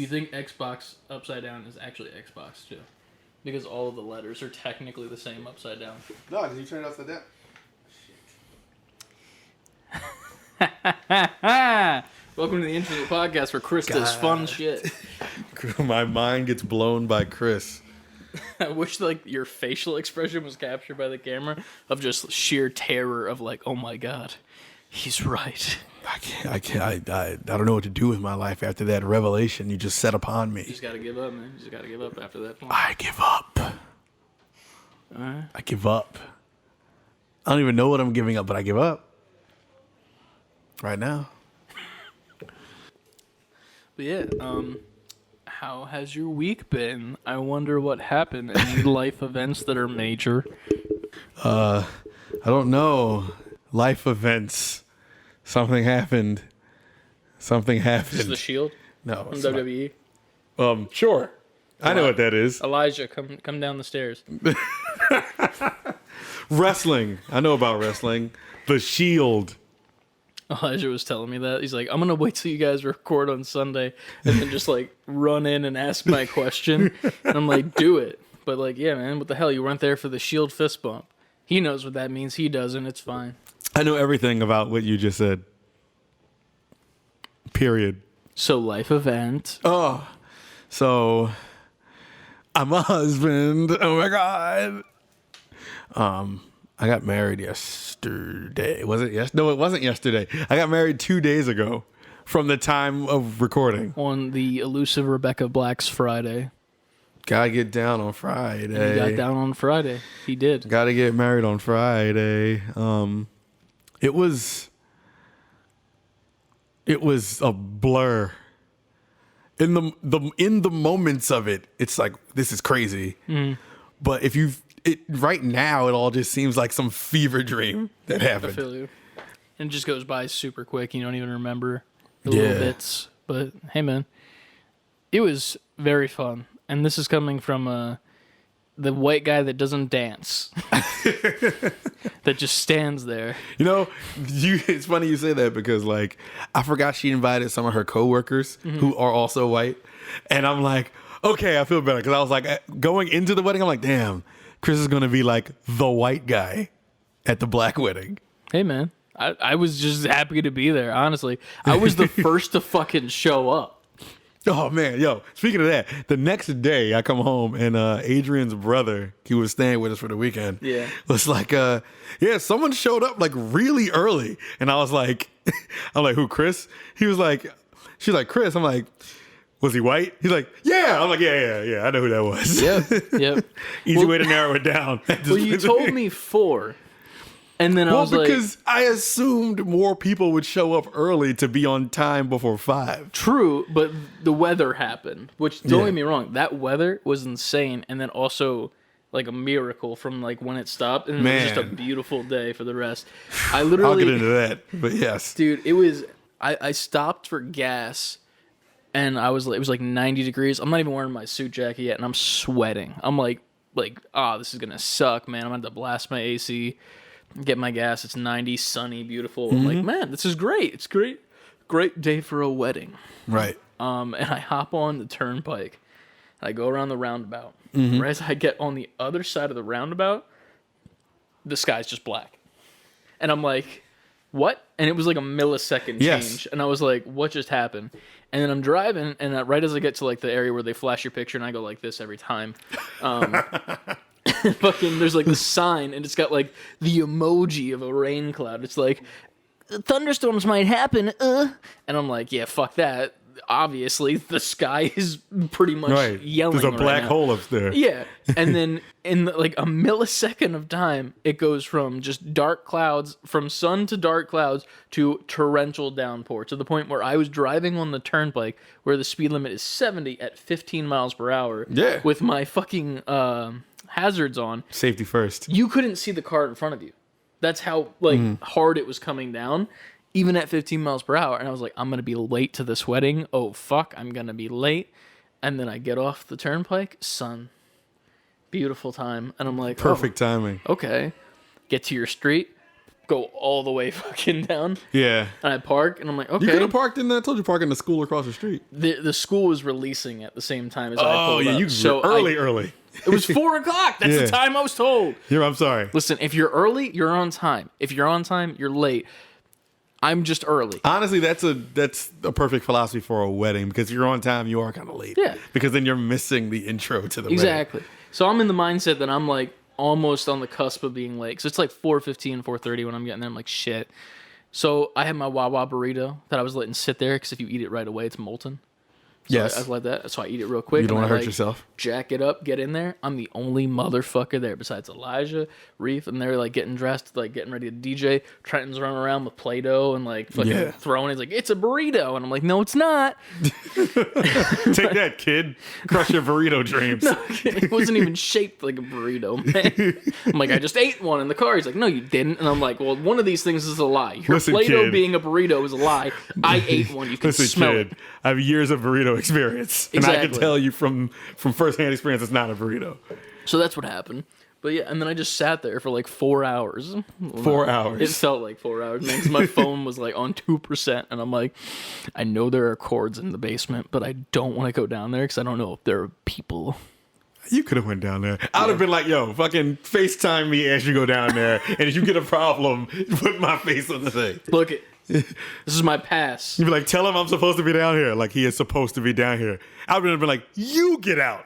you think Xbox upside down is actually Xbox too? Because all of the letters are technically the same upside down. No, because you turn it upside down. Welcome to the Infinite Podcast where Chris does fun shit. My mind gets blown by Chris. I wish your facial expression was captured by the camera of just sheer terror of oh my god, he's right. I don't know what to do with my life after that revelation you just set upon me. You just gotta give up, man. You just gotta give up after that point. I give up. Alright. I give up. I don't even know what I'm giving up, but I give up. Right now. But yeah, how has your week been? I wonder what happened. Any life events that are major? I don't know. Life events. Something happened. Is this the Shield? No. From WWE? Sure. I know what that is. Elijah, come down the stairs. Wrestling. I know about wrestling. The Shield. Elijah was telling me that. He's like, I'm going to wait till you guys record on Sunday and then just run in and ask my question. And I'm like, do it. But yeah, man, what the hell? You weren't there for the Shield fist bump. He knows what that means. He doesn't. It's fine. I know everything about what you just said. Period. So life event. Oh, so I'm a husband. Oh my God. I got married yesterday. Was it yes? No, it wasn't yesterday. I got married 2 days ago from the time of recording. On the elusive Rebecca Black's Friday. Gotta get down on Friday. He got down on Friday. He did. Gotta get married on Friday. It was a blur. In the moments of it, it's like, this is crazy. Mm. But right now, it all just seems like some fever dream that happened. I feel you. And it just goes by super quick. You don't even remember the little bits. But hey, man, it was very fun. And this is coming from the white guy that doesn't dance, that just stands there. It's funny you say that because I forgot she invited some of her coworkers who are also white, and I'm like, okay, I feel better because I was going into the wedding, I'm like, damn, Chris is gonna be the white guy at the black wedding. Hey, man, I was just happy to be there. Honestly, I was the first to fucking show up. Oh, man. Yo, speaking of that, the next day I come home and Adrian's brother, he was staying with us for the weekend. Yeah. Was like, someone showed up really early. And I was like, I'm like, who, Chris? He was like, she's like, Chris. I'm like, was he white? He's like, yeah. I'm like, yeah. I know who that was. Yep. Easy way to narrow it down. Well, you told me 4. And then I was because I assumed more people would show up early to be on time before 5. True, but the weather happened, which, don't get me wrong, that weather was insane. And then also a miracle from when it stopped. And it was just a beautiful day for the rest. I'll get into that, but yes. Dude, it was, I stopped for gas and it was 90 degrees. I'm not even wearing my suit jacket yet and I'm sweating. I'm this is going to suck, man. I'm going to have to blast my AC. Get my gas. It's 90, sunny, beautiful. I'm like, man, this is great. It's great. Great day for a wedding. Right. And I hop on the turnpike. And I go around the roundabout. Right as I get on the other side of the roundabout, the sky's just black. And I'm like, what? And it was a millisecond change. And I was like, what just happened? And then I'm driving, and right as I get to the area where they flash your picture, and I go like this every time. Fucking, there's this sign, and it's got the emoji of a rain cloud. It's thunderstorms might happen, and I'm like, yeah, fuck that. Obviously, the sky is pretty much yelling. There's a black hole up there. Yeah, and then in a millisecond of time, it goes from just dark clouds, from sun to dark clouds to torrential downpour, to the point where I was driving on the turnpike where the speed limit is 70 at 15 miles per hour. Yeah, with my fucking hazards on. Safety first. You couldn't see the car in front of you. That's how hard it was coming down, even at 15 miles per hour. And I was like, I'm going to be late to this wedding. Oh, fuck, I'm going to be late. And then I get off the turnpike, sun, beautiful time. And I'm like, perfect timing. Okay. Get to your street, go all the way fucking down. Yeah. And I park, and I'm like, okay. You could have parked in there. I told you park in the school across the street. The school was releasing at the same time as I Oh, pulled yeah, up. you So early. It was 4 o'clock. That's Yeah. the time I was told. I'm sorry. Listen, if you're early, you're on time. If you're on time, you're late. I'm just early. Honestly, that's a perfect philosophy for a wedding because you're on time, you are kind of late. Yeah. Because then you're missing the intro to the Exactly. So I'm in the mindset that I'm like almost on the cusp of being late. So it's like 4:15, 4:30 when I'm getting there. I'm like, shit. So I had my Wawa burrito that I was letting sit there because if you eat it right away, it's molten. So Yes. I let that. So I eat it real quick. You don't and want to I, hurt yourself. Jack it up, get in there. I'm the only motherfucker there besides Elijah, Reef, and they're like getting dressed, like getting ready to DJ. Trenton's running around with Play-Doh and like fucking throwing it. He's like, it's a burrito. And I'm like, no, it's not. Take that, kid. Crush your burrito dreams. No, it wasn't even shaped like a burrito, man. I'm like, I just ate one in the car. He's like, no, you didn't. And I'm like, well, one of these things is a lie. Your Listen, Play-Doh kid. being a burrito is a lie. I ate one. You can Listen, smell kid, it. I have years of burrito experience. And I can Exactly. tell you from firsthand experience it's not a burrito. So that's what happened. But yeah, and then I just sat there for like 4 hours. 4 hours. It felt like 4 hours, man, 'cause my phone was like on 2%. And I'm like, I know there are cords in the basement, but I don't want to go down there because I don't know if there are people. You could have went down there. I'd have been like, yo, fucking FaceTime me as you go down there. And if you get a problem, put my face on the thing. Look, this is my pass. You'd be like, tell him I'm supposed to be down here. Like, he is supposed to be down here. I would have been like, you get out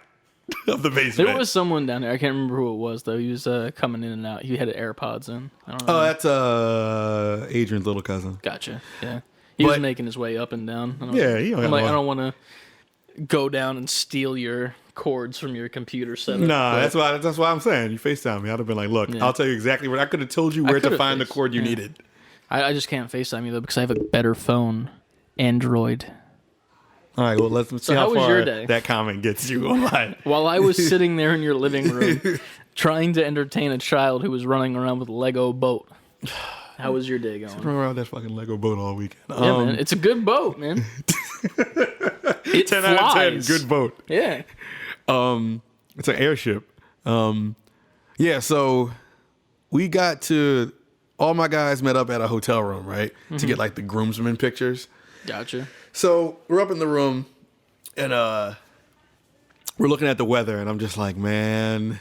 of the basement. There was someone down there. I can't remember who it was, though. He was coming in and out. He had AirPods in. I don't know. Oh, that's Adrian's little cousin. Gotcha. Yeah. He was But- making his way up and down. You don't I'm like, gotta- I don't want to go down and steal your cords from your computer setup. Nah, but- that's why I'm saying. You FaceTime me. I'd have been like, look, Yeah. I'll tell you exactly where. I could have told you where to could've find the cord you yeah. needed. I just can't FaceTime you, though, because I have a better phone. Android. All right, well, let's see how how was far your day? that comment gets you online. While I was sitting there in your living room trying to entertain a child who was running around with a Lego boat. How was your day going? Run around that fucking Lego boat all weekend. Yeah, man. It's a good boat, man. It 10 out of 10, flies. good boat. Yeah. It's an airship. Yeah, so we got to, all my guys met up at a hotel room, right? To get like the groomsmen pictures. Gotcha. So we're up in the room and we're looking at the weather and I'm just like, man,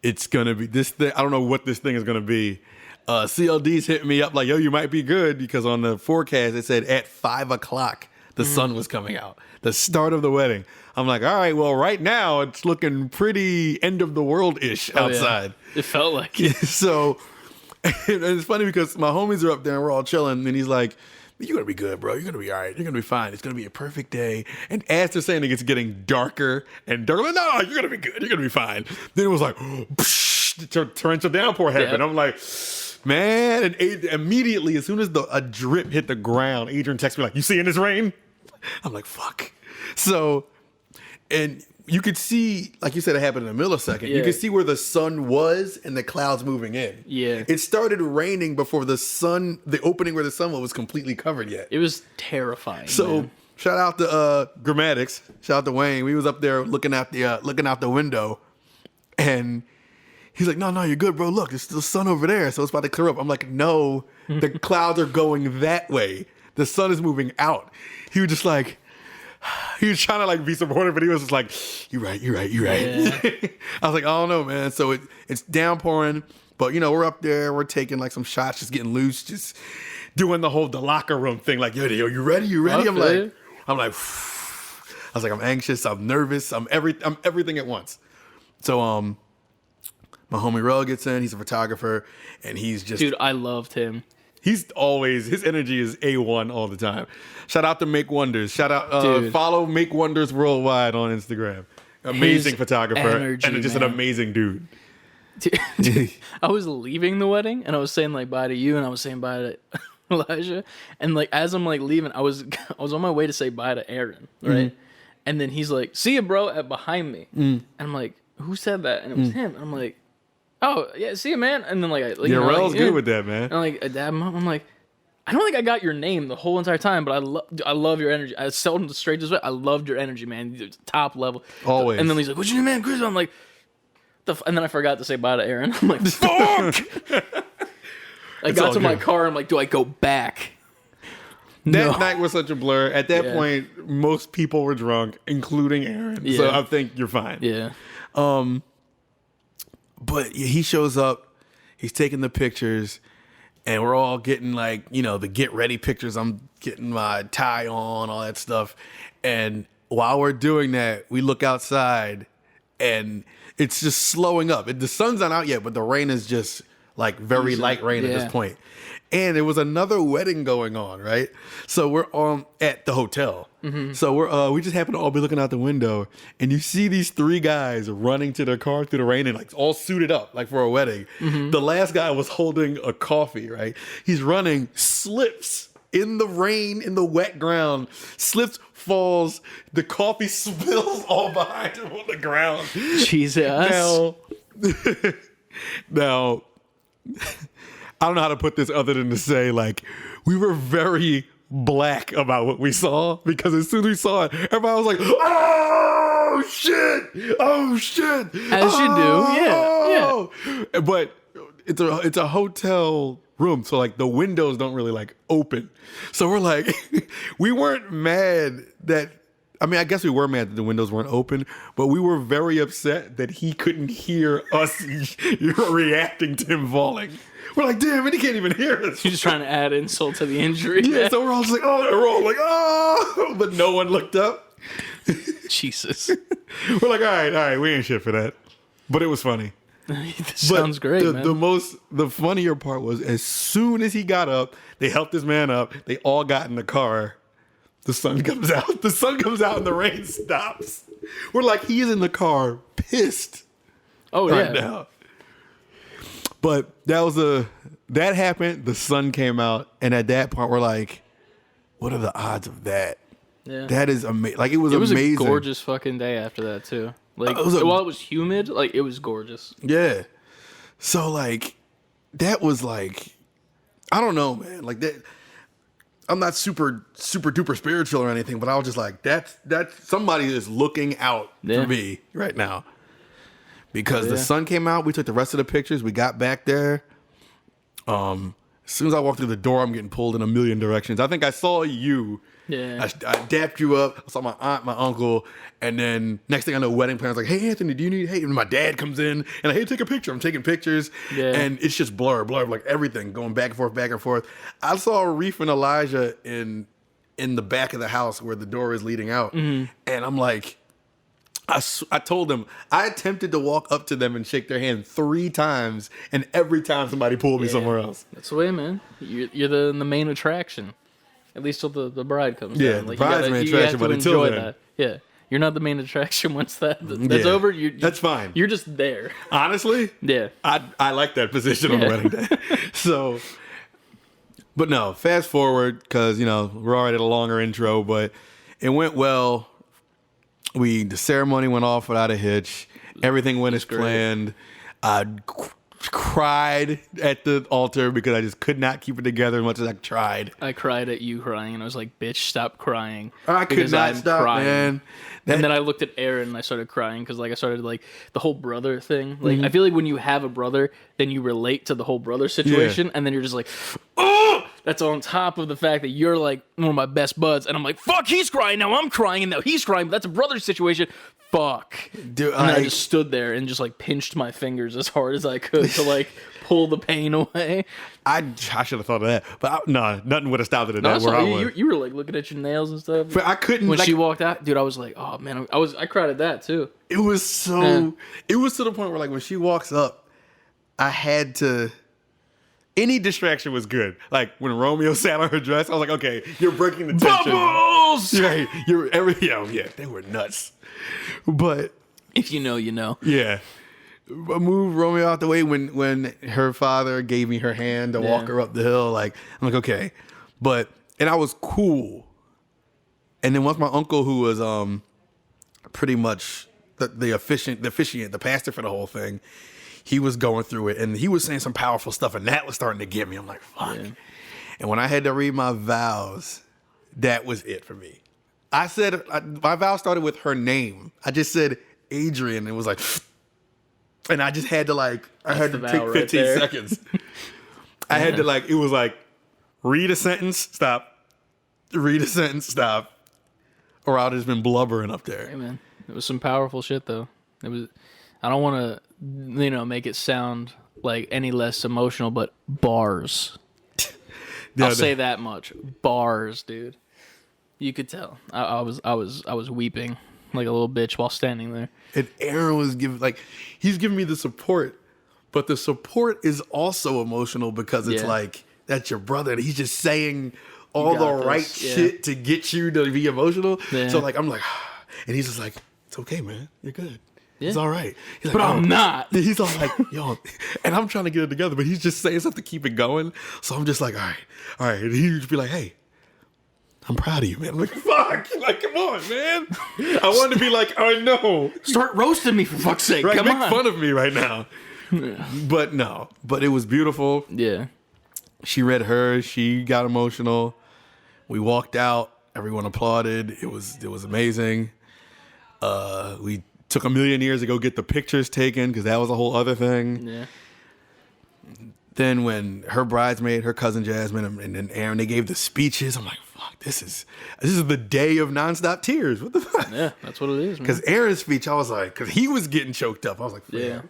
it's gonna be this thing. I don't know what this thing is gonna be. CLD's hitting me up like, yo, you might be good because on the forecast it said at 5 o'clock the sun was coming out. The start of the wedding. I'm like, all right, well, right now it's looking pretty end of the world ish outside. Yeah. It felt like it. So and it's funny because my homies are up there and we're all chilling and he's like, you're going to be good, bro. You're going to be all right. You're going to be fine. It's going to be a perfect day. And as they're saying, it gets getting darker and darker. I'm like, no, you're going to be good. You're going to be fine. Then it was like, torrential downpour happened. Yeah. I'm like, man. And immediately, as soon as a drip hit the ground, Adrian texts me like, you seeing this rain? I'm like, fuck. So, and you could see, like you said, it happened in a millisecond. You Yeah. could see where the sun was and the clouds moving in. Yeah. It started raining before the opening where the sun was completely covered yet. It was terrifying. So man. shout out to Grammatics. Shout out to Wayne. We was up there looking out the window, and he's like, "No, you're good, bro. Look, there's the sun over there, so it's about to clear up." I'm like, "No, the clouds are going that way. The sun is moving out." He was just like, he was trying to like be supportive, but he was just like, "You're right. Yeah. I was like, "I don't know, man." So it's downpouring, but we're up there, we're taking like some shots, just getting loose, just doing the locker room thing. Like, yo, you ready? You ready? Okay. I'm like, I was like, I'm anxious, I'm nervous, I'm everything at once. So my homie Ro gets in. He's a photographer, and he's just Dude, I loved him. He's always, his energy is A1 all the time. Shout out to Make Wonders. Shout out, Dude. follow Make Wonders Worldwide on Instagram. Amazing His photographer energy, and just an man. amazing dude. Dude, I was leaving the wedding and I was saying like bye to you and I was saying bye to Elijah, and like as I'm like leaving, I was on my way to say bye to Aaron, right? And then he's like, "See ya, bro," behind me, and I'm like, "Who said that?" And it was him. And I'm like, "Oh yeah, see ya, man." And then like, Yeah, Rel's good with that, man. And like, Dad, Mom, I'm like, I don't think I got your name the whole entire time, but I love your energy. I told him the straightest way. I loved your energy, man. You're top level. Always. And then he's like, "What's your name, man, Chris?" I'm like, and then I forgot to say bye to Aaron. I'm like, fuck. I got to my car. I'm like, do I go back? That night was such a blur. At that point, most people were drunk, including Aaron. Yeah. So I think you're fine. Yeah. But he shows up. He's taking the pictures, and we're all getting like, you know, the get ready pictures. I'm getting my tie on, all that stuff. And while we're doing that, we look outside, and it's just slowing up. The sun's not out yet, but the rain is just like very light rain at this point. And there was another wedding going on, right? So we're at the hotel. Mm-hmm. So we just happen to all be looking out the window, and you see these 3 guys running to their car through the rain and like all suited up like for a wedding. Mm-hmm. The last guy was holding a coffee, right? He's running, slips in the rain, in the wet ground, slips, falls, the coffee spills all behind him on the ground. Jesus. Now I don't know how to put this other than to say, like, we were very black about what we saw, because as soon as we saw it, everybody was like, oh, shit! Oh, shit! As you do, yeah. But it's a hotel room, so, like, the windows don't really, like, open. So we're like, we weren't mad that, I mean, I guess we were mad that the windows weren't open, but we were very upset that he couldn't hear us reacting to him falling. We're like, damn it, he can't even hear us. You're just trying to add insult to the injury. Yeah, so we're all just like, oh, but no one looked up. Jesus. We're like, all right, we ain't shit for that. But it was funny. Sounds great, man. The funnier part was, as soon as he got up, they helped this man up, they all got in the car. The sun comes out. The sun comes out and the rain stops. We're like, he's in the car, pissed. Oh, right now. But that happened. The sun came out, and at that point, we're like, what are the odds of that? Yeah, that is amazing. Like, it was amazing. A gorgeous fucking day after that too. Like, while it was humid, like, it was gorgeous. Yeah. So like, that was like, I don't know, man. Like that. I'm not super duper spiritual or anything, but I was just like, that's somebody is looking out for me right now. Because the sun came out, we took the rest of the pictures, we got back there. As soon as I walked through the door, I'm getting pulled in a million directions. I think I saw you. Yeah. I dapped you up. I saw my aunt, my uncle, and then next thing I know, wedding plans like, hey Anthony, do you need? Hey, and my dad comes in and like, hey, take a picture. I'm taking pictures, and it's just blur, like everything going back and forth, back and forth. I saw Reef and Elijah in the back of the house where the door is leading out, and I'm like, I told them, I attempted to walk up to them and shake their hand 3 times, and every time somebody pulled me somewhere else. That's the way, man. You're the main attraction. At least till the bride comes down. Yeah, like, the bride's main attraction, but until then. That. Yeah, you're not the main attraction once that's over. That's fine. You're just there. Honestly? Yeah. I like that position on the wedding day. So, but no, fast forward, because, you know, we're already at a longer intro, but it went well. The ceremony went off without a hitch. Everything went as planned. I cried at the altar because I just could not keep it together as much as I tried. I cried at you crying, and I was like, bitch, stop crying. I could not stop, man. And then I looked at Aaron and I started crying because, like, I started, like, the whole brother thing. Like, I feel like when you have a brother, then you relate to the whole brother situation, and then you're just like, oh! That's on top of the fact that you're, like, one of my best buds, and I'm like, fuck, he's crying, now I'm crying, and now he's crying, but that's a brother situation. Fuck. Dude, and I just stood there and just, like, pinched my fingers as hard as I could to, like, pull the pain away. I should have thought of that, but no, nothing would have stopped it at that. You were like looking at your nails and stuff. But I couldn't. When she walked out, dude, I was like, oh man, I cried at that too. It was so. It was to the point where, like, when she walks up, I had to. Any distraction was good. Like when Romeo sat on her dress, I was like, okay, you're breaking the tension. Bubbles! Right, they were nuts. But if you know, you know. Yeah. I moved Romeo out the way when her father gave me her hand to walk her up the hill. Like, I'm like, okay. And I was cool. And then once my uncle, who was pretty much the officiant, the pastor for the whole thing, he was going through it. And he was saying some powerful stuff, and that was starting to get me. I'm like, fuck. Yeah. And when I had to read my vows, that was it for me. I said, my vow started with her name. I just said Adrian, and it was like... And I just had to, like, I had to take 15 seconds. I had to it was like, read a sentence, stop. Read a sentence, stop. Or I'd just been blubbering up there. Hey, man. It was some powerful shit, though. It was. I don't want to, make it sound like any less emotional, but bars. I'll say that much. Bars, dude. You could tell. I was weeping like a little bitch while standing there. And Aaron was he's giving me the support, but the support is also emotional because it's that's your brother, and he's just saying all the right shit to get you to be emotional. Yeah. So I'm like, and he's just like, it's okay, man. You're good. Yeah. It's all right. He's but I'm not. He's all like, yo, and I'm trying to get it together, but he's just saying stuff to keep it going. So I'm just like, all right. And he'd be like, hey, I'm proud of you, man. I'm like, fuck. Come on, man. I wanted to be like, I know. Start roasting me, for fuck's sake. Right, Come make on. fun of me right now. Yeah. But no. But it was beautiful. Yeah. She read hers. She got emotional. We walked out. Everyone applauded. It was amazing. We took a million years to go get the pictures taken because that was a whole other thing. Yeah. Then when her bridesmaid, her cousin Jasmine, and then Aaron, they gave the speeches. I'm like, fuck, this is the day of nonstop tears. What the fuck? Yeah, that's what it is, man. Because Aaron's speech, I was like, because he was getting choked up. I was like, yeah.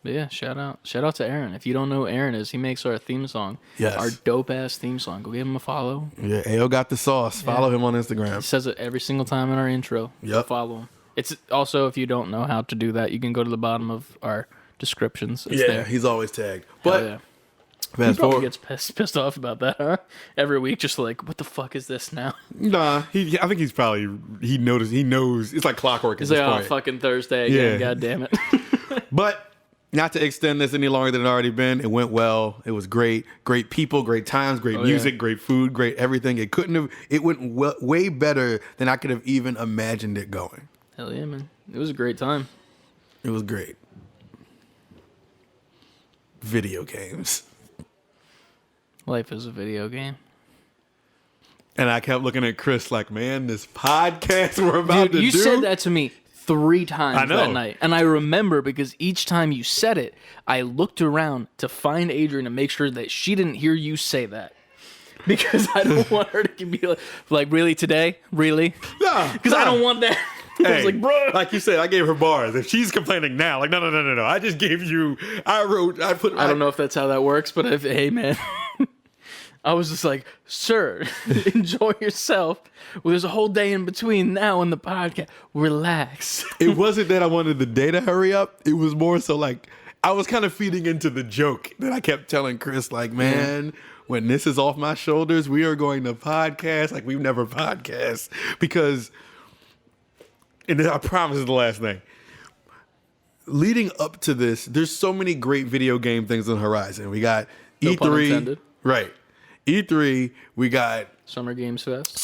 But yeah, shout out to Aaron. If you don't know who Aaron is, he makes our theme song. Yes. Our dope ass theme song. Go give him a follow. Yeah, Ayo got the sauce. Follow him on Instagram. He says it every single time in our intro. Yep. Follow him. It's also, if you don't know how to do that, you can go to the bottom of our descriptions. It's there. He's always tagged. But yeah. He probably gets pissed off about that, huh? Every week, just like, what the fuck is this now? Nah, I think he knows. It's like clockwork. He's like, oh, fucking Thursday again. Yeah. God damn it. But not to extend this any longer than it already been. It went well. It was great. Great people, great times, great music, great food, great everything. It went way better than I could have even imagined it going. Hell yeah, man. It was a great time. It was great. Video games. Life is a video game. And I kept looking at Chris like, man, this podcast we're about to do. You said that to me 3 times that night. And I remember because each time you said it, I looked around to find Adrian to make sure that she didn't hear you say that. Because I don't want her to be like really today? Really? No. Because I don't want that. Hey, I was like, bro. Like you said, I gave her bars. If she's complaining now, like, no. I just gave you, I don't know if that's how that works, but hey, man. I was just like, sir, enjoy yourself. Well, there's a whole day in between now and the podcast. Relax. It wasn't that I wanted the day to hurry up. It was more so like, I was kind of feeding into the joke that I kept telling Chris, like, man, when this is off my shoulders, we are going to podcast like we've never podcast. Because, and I promise it's the last thing. Leading up to this, there's so many great video game things on the horizon. We got No pun E3. intended. Right. E3, we got Summer Games Fest.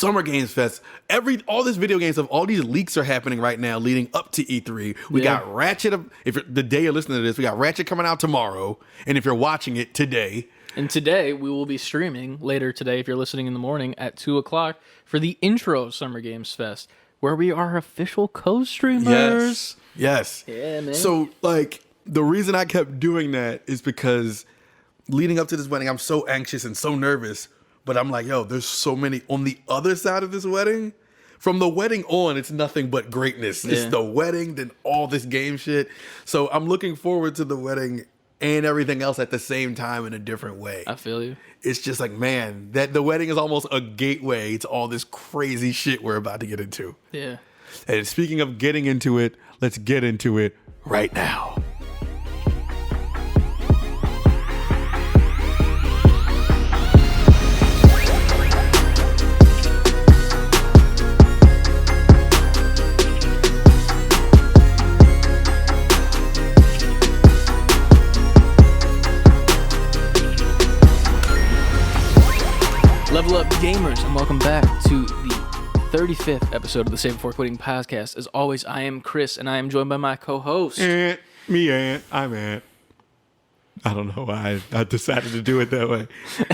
All this video game stuff, all these leaks are happening right now leading up to E3. We got Ratchet, the day you're listening to this, we got Ratchet coming out tomorrow. And if you're watching it today. And today, we will be streaming later today, if you're listening in the morning, at 2 o'clock for the intro of Summer Games Fest, where we are official co-streamers. Yes. Yeah, man. So, the reason I kept doing that is because leading up to this wedding, I'm so anxious and so nervous. But I'm like, yo, there's so many on the other side of this wedding. From the wedding on, it's nothing but greatness. Yeah. It's the wedding, then all this game shit. So I'm looking forward to the wedding and everything else at the same time in a different way. I feel you. It's just like, man, that the wedding is almost a gateway to all this crazy shit we're about to get into. Yeah. And speaking of getting into it, let's get into it right now. Level up, gamers, and welcome back to the 35th episode of the Save Before Quitting podcast. As always, I am Chris, and I am joined by my co-host. I'm Ant. I don't know why I decided to do it that way.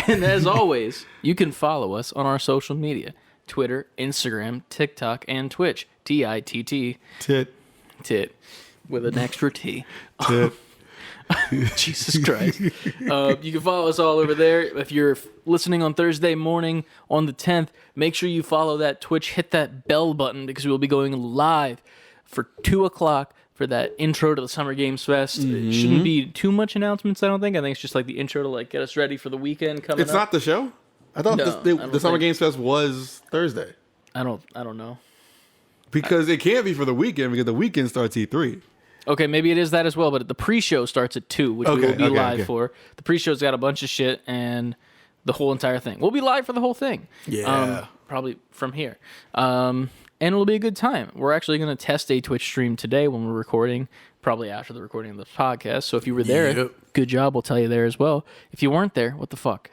And as always, you can follow us on our social media. Twitter, Instagram, TikTok, and Twitch. TITT. Tit. With an extra T. Tit. Jesus Christ. You can follow us all over there. If you're listening on Thursday morning on the 10th, make sure you follow that Twitch. Hit that bell button because we'll be going live for 2 o'clock for that intro to the Summer Games Fest. It shouldn't be too much announcements, I don't think. I think it's just like the intro to like get us ready for the weekend coming It's up. not the show? I thought the Summer Games Fest was Thursday. I don't know. Because it can't be for the weekend because the weekend starts E3. Okay, maybe it is that as well, but the pre-show starts at 2, which we will be live for. The pre-show's got a bunch of shit and the whole entire thing. We'll be live for the whole thing. Yeah. Probably from here. And it'll be a good time. We're actually going to test a Twitch stream today when we're recording, probably after the recording of the podcast. So if you were there, good job. We'll tell you there as well. If you weren't there, what the fuck?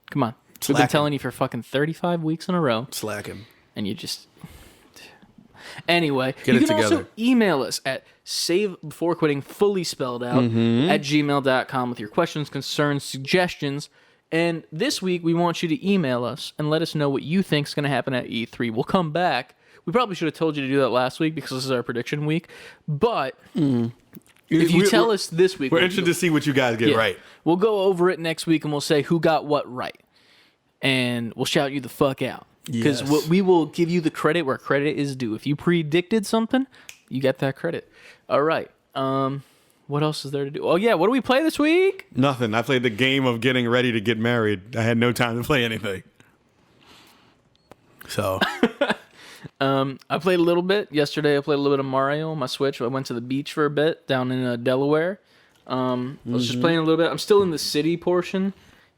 Come on. We've been telling you for fucking 35 weeks in a row. Slacking. And you just... Anyway, you can also email us at savebeforequitting, fully spelled out, at gmail.com with your questions, concerns, suggestions. And this week, we want you to email us and let us know what you think is going to happen at E3. We'll come back. We probably should have told you to do that last week because this is our prediction week. But if you tell us this week... We're interested to see what you guys get right. We'll go over it next week and we'll say who got what right. And we'll shout you the fuck out. Because we will give you the credit where credit is due. If you predicted something, you get that credit. All right. What else is there to do? Oh, yeah. What do we play this week? Nothing. I played the game of getting ready to get married. I had no time to play anything. So. I played a little bit. Yesterday, I played a little bit of Mario on my Switch. I went to the beach for a bit down in Delaware. I was just playing a little bit. I'm still in the city portion.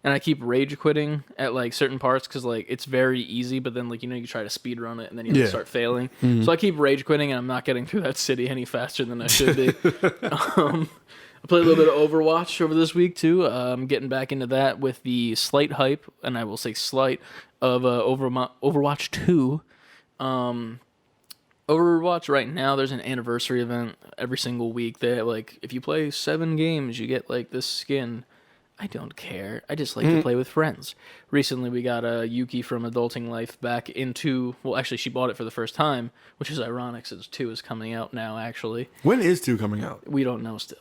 And I keep rage quitting at like certain parts because like it's very easy, but then like you try to speed run it and then you start failing. So I keep rage quitting and I'm not getting through that city any faster than I should be. I played a little bit of Overwatch over this week too. I'm getting back into that with the slight hype, and I will say slight, of Overwatch 2. Overwatch right now, there's an anniversary event every single week that like if you play 7 games, you get like this skin. I don't care. I just like to play with friends. Recently, we got Yuki from Adulting Life back into... Well, actually, she bought it for the first time, which is ironic since 2 is coming out now, actually. When is 2 coming out? We don't know still.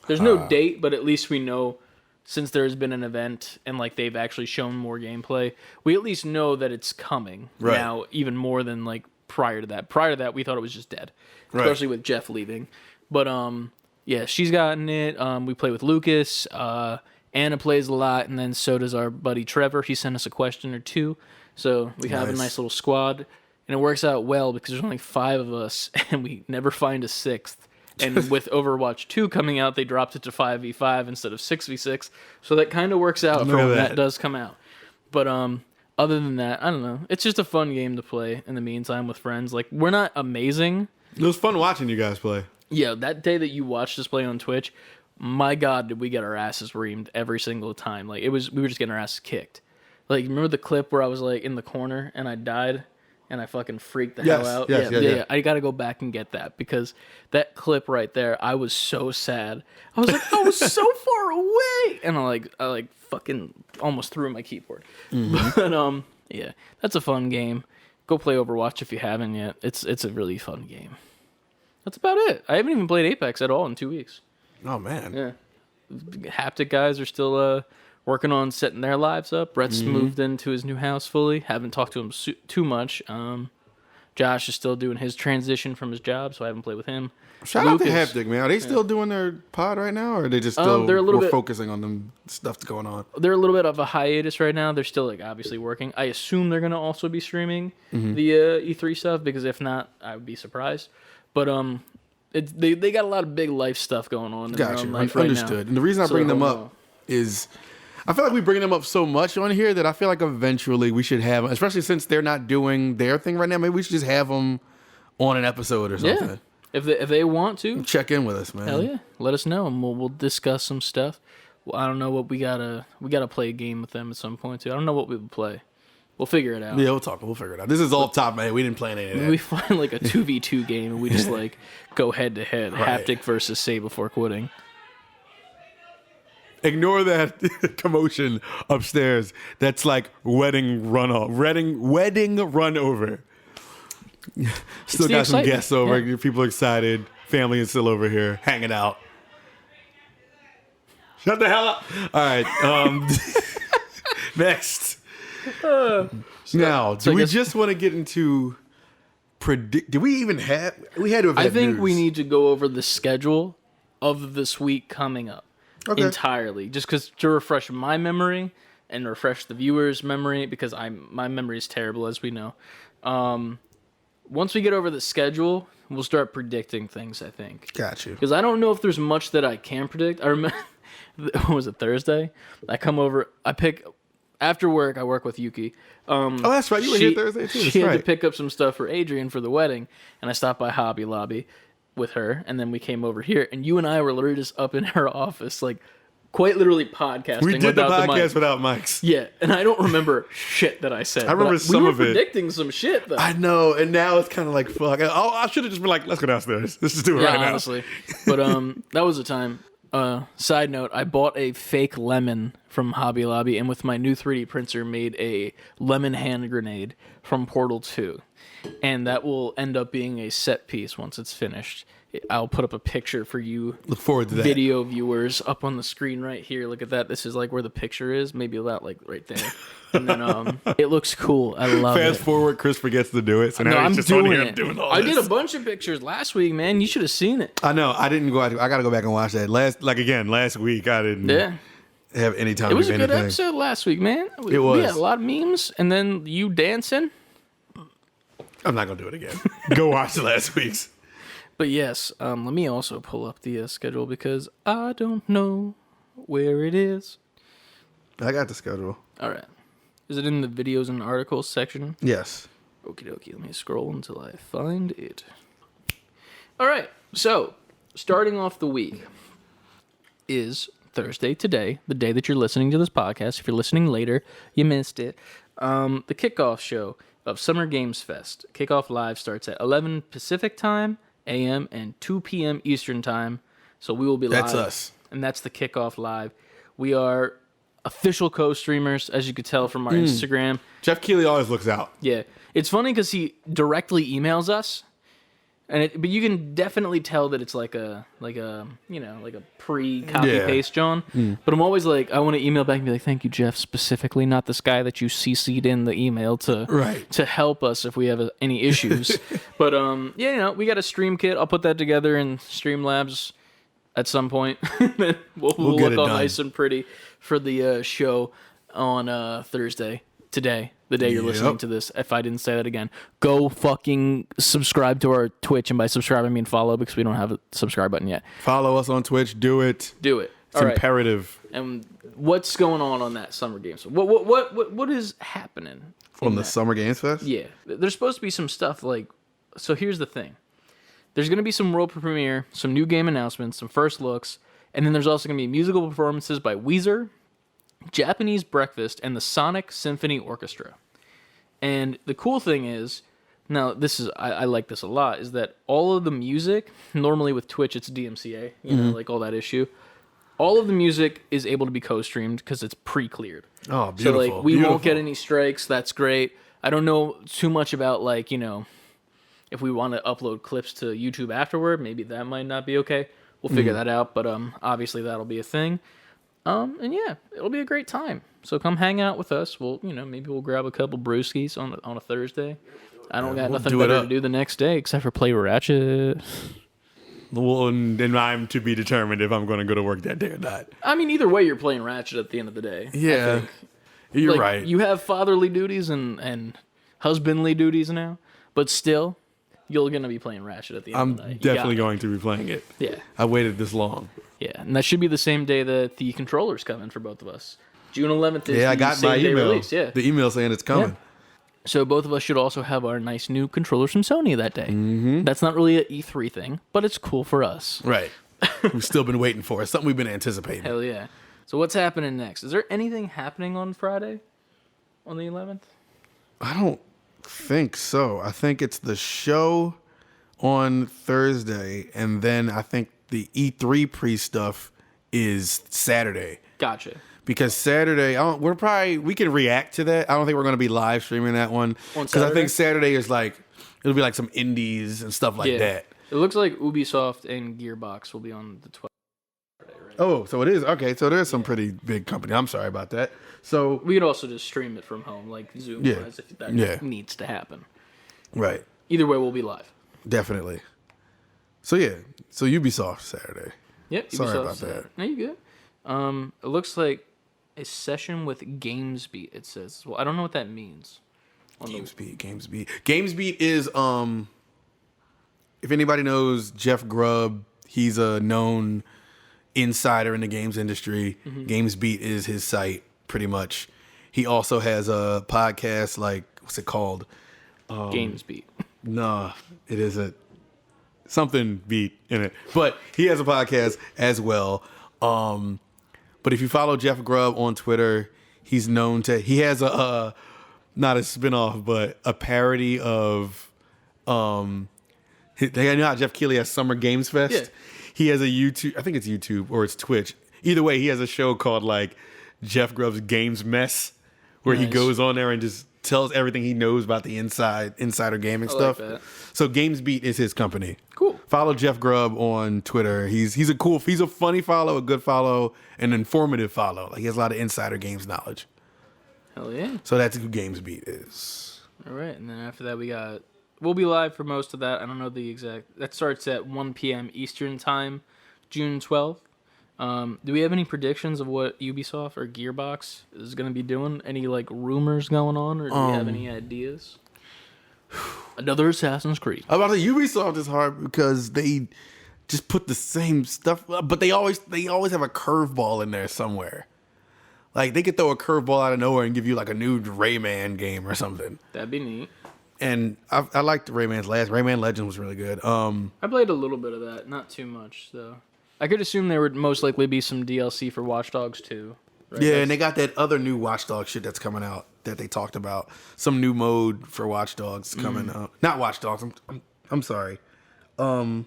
There's no date, but at least we know, since there's been an event and like they've actually shown more gameplay, we at least know that it's coming now, even more than like prior to that. Prior to that, we thought it was just dead, especially with Jeff leaving. But yeah, she's gotten it. We play with Lucas. Anna plays a lot, and then so does our buddy Trevor. He sent us a question or 2, so we have a nice little squad, and it works out well because there's only 5 of us, and we never find a 6th. And with Overwatch 2 coming out, they dropped it to 5v5 instead of 6v6, so that kind of works out for when that does come out. But other than that, I don't know. It's just a fun game to play in the meantime with friends. Like, we're not amazing. It was fun watching you guys play. Yeah, that day that you watched us play on Twitch, my God, did we get our asses reamed every single time. Like, we were just getting our asses kicked. Like, remember the clip where I was, like, in the corner and I died and I fucking freaked the hell out? Yeah. I got to go back and get that because that clip right there, I was so sad. I was like, I was so far away. And I fucking almost threw my keyboard. But, yeah, that's a fun game. Go play Overwatch if you haven't yet. It's a really fun game. That's about it. I haven't even played Apex at all in 2 weeks. Oh, man. Yeah. Haptic guys are still working on setting their lives up. Brett's moved into his new house fully. Haven't talked to him too much. Josh is still doing his transition from his job, so I haven't played with him. Shout out to Haptic, man. Are they still doing their pod right now, or are they just still focusing on them stuff that's going on? They're a little bit of a hiatus right now. They're still like obviously working. I assume they're going to also be streaming the E3 stuff, because if not, I would be surprised. But they got a lot of big life stuff going on in their own life right now. Understood. And the reason I bring them up is I feel like we bring them up so much on here that I feel like eventually we should have, especially since they're not doing their thing right now, maybe we should just have them on an episode or something. Yeah. If they want to. Check in with us, man. Hell yeah. Let us know and we'll discuss some stuff. Well, I don't know what we gotta play a game with them at some point too. I don't know what we would play. We'll figure it out. Yeah, we'll figure it out. This is all top, man. We didn't plan any of that. We find like a 2v2 game and we just like go head to head. Haptic versus say before quitting. Ignore that commotion upstairs. That's like wedding run over. Still got some guests over. Yeah. People are excited. Family is still over here hanging out. Shut the hell up. All right. Next. Now, do we just want to get into predict? Do we even have? We had to have. I had think news. we need to go over the schedule of this week coming up entirely, just because to refresh my memory and refresh the viewers' memory, because my memory is terrible, as we know. Once we get over the schedule, we'll start predicting things, I think. Got you. Because I don't know if there's much that I can predict. I remember, what was it, Thursday? I come over, after work, I work with Yuki. That's right. You were here Thursday, too. She had to pick up some stuff for Adrian for the wedding, and I stopped by Hobby Lobby with her, and then we came over here, and you and I were literally just up in her office, like, quite literally podcasting. We did the without podcast without mics. Yeah, and I don't remember shit that I said. I remember some of it. We were predicting some shit, though. I know, and now it's kind of like, fuck. I should have just been like, let's go downstairs. Let's just do it right now. Honestly. But that was the time. Side note, I bought a fake lemon from Hobby Lobby, and with my new 3D printer made a lemon hand grenade from Portal 2. And that will end up being a set piece once it's finished. I'll put up a picture for you. Look forward to that. Video viewers up on the screen right here. Look at that. This is like where the picture is. Maybe that like right there. And then it looks cool. I love it. Fast forward, Chris forgets to do it. So now No, he's I'm just on doing here it. doing all I this. did a bunch of pictures last week, man. You should have seen it. I know. I didn't go out. I got to go back and watch that. Last week, I didn't have any time It was to a do good anything. episode last week, man. It was. We had a lot of memes, and then you dancing. I'm not going to do it again. Go watch the last week's. But yes, let me also pull up the schedule because I don't know where it is. I got the schedule. All right. Is it in the videos and articles section? Yes. Okie dokie. Let me scroll until I find it. All right. So, starting off the week is Thursday today, the day that you're listening to this podcast. If you're listening later, you missed it. The kickoff show of Summer Games Fest. Kickoff Live starts at 11 Pacific Time, a.m. and 2 p.m. Eastern Time. So we will be live. That's us. And that's the Kickoff Live. We are official co-streamers, as you could tell from our Instagram. Jeff Keighley always looks out. Yeah. It's funny because he directly emails us. But you can definitely tell that it's like a pre-copy paste, John. But I'm always like, I want to email back and be like, thank you, Jeff, specifically, not this guy that you CC'd in the email to help us if we have any issues. But we got a stream kit. I'll put that together in Streamlabs at some point. Then we'll look all nice and pretty for the show on Thursday. Today, the day you're listening to this, if I didn't say that again, go fucking subscribe to our Twitch, and by subscribe I mean follow, because we don't have a subscribe button yet. Follow us on Twitch. Do it. Do it. It's imperative. And what's going on that Summer Games? What is happening From the Summer Games Fest? Yeah, there's supposed to be some stuff like. So here's the thing. There's going to be some world premiere, some new game announcements, some first looks, and then there's also going to be musical performances by Weezer, Japanese Breakfast, and the Sonic Symphony Orchestra. And the cool thing is, now this is I like this a lot, is that all of the music, normally with Twitch it's DMCA, you know, like all that issue, all of the music is able to be co-streamed because it's pre-cleared. Oh, beautiful. So like we won't get any strikes. That's great. I don't know too much about like, you know, if we want to upload clips to YouTube afterward, maybe that might not be okay. We'll figure that out, but obviously that'll be a thing. And yeah, it'll be a great time. So come hang out with us. Maybe we'll grab a couple brewskis on a Thursday. I don't got nothing better to do the next day except for play Ratchet. Well, and I'm to be determined if I'm going to go to work that day or not. I mean, either way, you're playing Ratchet at the end of the day. Yeah, you're right. You have fatherly duties and husbandly duties now, but still, you're going to be playing Ratchet at the end of the day. I'm definitely going to be playing it. Yeah. I waited this long. Yeah, and that should be the same day that the controllers come in for both of us. June 11th is I got my email. Release. Yeah. The email saying it's coming. Yeah. So both of us should also have our nice new controllers from Sony that day. Mm-hmm. That's not really an E3 thing, but it's cool for us. Right. We've still been waiting for it. Something we've been anticipating. Hell yeah. So what's happening next? Is there anything happening on Friday? On the 11th? I don't think so. I think it's the show on Thursday, and then I think the E3 pre-stuff is Saturday. Gotcha. Because Saturday, we can react to that. I don't think we're going to be live streaming that one. Because I think Saturday is like, it'll be like some indies and stuff like that. It looks like Ubisoft and Gearbox will be on the 12th. right? Oh, so it is. Okay, so there's some pretty big company. I'm sorry about that. So We could also just stream it from home, like Zoom wise, if that needs to happen. Right. Either way, we'll be live. Definitely. So yeah, so Ubisoft Saturday. Yep. Sorry about that. No, you good. It looks like a session with GamesBeat. It says. Well, I don't know what that means. GamesBeat is if anybody knows Jeff Grubb, he's a known insider in the games industry. GamesBeat is his site, pretty much. He also has a podcast, like, what's it called? GamesBeat. Nah, it isn't. Something beat in it. But he has a podcast as well. But if you follow Jeff Grubb on Twitter, he's known to... He has a not a spinoff, but a parody of... you know how Jeff Keighley has Summer Games Fest? Yeah. He has a YouTube... I think it's YouTube or it's Twitch. Either way, he has a show called, like, Jeff Grubb's Games Mess, where he goes on there and just tells everything he knows about the insider gaming stuff. Like that. So GamesBeat is his company. Cool. Follow Jeff Grubb on Twitter. He's a funny follow, a good follow, an informative follow. Like, he has a lot of insider games knowledge. Hell yeah. So that's who GamesBeat is. All right, and then after that we'll be live for most of that. I don't know the exact. That starts at 1 p.m. Eastern time, June 12th. Do we have any predictions of what Ubisoft or Gearbox is going to be doing? Any like rumors going on, or do we have any ideas? Another Assassin's Creed. About the Ubisoft is hard because they just put the same stuff, but they always have a curveball in there somewhere. Like, they could throw a curveball out of nowhere and give you like a new Rayman game or something. That'd be neat. And I liked Rayman's last. Rayman Legends was really good. I played a little bit of that, not too much though. I could assume there would most likely be some DLC for Watch Dogs 2. Right? Yeah, and they got that other new Watch Dogs shit that's coming out that they talked about. Some new mode for Watch Dogs coming out. Not Watch Dogs. I'm sorry. What's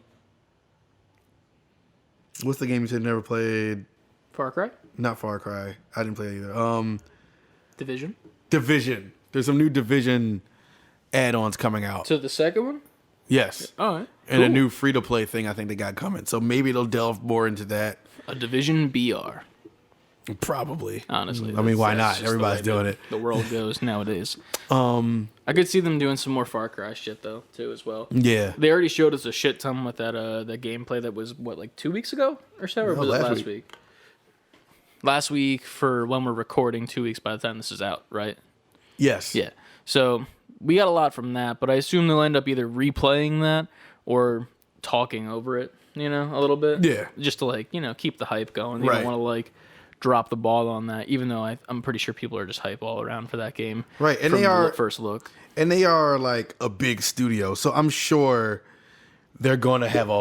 the game you said you never played? Far Cry? Not Far Cry. I didn't play it either. Division? Division. There's some new Division add-ons coming out. So the second one? Yes. All right. And a new free-to-play thing I think they got coming. So maybe they'll delve more into that. A Division BR. Probably. Honestly. I mean, why not? Everybody's doing it. The world goes nowadays. I could see them doing some more Far Cry shit, though, too, as well. Yeah. They already showed us a shit ton with that gameplay that was, what, like 2 weeks ago or so? Or was it last week? Last week for when we're recording, 2 weeks by the time this is out, right? Yes. Yeah. So we got a lot from that, but I assume they'll end up either replaying that or talking over it, a little bit. Yeah. Just to, like, keep the hype going. They don't want to, like, drop the ball on that, even though I'm pretty sure people are just hype all around for that game. Right. And from they are the first look. And they are like a big studio. So I'm sure they're going to have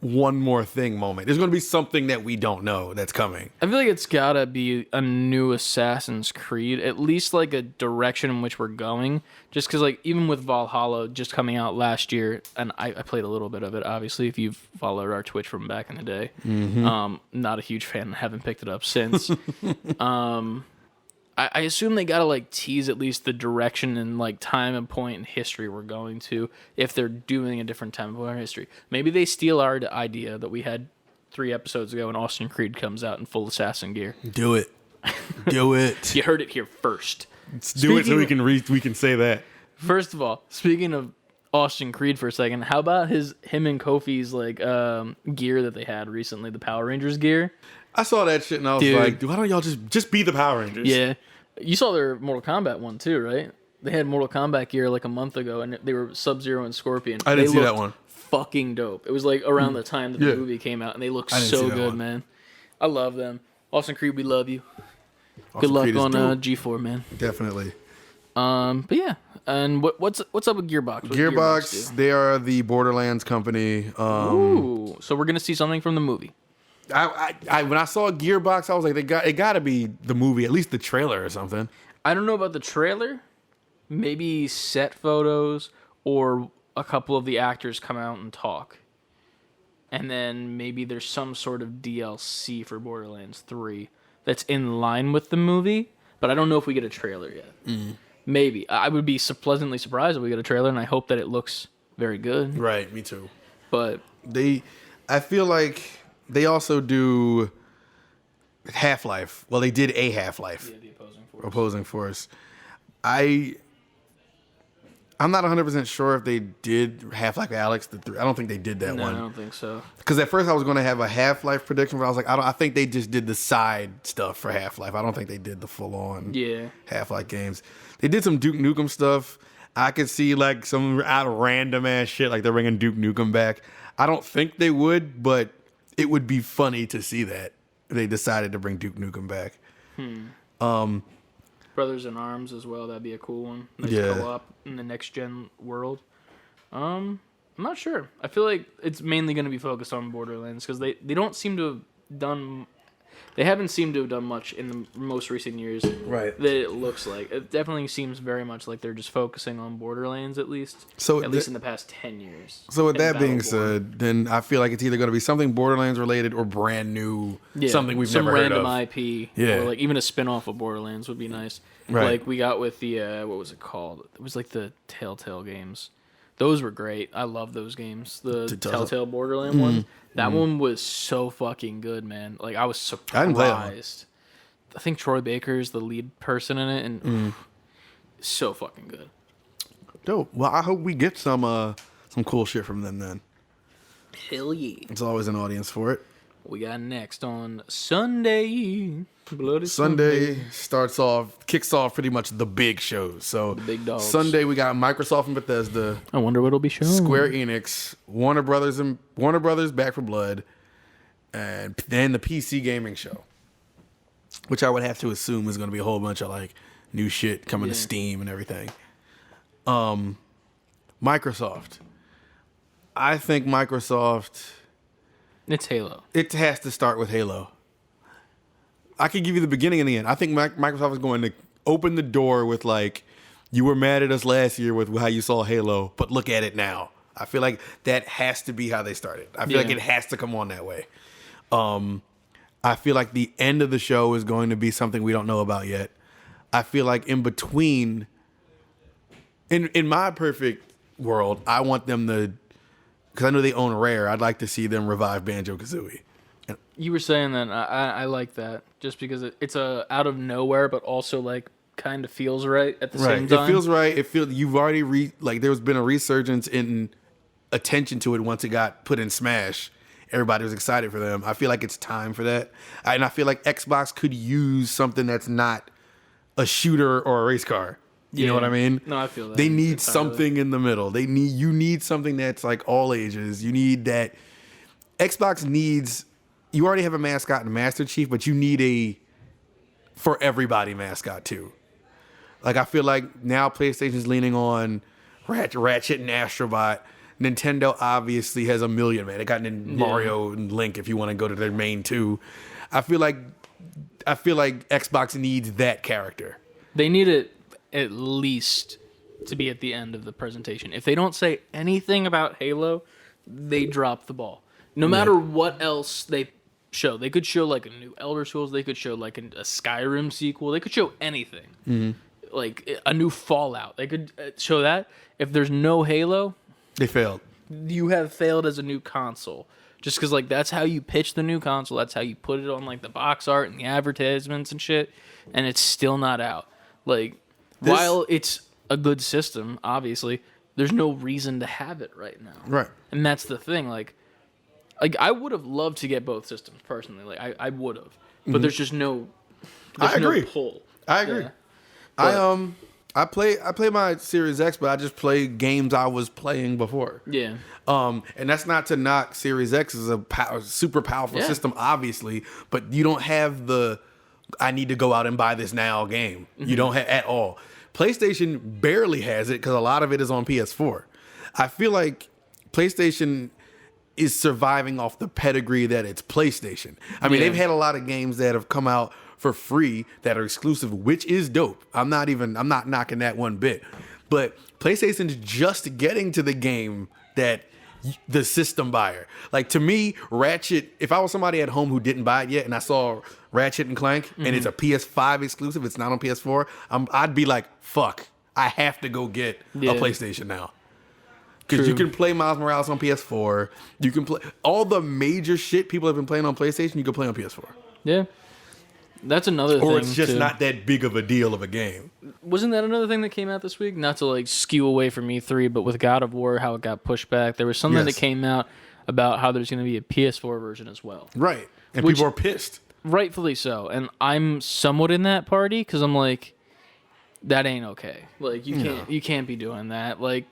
one more thing moment. There's going to be something that we don't know that's coming. I feel like it's gotta be a new Assassin's Creed, at least like a direction in which we're going. Just because, like, even with Valhalla just coming out last year, and I played a little bit of it, obviously, if you've followed our Twitch from back in the day. Not a huge fan, haven't picked it up since. I assume they gotta, like, tease at least the direction and, like, time and point in history we're going to, if they're doing a different time and point in history. Maybe they steal our idea that we had 3 episodes ago when Austin Creed comes out in full assassin gear. Do it. Do it. You heard it here first. Do it so we can say that. First of all, speaking of Austin Creed for a second, how about him and Kofi's, like, gear that they had recently, the Power Rangers gear? I saw that shit and I was like, why don't y'all just be the Power Rangers? Yeah. You saw their Mortal Kombat one too, right? They had Mortal Kombat gear like a month ago, and they were Sub-Zero and Scorpion. I didn't see that one. Fucking dope. It was like around the time that the movie came out, and they looked so good, man. I love them. Austin Creed, we love you. Good luck on G4, man. Definitely. But yeah. And what's up with Gearbox? Gearbox, they are the Borderlands company. Ooh, so we're gonna see something from the movie. I when I saw Gearbox, I was like, it got to be the movie, at least the trailer or something. I don't know about the trailer. Maybe set photos or a couple of the actors come out and talk. And then maybe there's some sort of DLC for Borderlands 3 that's in line with the movie, but I don't know if we get a trailer yet. Maybe. I would be pleasantly surprised if we get a trailer, and I hope that it looks very good. Right, me too. But I feel like They also do Half-Life. Well, they did a Half-Life. Yeah, the opposing force. Opposing force. I'm not 100% sure if they did Half-Life Alyx. I don't think they did that one. I don't think so. Because at first I was going to have a Half-Life prediction, but I was like, I think they just did the side stuff for Half-Life. I don't think they did the full-on Half-Life games. They did some Duke Nukem stuff. I could see like some random ass shit, like they're bringing Duke Nukem back. I don't think they would, but it would be funny to see that if they decided to bring Duke Nukem back. Brothers in Arms as well. That'd be a cool one. Nice co-op in the next gen world. I'm not sure. I feel like it's mainly going to be focused on Borderlands because they don't seem to have done. They haven't seemed to have done much in the most recent years. Right. That it looks like. It definitely seems very much like they're just focusing on Borderlands at least. So at least in the past 10 years. So with that being said, then I feel like it's either going to be something Borderlands related or brand new, something we've never heard of. Some random IP. Yeah. Or like even a spin-off of Borderlands would be nice. Right. Like we got with the, what was it called? It was like the Telltale games. Those were great. I love those games. The Telltale Borderland ones. That one was so fucking good, man. Like I was surprised. I didn't play that one. I think Troy Baker's the lead person in it, and so fucking good. Dope. Well, I hope we get some cool shit from them then. Hell yeah. There's always an audience for it. We got next on Sunday. Bloody Sunday kicks off pretty much the big shows. So the big dogs. Sunday we got Microsoft and Bethesda. I wonder what'll be shown. Square Enix, Warner Brothers Back for Blood, and then the PC gaming show, which I would have to assume is going to be a whole bunch of like new shit coming to Steam and everything. Microsoft. I think Microsoft. It's Halo. It has to start with Halo. I could give you the beginning and the end. I think Microsoft is going to open the door with like, you were mad at us last year with how you saw Halo, but look at it now. I feel like that has to be how they started. I feel like it has to come on that way. I feel like the end of the show is going to be something we don't know about yet. I feel like in between, in my perfect world, I want them to, because I know they own Rare, I'd like to see them revive Banjo-Kazooie. You were saying that. I like that just because it's a out of nowhere, but also like kind of feels right at the same time. It feels right. It feels you've already there's been a resurgence in attention to it once it got put in Smash. Everybody was excited for them. I feel like it's time for that, and I feel like Xbox could use something that's not a shooter or a race car. You know what I mean? No, I feel that. They need something in the middle. You need something that's like all ages. You need that. Xbox needs. You already have a mascot and Master Chief, but you need a for everybody mascot too. Like I feel like now PlayStation's leaning on Ratchet and Astrobot. Nintendo obviously has a million, man. They got Mario and Link if you want to go to their main two. I feel like Xbox needs that character. They need it at least to be at the end of the presentation. If they don't say anything about Halo, they drop the ball. No matter what else they show. They could show like a new Elder Scrolls. They could show like a Skyrim sequel. They could show anything. Like a new Fallout. They could show that. If there's no Halo, they failed. You have failed as a new console. Just because like that's how you pitch the new console. That's how you put it on like the box art and the advertisements and shit. And it's still not out. Like while it's a good system, obviously, there's no reason to have it right now. Right. And that's the thing. Like I would have loved to get both systems personally. Like I would have, but there's just no. I agree. No pull. I agree. Yeah. I play my Series X, but I just play games I was playing before. Yeah. And that's not to knock Series X as a super powerful system, obviously, but you don't have the I need to go out and buy this now game. You don't have at all. PlayStation barely has it because a lot of it is on PS4. I feel like PlayStation is surviving off the pedigree that it's PlayStation. I mean, they've had a lot of games that have come out for free that are exclusive, which is dope. I'm not knocking that one bit. But PlayStation's just getting to the game that the system buyer. Like to me, Ratchet, if I was somebody at home who didn't buy it yet and I saw Ratchet and Clank and it's a PS5 exclusive, it's not on PS4, I'd be like, fuck, I have to go get a PlayStation now. Because you can play Miles Morales on PS4. You can play all the major shit people have been playing on PlayStation. You can play on PS4. Yeah. That's another thing. Or it's just not that big of a deal of a game. Wasn't that another thing that came out this week? Not to like skew away from E3, but with God of War, how it got pushed back. There was something that came out about how there's going to be a PS4 version as well. Right. And people are pissed. Rightfully so. And I'm somewhat in that party because I'm like, that ain't okay. Like, you can't be doing that. Like,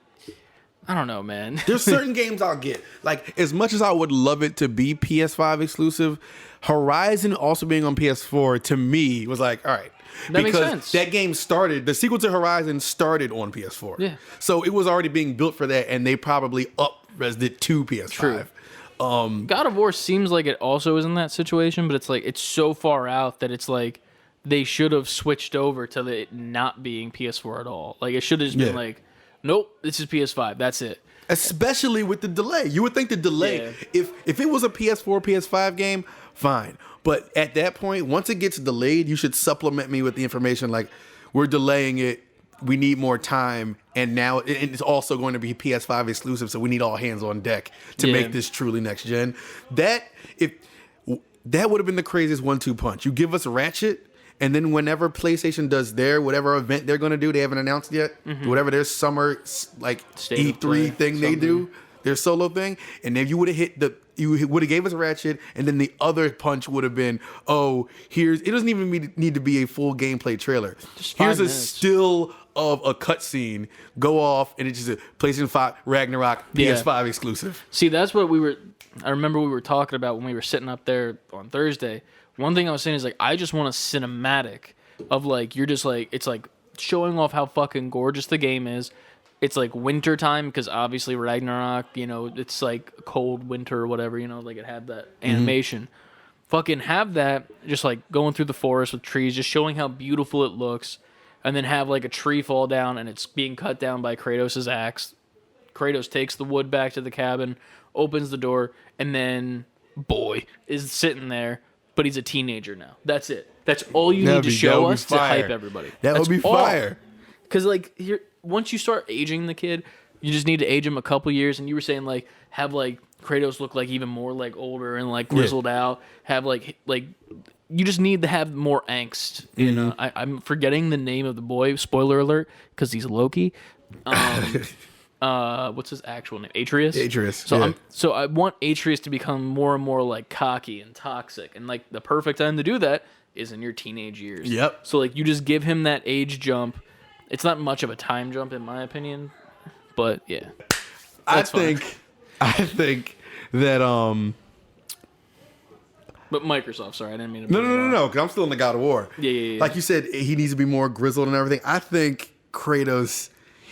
I don't know, man. There's certain games I'll get. Like, as much as I would love it to be PS5 exclusive, Horizon also being on PS4 to me was like, all right. That makes sense. That game started, the sequel to Horizon started on PS4. Yeah. So it was already being built for that, and they probably up-resed it to PS5. True. God of War seems like it also is in that situation, but it's like, it's so far out that it's like, they should have switched over to it not being PS4 at all. Like, it should have just been like, nope, this is PS5. That's it. Especially with the delay. You would think the delay, if it was a PS4, PS5 game, fine. But at that point, once it gets delayed, you should supplement me with the information like, we're delaying it, we need more time, and now it's also going to be PS5 exclusive, so we need all hands on deck to make this truly next gen. That would have been the craziest 1-2 punch. You give us Ratchet, and then whenever PlayStation does whatever event they're going to do, they haven't announced yet, whatever their summer like E3 thing they do, their solo thing, and then you would have you would have gave us Ratchet, and then the other punch would have been, it doesn't even need to be a full gameplay trailer. Here's a still of a cutscene, go off, and it's just a PlayStation 5 Ragnarok PS5 exclusive. See, that's what I remember we were talking about when we were sitting up there on Thursday. One thing I was saying is like, I just want a cinematic of like, you're just like, it's like showing off how fucking gorgeous the game is. It's like winter time because obviously Ragnarok, it's like cold winter or whatever, like it had that animation. Fucking have that just like going through the forest with trees, just showing how beautiful it looks, and then have like a tree fall down and it's being cut down by Kratos' axe. Kratos takes the wood back to the cabin, opens the door, and then boy is sitting there, but he's a teenager now. That's it. That's all you need to show us to hype everybody. That would be fire. Because like once you start aging the kid, you just need to age him a couple years. And you were saying like have like Kratos look like even more like older and like grizzled out. Have like you just need to have more angst. I'm forgetting the name of the boy. Spoiler alert, because he's Loki. What's his actual name? Atreus. So I want Atreus to become more and more like cocky and toxic, and like the perfect time to do that is in your teenage years. Yep. So like you just give him that age jump. It's not much of a time jump in my opinion, but yeah. I think that But Microsoft, sorry, I didn't mean to. No, because I'm still in the God of War. Yeah. Like you said, he needs to be more grizzled and everything. I think Kratos,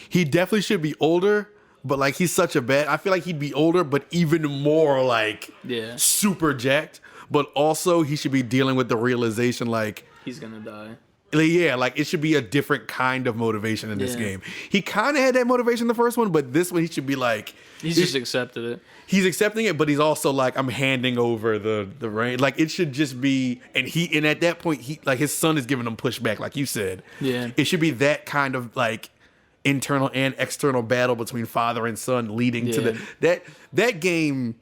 he definitely should be older, but like he's such a I feel like he'd be older, but even more like super jacked. But also he should be dealing with the realization like he's gonna die. Yeah, like it should be a different kind of motivation in this game. He kind of had that motivation in the first one, but this one he should be like he's just accepted it. He's accepting it, but he's also like, I'm handing over the reign. Like it should just be, and at that point he like his son is giving him pushback, like you said. Yeah, it should be that kind of like internal and external battle between father and son, leading to that game.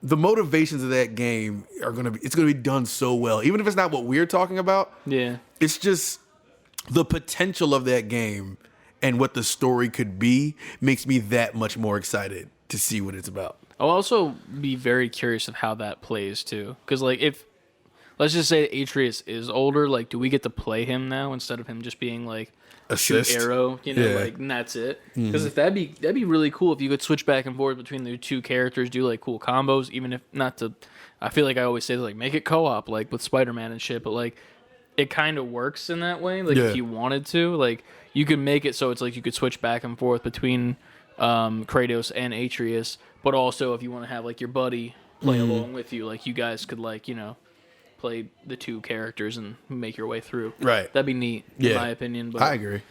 The motivations of that game it's gonna be done so well, even if it's not what we're talking about. Yeah, it's just the potential of that game and what the story could be makes me that much more excited to see what it's about. I'll also be very curious of how that plays too, because like if let's just say Atreus is older, like do we get to play him now instead of him just being like assist shoot arrow, like and that's it? Because if that'd be really cool if you could switch back and forth between the two characters, do like cool combos, even if not to. I feel like I always say like make it co-op, like with Spider-Man and shit, but like it kind of works in that way. Like if you wanted to, like you could make it so it's like you could switch back and forth between Kratos and Atreus, but also if you want to have like your buddy play along with you, like you guys could like play the two characters and make your way through. Right. That'd be neat, in my opinion. But I agree.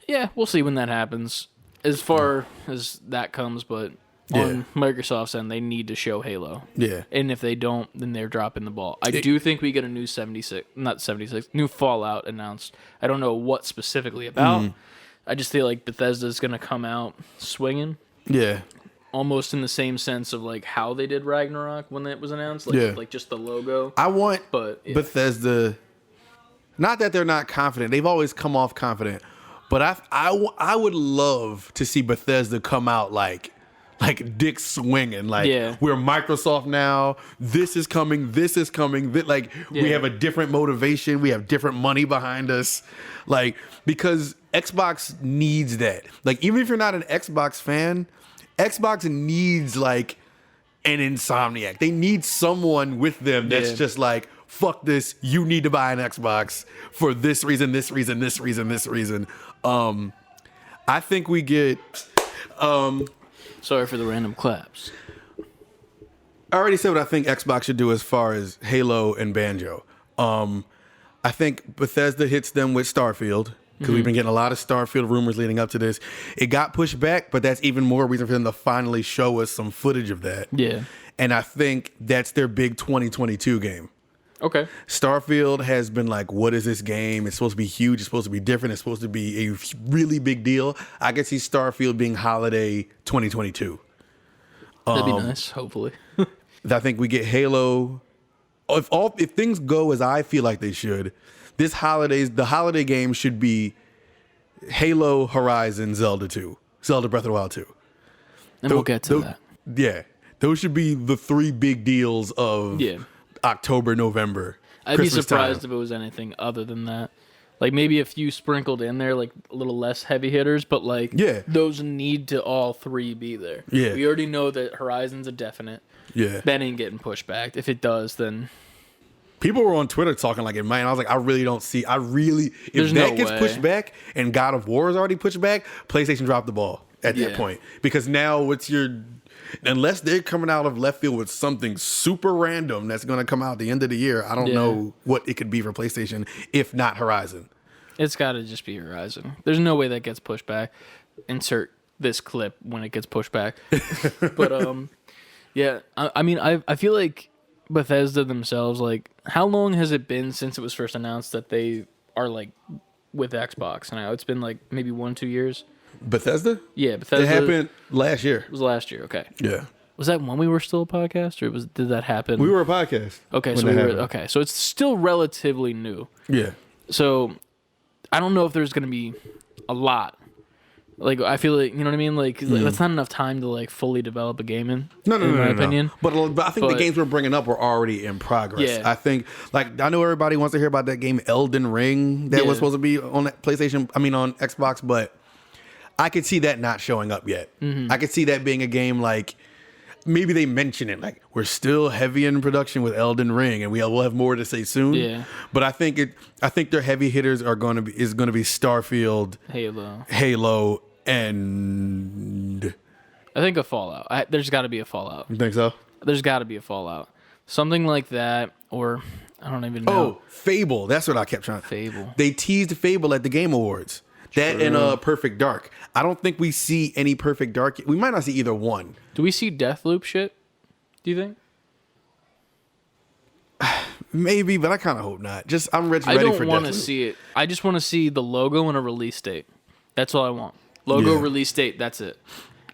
Yeah, we'll see when that happens. As far as that comes, but on Microsoft's end, they need to show Halo. Yeah. And if they don't, then they're dropping the ball. I do think we get a new new Fallout announced. I don't know what specifically about. I just feel like Bethesda's going to come out swinging. Yeah. almost in the same sense of like how they did Ragnarok when it was announced, like Yeah. like just the logo. I want But yeah. Bethesda. Not that they're not confident; they've always come off confident. But I would love to see Bethesda come out like dick swinging, like Yeah. we're Microsoft now. This is coming. This is coming. Like we Yeah. have a different motivation. We have different money behind us. Like because Xbox needs that. Like even if you're not an Xbox fan, Xbox needs like an Insomniac. They need someone with them that's Yeah. just like, fuck this. You need to buy an Xbox for this reason, this reason, this reason, this reason. I think we get. Sorry for the random claps. I already said what I think Xbox should do as far as Halo and Banjo. I think Bethesda hits them with Starfield because we've been getting a lot of Starfield rumors leading up to this. It got pushed back, but that's even more reason for them to finally show us some footage of that. Yeah. And I think that's their big 2022 game. Okay. Starfield has been like, what is this game? It's supposed to be huge. It's supposed to be different. It's supposed to be a really big deal. I could see Starfield being holiday 2022. That'd be nice, hopefully. I think we get Halo. If things go as I feel like they should, the holiday game should be Halo, Horizon, Zelda 2, Zelda Breath of the Wild 2. And we'll get to that. Yeah, those should be the three big deals of October, November. I'd Christmas be surprised time. if it was anything other than that. Like maybe a few sprinkled in there, like a little less heavy hitters, but like those need to all three be there. Yeah. We already know that Horizon's a definite. Yeah. That ain't getting pushed back. If it does, then people were on Twitter talking like it might. And I was like, if There's that no gets way. pushed back and God of War is already pushed back, PlayStation dropped the ball at that point. Because now unless they're coming out of left field with something super random that's going to come out at the end of the year, I don't know what it could be for PlayStation if not Horizon. it's got to just be Horizon. There's no way that gets pushed back. Insert this clip when it gets pushed back. But yeah, I mean, I feel like Bethesda themselves, like, how long has it been since it was first announced that they are like with Xbox now? It's been like maybe 1-2 years. Bethesda? Yeah, Bethesda. It happened last year. It was last year. Okay. Yeah. Was that when we were still a podcast, or did that happen? We were a podcast. Okay, when so that we were happened. okay. So it's still relatively new. Yeah. So I don't know if there's gonna be a lot. Like I feel like, you know what I mean. Like that's not enough time to like fully develop a game in. No, in my opinion. But I think the games we're bringing up were already in progress. Yeah. I think, like, I know everybody wants to hear about that game Elden Ring that was supposed to be on that PlayStation. I mean, on Xbox, but I could see that not showing up yet. I could see that being a game like maybe they mention it like we're still heavy in production with Elden Ring, and we'll have more to say soon. Yeah. But I think their heavy hitters are going to be Starfield, Halo, and I think a Fallout. There's got to be a Fallout. you think so? There's got to be a Fallout. Something like that, or I don't even know. Oh, Fable. That's what I kept trying. Fable. They teased Fable at the Game Awards. That and Perfect Dark. I don't think we see any Perfect Dark. We might not see either one. Do we see Deathloop shit? Do you think? Maybe, but I kind of hope not. I'm ready for I Deathloop. don't want to see it. I just want to see the logo and a release date. That's all I want. Logo, release date. That's it.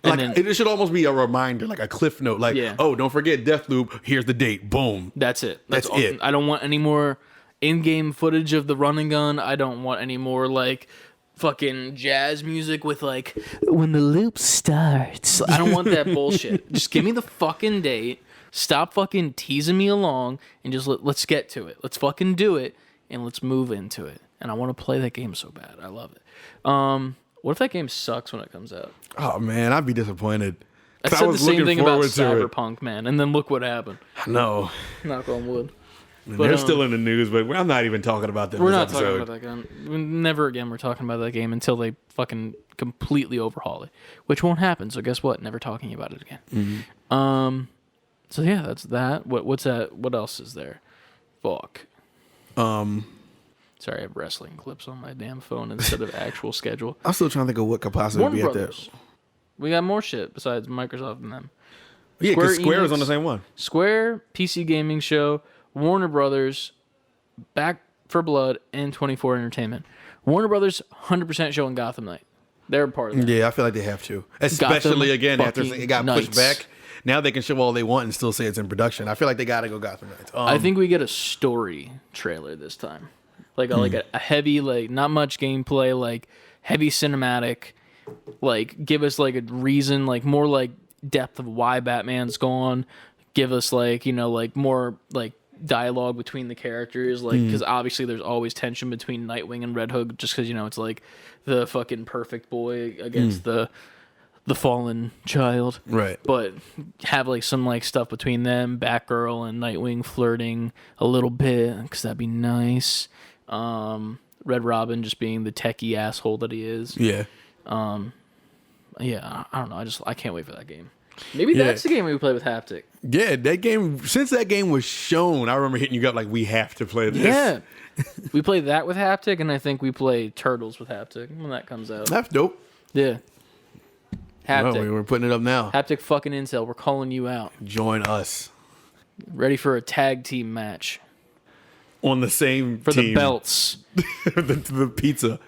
And Like, then it should almost be a reminder, like a cliff note. Like, oh, don't forget Deathloop. Here's the date. Boom. that's it. That's all. it. I don't want any more in-game footage of the run and gun. I don't want any more like fucking jazz music with like when the loop starts. I don't want that bullshit. Just give me the fucking date. Stop fucking teasing me along and just let's get to it. Let's fucking do it and let's move into it. And I want to play that game so bad. I love it. What if that game sucks when it comes out? Oh man, I'd be disappointed. I 'Cause said the was same looking thing about forward to it. Cyberpunk, man, and then look what happened. No, Knock on wood. they're still in the news, but I'm not even talking about them. We're this not episode. talking about that game. Never again we're talking about that game until they fucking completely overhaul it, which won't happen. So guess what? Never talking about it again. So yeah, that's that. What's that? What else is there? Fuck. Sorry, I have wrestling clips on my damn phone instead of actual schedule. I'm still trying to think of what could possibly Warner be Brothers. at that. We got more shit besides Microsoft and them. Yeah, because Square Enix, is on the same one. Square, PC Gaming Show, Warner Brothers, Back for Blood, and 24 Entertainment. Warner Brothers 100% showing Gotham Knight. They're part of that. Yeah, I feel like they have to. Especially, again, after it got pushed Knights. back. Now they can show all they want and still say it's in production. I feel like they got to go Gotham Knights. I think we get a story trailer this time. Like a heavy, like, not much gameplay, like, heavy cinematic. Like, give us, like, a reason, like, more, like, depth of why Batman's gone. Give us, like, you know, like, more, like, dialogue between the characters, like, because obviously there's always tension between Nightwing and Red Hood, just because, you know, it's like the fucking perfect boy against the fallen child, right? But have like some like stuff between them, Batgirl and Nightwing flirting a little bit, because that'd be nice. Red Robin just being the techie asshole that he is. Yeah. Yeah, I don't know. I can't wait for that game. Maybe that's the game we play with haptic. Yeah, that game. Since that game was shown, I remember hitting you up like, we have to play this. Yeah, we play that with haptic, and I think we play Turtles with haptic when that comes out. That's dope. Yeah, haptic. Oh, we're putting it up now. Haptic fucking incel. We're calling you out. Join us. Ready for a tag team match On the same for team. the belts. the pizza.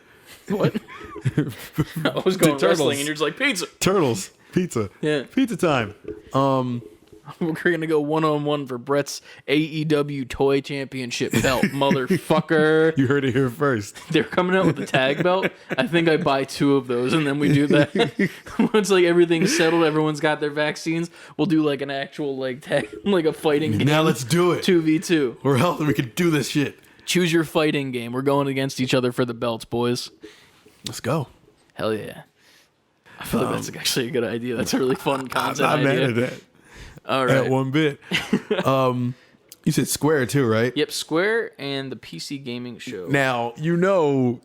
What? I was going wrestling, and you're just like pizza. Turtles. Pizza. Yeah. Pizza time. We're gonna go 1-on-1 for Brett's AEW Toy Championship belt, motherfucker. You heard it here first. They're coming out with the tag belt. I think I buy 2 of those, and then we do that. Once like everything's settled, everyone's got their vaccines. We'll do like an actual like tag, like a fighting game. Now let's do it. 2v2. We're healthy. We can do this shit. Choose your fighting game. We're going against each other for the belts, boys. Let's go. Hell yeah. I feel like that's actually a good idea. That's a really fun concept I'm not idea. mad at that. All right. At one bit. You said Square too, right? Yep, Square and the PC Gaming Show. Now, you know,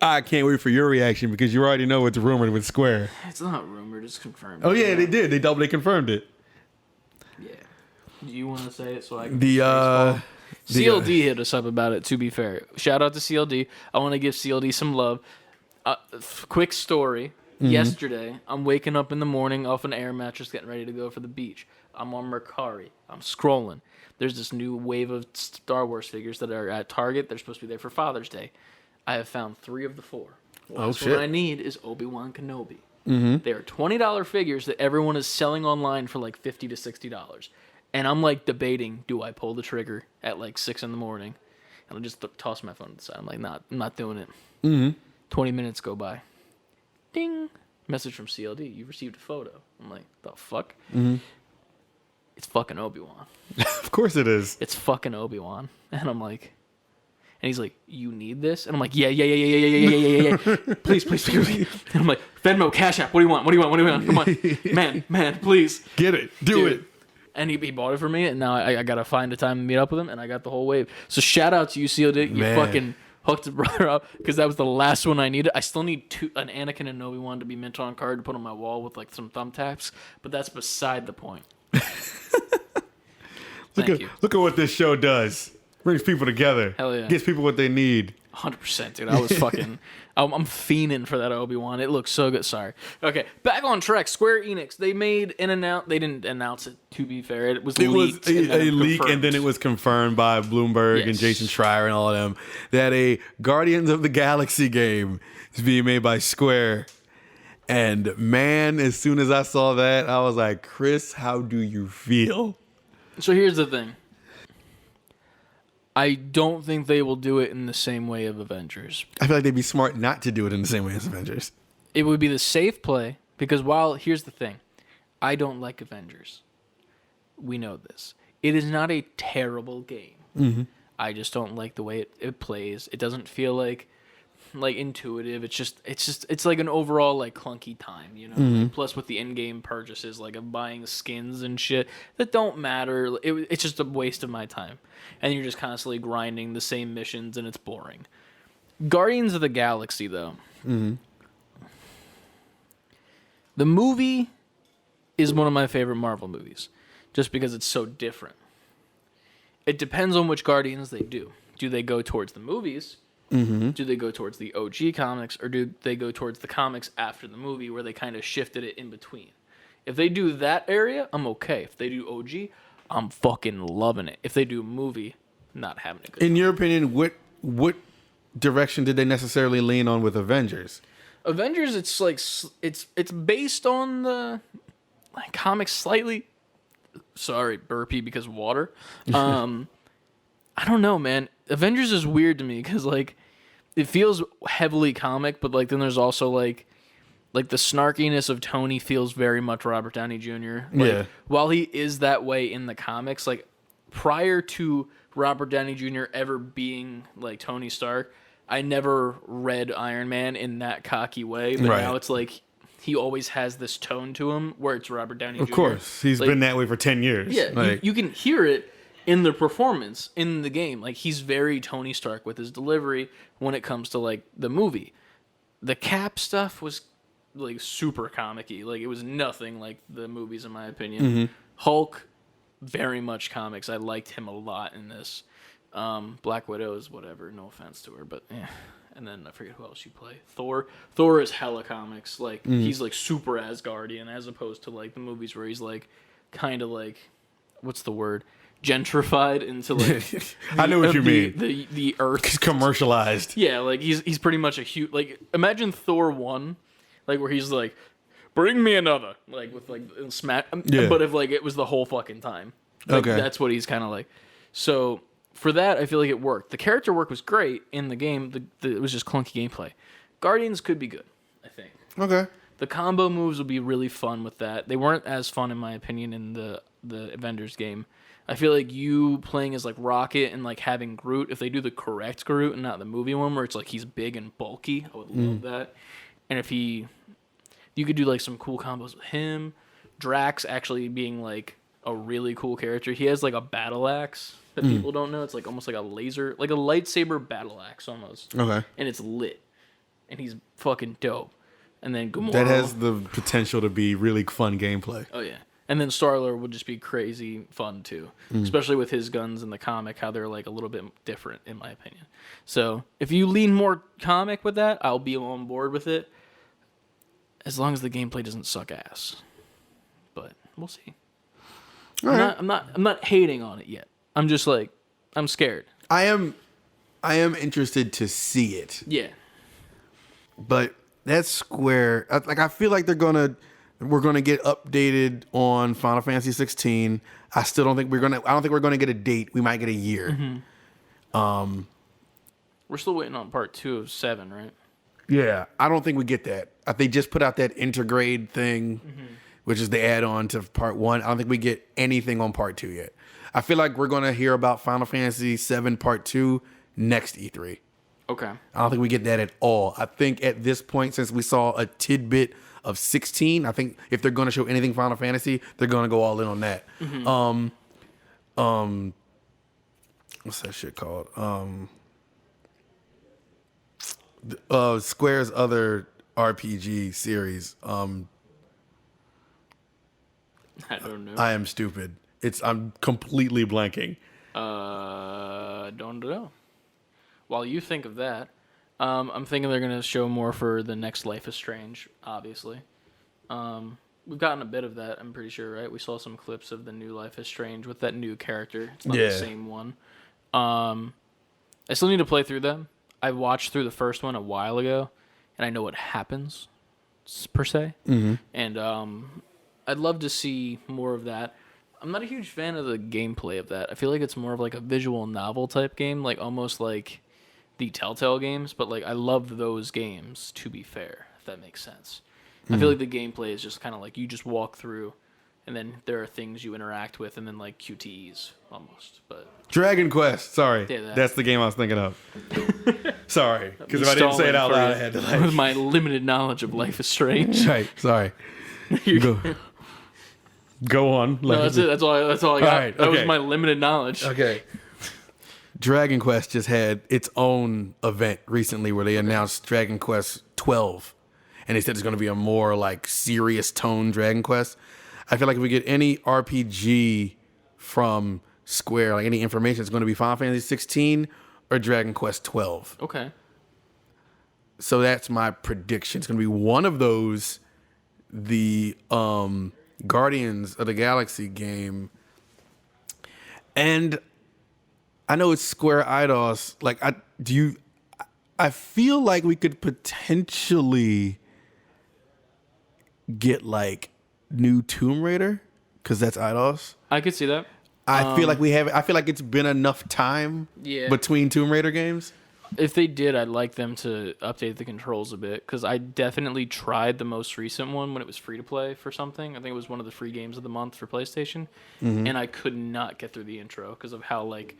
I can't wait for your reaction because you already know what's rumored with Square. It's not rumored, it's confirmed. Oh, yeah, they did. They confirmed it. Yeah. Do you want to say it so I can... CLD hit us up about it, to be fair. Shout out to CLD. I want to give CLD some love. Quick story. Yesterday, I'm waking up in the morning off an air mattress getting ready to go for the beach. I'm on Mercari. I'm scrolling. There's this new wave of Star Wars figures that are at Target. They're supposed to be there for Father's Day. I have found 3 of the 4. Well, shit. What I need is Obi-Wan Kenobi. They are $20 figures that everyone is selling online for like $50 to $60. And I'm like debating, do I pull the trigger at like 6 in the morning? And I'll just toss my phone to the side. I'm like, I'm not doing it. 20 minutes go by. Ding. Message from CLD. You received a photo. I'm like, the fuck? It's fucking Obi-Wan. Of course it is. It's fucking Obi-Wan. And I'm like, and he's like, you need this? And I'm like, yeah. Please. And I'm like, Venmo, Cash App. What do you want? Come on. Man, please. Get it. Do it. And he bought it for me, and now I got to find a time to meet up with him, and I got the whole wave. So shout out to you, CLD. You fucking hooked the brother up, because that was the last one I needed. I still need an Anakin and Obi-Wan to be mint on card to put on my wall with like some thumbtacks, but that's beside the point. Look at what this show does. Brings people together. Hell yeah. Gets people what they need. 100%, dude. I was fucking... I'm fiending for that Obi-Wan. It looks so good. Sorry. Okay, back on track. Square Enix. They made an announce. They didn't announce it, to be fair. It was leaked. It was a leak, and then it was confirmed by Bloomberg and Jason Schreier and all of them that a Guardians of the Galaxy game is being made by Square. And man, as soon as I saw that, I was like, Chris, how do you feel? So here's the thing. I don't think they will do it in the same way of Avengers. I feel like they'd be smart not to do it in the same way as Avengers. It would be the safe play, because here's the thing. I don't like Avengers. We know this. It is not a terrible game. I just don't like the way it plays. It doesn't feel like intuitive. It's like an overall like clunky time, you know. Plus with the in-game purchases, like of buying skins and shit that don't matter. It's just a waste of my time, and you're just constantly grinding the same missions, and it's boring. Guardians of the Galaxy, though, the movie is one of my favorite Marvel movies, just because it's so different. It depends on which Guardians they do. Do they go towards the movies? Do they go towards the OG comics, or do they go towards the comics after the movie where they kind of shifted it in between? If they do that area, I'm okay. If they do OG, I'm fucking loving it. If they do movie, not having it good. In your opinion, what direction did they necessarily lean on with Avengers? Avengers, it's like it's based on the like comics slightly. Sorry, burpee because of water. I don't know, man. Avengers is weird to me because like it feels heavily comic, but like then there's also like the snarkiness of Tony feels very much Robert Downey Jr. Like, while he is that way in the comics, like prior to Robert Downey Jr. ever being like Tony Stark, I never read Iron Man in that cocky way. But now it's like he always has this tone to him where it's Robert Downey Jr. Of course. He's been that way for 10 years. Yeah, like, you can hear it in the performance in the game. Like he's very Tony Stark with his delivery when it comes to like the movie. The Cap stuff was like super comic-y. Like it was nothing like the movies in my opinion. Mm-hmm. Hulk, very much comics. I liked him a lot in this. Black Widow is whatever, no offense to her, but yeah. And then I forget who else you play. Thor is hella comics. Like he's like super Asgardian as opposed to like the movies where he's like kind of like what's the word? Gentrified into like I know what you mean. The earth. He's commercialized. Yeah, like he's pretty much a huge like imagine Thor 1 like where he's like bring me another like with like smack but if like it was the whole fucking time. Like, that's what he's kind of like. So for that, I feel like it worked. The character work was great in the game. It was just clunky gameplay. Guardians could be good, I think. Okay. The combo moves would be really fun with that. They weren't as fun, in my opinion, in the Avengers game. I feel like you playing as like Rocket and like having Groot, if they do the correct Groot and not the movie one where it's like he's big and bulky, I would love that. And if you could do like some cool combos with him. Drax actually being like a really cool character. He has like a battle axe that people don't know. It's like almost like a laser, like a lightsaber battle axe almost. Okay. And it's lit. And he's fucking dope. And then Gamora. That has the potential to be really fun gameplay. Oh, yeah. And then Star-Lord would just be crazy fun, too. Especially with his guns in the comic, how they're like a little bit different, in my opinion. So if you lean more comic with that, I'll be on board with it. As long as the gameplay doesn't suck ass. But we'll see. I'm not hating on it yet. I'm just like, I'm scared. I am interested to see it. Yeah. But that's Square. Like I feel like we're gonna get updated on Final Fantasy 16. I don't think we're gonna get a date. We might get a year. We're still waiting on part 2 of 7, right? Yeah, I don't think we get that. They just put out that intergrade thing, which is the add-on to part 1. I don't think we get anything on part 2 yet. I feel like we're gonna hear about Final Fantasy 7 part 2 next E3. Okay. I don't think we get that at all. I think at this point, since we saw a tidbit of 16, I think if they're going to show anything Final Fantasy, they're going to go all in on that. What's that shit called? Square's other RPG series. I don't know. I am stupid. I'm completely blanking. Don't know. While you think of that, I'm thinking they're going to show more for the next Life is Strange, obviously. We've gotten a bit of that, I'm pretty sure, right? We saw some clips of the new Life is Strange with that new character. It's not the same one. I still need to play through them. I watched through the first one a while ago, and I know what happens, per se. And I'd love to see more of that. I'm not a huge fan of the gameplay of that. I feel like it's more of like a visual novel type game, like almost like the Telltale games, but like I love those games, to be fair, if that makes sense. I feel like the gameplay is just kind of like you just walk through and then there are things you interact with and then like QTEs almost. But Dragon Quest, sorry. Yeah, that's the game I was thinking of. Sorry, because if I didn't say it out loud, I had to like... With my limited knowledge of Life is Strange. Right, sorry. Go on. No, that's it. That's all I got. All right, that was my limited knowledge. Okay. Dragon Quest just had its own event recently where they announced Dragon Quest 12. And they said it's going to be a more like serious tone Dragon Quest. I feel like if we get any RPG from Square, like any information, it's going to be Final Fantasy 16 or Dragon Quest 12. Okay. So that's my prediction. It's going to be one of those, the Guardians of the Galaxy game. And I know it's Square Eidos. Like, I feel like we could potentially get like new Tomb Raider because that's Eidos. I could see that. I feel like we have. I feel like it's been enough time between Tomb Raider games. If they did, I'd like them to update the controls a bit because I definitely tried the most recent one when it was free to play for something. I think it was one of the free games of the month for PlayStation, and I could not get through the intro because of how like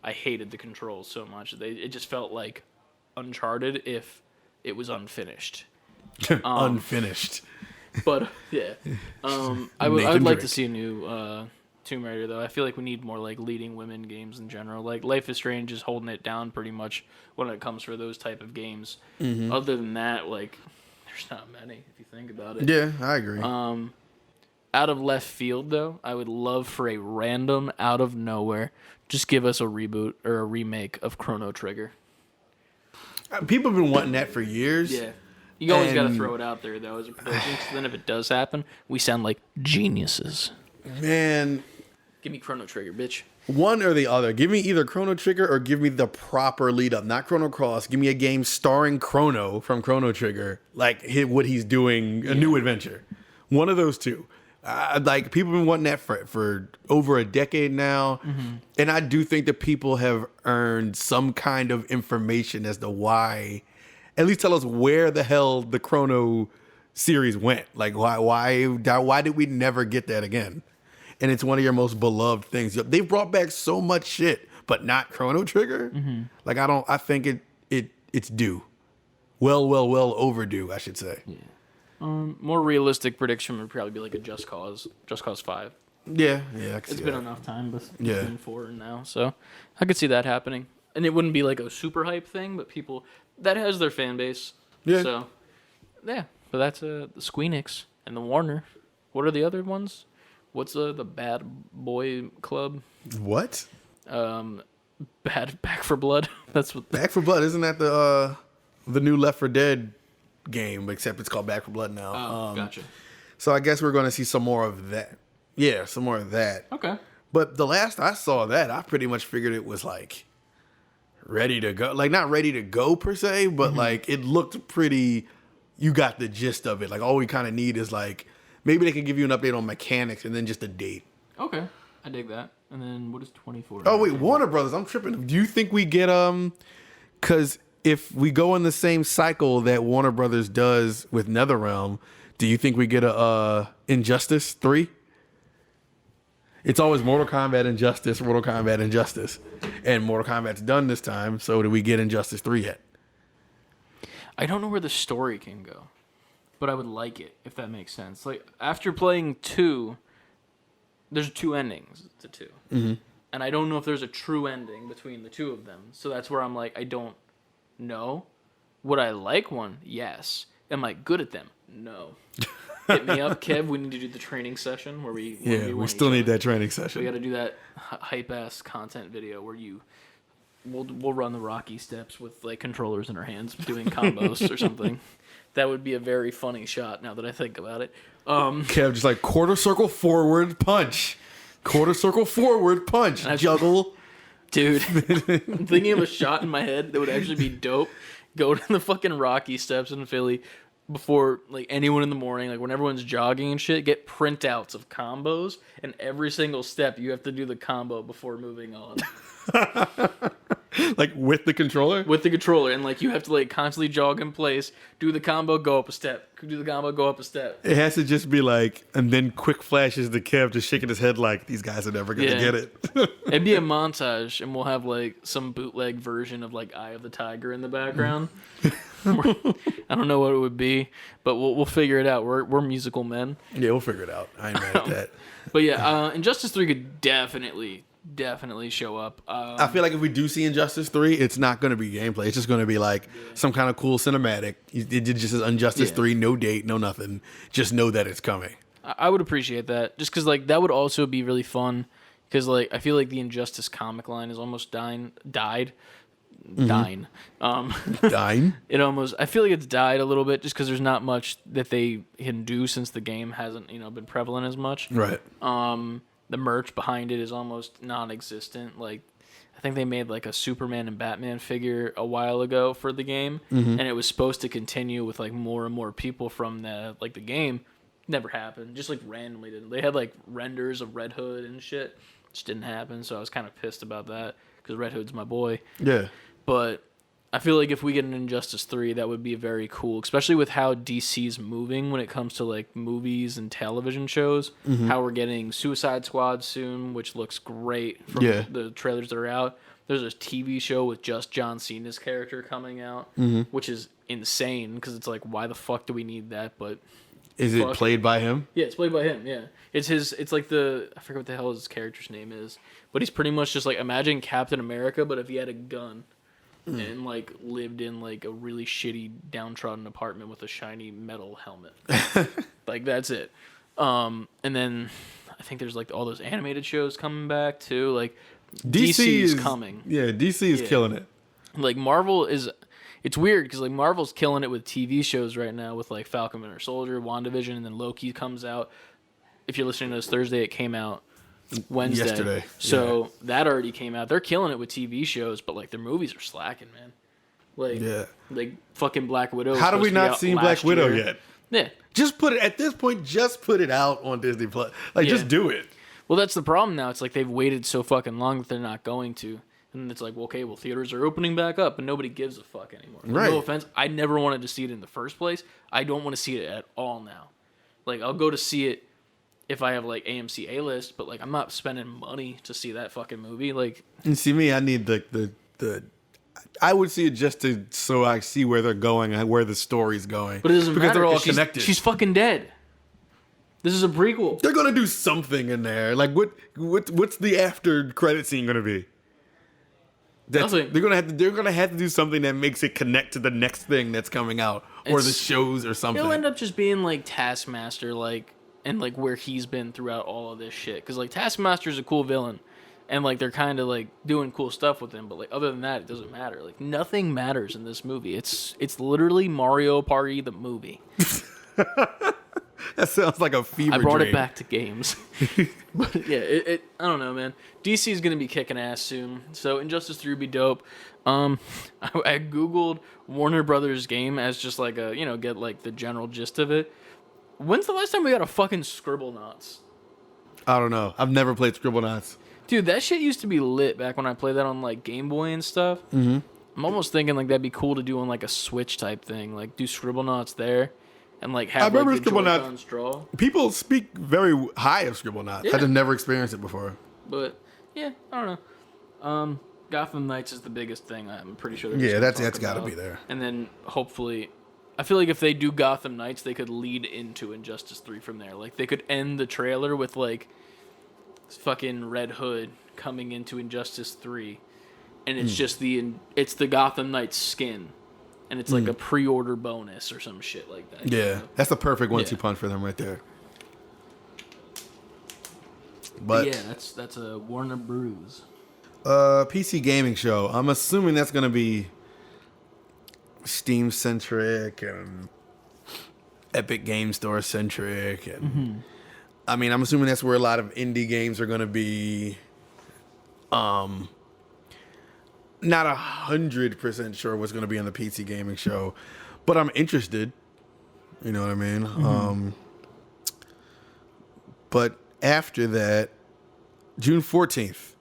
I hated the controls so much. It just felt like Uncharted if it was unfinished. Unfinished. But yeah, I would like to see a new Tomb Raider though. I feel like we need more like leading women games in general. Like Life is Strange is holding it down pretty much when it comes for those type of games. Other than that, like there's not many if you think about it. Yeah, I agree. Out of left field though, I would love for a random out of nowhere just give us a reboot or a remake of Chrono Trigger. People have been wanting that for years. Yeah. You always got to throw it out there, though, as a prediction. So then if it does happen, we sound like geniuses. Man. Give me Chrono Trigger, bitch. One or the other. Give me either Chrono Trigger or give me the proper lead up. Not Chrono Cross. Give me a game starring Chrono from Chrono Trigger. Like what he's doing, a new adventure. One of those two. Like people have been wanting that for over a decade now. And I do think that people have earned some kind of information as to why. At least tell us where the hell the Chrono series went. Like why did we never get that again? And it's one of your most beloved things. They've brought back so much shit, but not Chrono Trigger. Like I think it's due. Well overdue, I should say. Yeah. More realistic prediction would probably be like a Just Cause 5. Yeah. It's been enough time between 4 and now, so I could see that happening. And it wouldn't be like a super hype thing, but people that has their fan base. Yeah. So, yeah. But that's the Squeenix and the Warner. What are the other ones? What's the Bad Boy Club? What? Back for Blood. That's what. Back for Blood, isn't that the new Left 4 Dead game? Except it's called Back for Blood now. Oh, gotcha. So I guess we're going to see some more of that. Yeah, some more of that. Okay. But the last I saw that, I pretty much figured it was like ready to go. Like not ready to go per se, but like it looked pretty. You got the gist of it. Like all we kind of need is like maybe they can give you an update on mechanics and then just a date. Okay, I dig that. And then what is 24? Oh wait, Warner Brothers. I'm tripping. Do you think we get because if we go in the same cycle that Warner Brothers does with NetherRealm, do you think we get a Injustice 3? It's always Mortal Kombat Injustice, Mortal Kombat Injustice. And Mortal Kombat's done this time, so do we get Injustice 3 yet? I don't know where the story can go, but I would like it, if that makes sense. Like, after playing 2, there's 2 endings to 2. And I don't know if there's a true ending between the 2 of them. So that's where I'm like, I don't know. Would I like one? Yes. Am I good at them? No. Hit me up, Kev. We need to do the training session where we still need that training session. We got to do that hype ass content video where we'll run the Rocky steps with like controllers in our hands doing combos or something. That would be a very funny shot now that I think about it. Kev just like quarter circle forward punch, juggle. Dude, I'm thinking of a shot in my head that would actually be dope. Go to the fucking Rocky steps in Philly before like anyone in the morning, like when everyone's jogging and shit, get printouts of combos, and every single step you have to do the combo before moving on. Like with the controller? With the controller, and like you have to like constantly jog in place, do the combo, go up a step, do the combo, go up a step. It has to just be like, and then quick flashes to Kev just shaking his head like these guys are never gonna get it. It'd be a montage, and we'll have like some bootleg version of like Eye of the Tiger in the background. I don't know what it would be, but we'll figure it out. We're musical men. Yeah, we'll figure it out. I ain't mad at that. But yeah, Injustice 3 could definitely show up. I feel like if we do see Injustice 3, it's not going to be gameplay. It's just going to be like some kind of cool cinematic. It just says Injustice 3, no date, no nothing. Just know that it's coming. I would appreciate that. Just because like that would also be really fun. Because like I feel like the Injustice comic line is almost died. Dying. It almost. I feel like it's died a little bit just because there's not much that they can do since the game hasn't been prevalent as much. Right. The merch behind it is almost non-existent. Like, I I think they made like a Superman and Batman figure a while ago for the game, and it was supposed to continue with like more and more people from the game. Never happened. Just like randomly didn't. They had like renders of Red Hood and shit. Just didn't happen. So I was kind of pissed about that because Red Hood's my boy. Yeah. But I feel like if we get an Injustice 3, that would be very cool, especially with how DC's moving when it comes to like movies and television shows. How we're getting Suicide Squad soon, which looks great from the trailers that are out. There's a TV show with just John Cena's character coming out, which is insane because it's like, why the fuck do we need that? But is it played by him? Yeah, it's played by him. Yeah, it's like I forget what the hell his character's name is, but he's pretty much just like, imagine Captain America, but if he had a gun. And like lived in like a really shitty downtrodden apartment with a shiny metal helmet. Like that's it. And then I think there's like all those animated shows coming back too. Like DC is coming. Yeah, DC is killing it. Like Marvel is. It's weird because like Marvel's killing it with TV shows right now with like Falcon Winter Soldier, WandaVision, and then Loki comes out. If you're listening to this Thursday, it came out Wednesday. Yesterday. So that already came out. They're killing it with TV shows, but like their movies are slacking, man. Like fucking Black Widow. How do we not see Black Widow yet? Yeah. Just put it at this point. Just put it out on Disney Plus. Like just do it. Well, that's the problem now. It's like they've waited so fucking long that they're not going to. And it's like, well, okay, theaters are opening back up, and nobody gives a fuck anymore. Like, right. No offense, I never wanted to see it in the first place. I don't want to see it at all now. Like, I'll go to see it if I have like AMC A-list, but like I'm not spending money to see that fucking movie. Like, and see me, I need the I would see it just so I see where they're going and where the story's going. But it doesn't because matter, they're all connected. She's fucking dead. This is a prequel. They're gonna do something in there. Like what's the after credit scene gonna be? Nothing. They're gonna have to do something that makes it connect to the next thing that's coming out or the shows or something. It'll end up just being like Taskmaster, like. And like where he's been throughout all of this shit, because like Taskmaster's a cool villain, and like they're kind of like doing cool stuff with him, but like other than that, it doesn't matter. Like nothing matters in this movie. It's literally Mario Party the movie. That sounds like a fever I brought dream. it back to games, but yeah, it I don't know, man. DC is gonna be kicking ass soon, so Injustice 3 would be dope. I googled Warner Brothers game as just like a get like the general gist of it. When's the last time we got a fucking Scribblenauts? I don't know. I've never played Scribblenauts. Dude, that shit used to be lit back when I played that on like Game Boy and stuff. Mm-hmm. I'm almost thinking like that'd be cool to do on like a Switch type thing, like do Scribblenauts there, and like have like the Joy-Cons draw. People speak very high of Scribblenauts. Yeah. I just never experienced it before. But yeah, I don't know. Gotham Knights is the biggest thing. I'm pretty sure. That's got to be there. And then hopefully. I feel like if they do Gotham Knights, they could lead into Injustice 3 from there. Like, they could end the trailer with, like, fucking Red Hood coming into Injustice 3. And it's just it's the Gotham Knights skin. And it's like a pre-order bonus or some shit like that. Yeah, you know? That's the perfect 1-2 punch for them right there. But yeah, that's a Warner Bros. PC gaming show. I'm assuming that's going to be Steam centric and Epic Game Store centric, and I mean, I'm assuming that's where a lot of indie games are going to be. Not 100% sure what's going to be on the PC gaming show, but I'm interested. You know what I mean? But after that, June 14th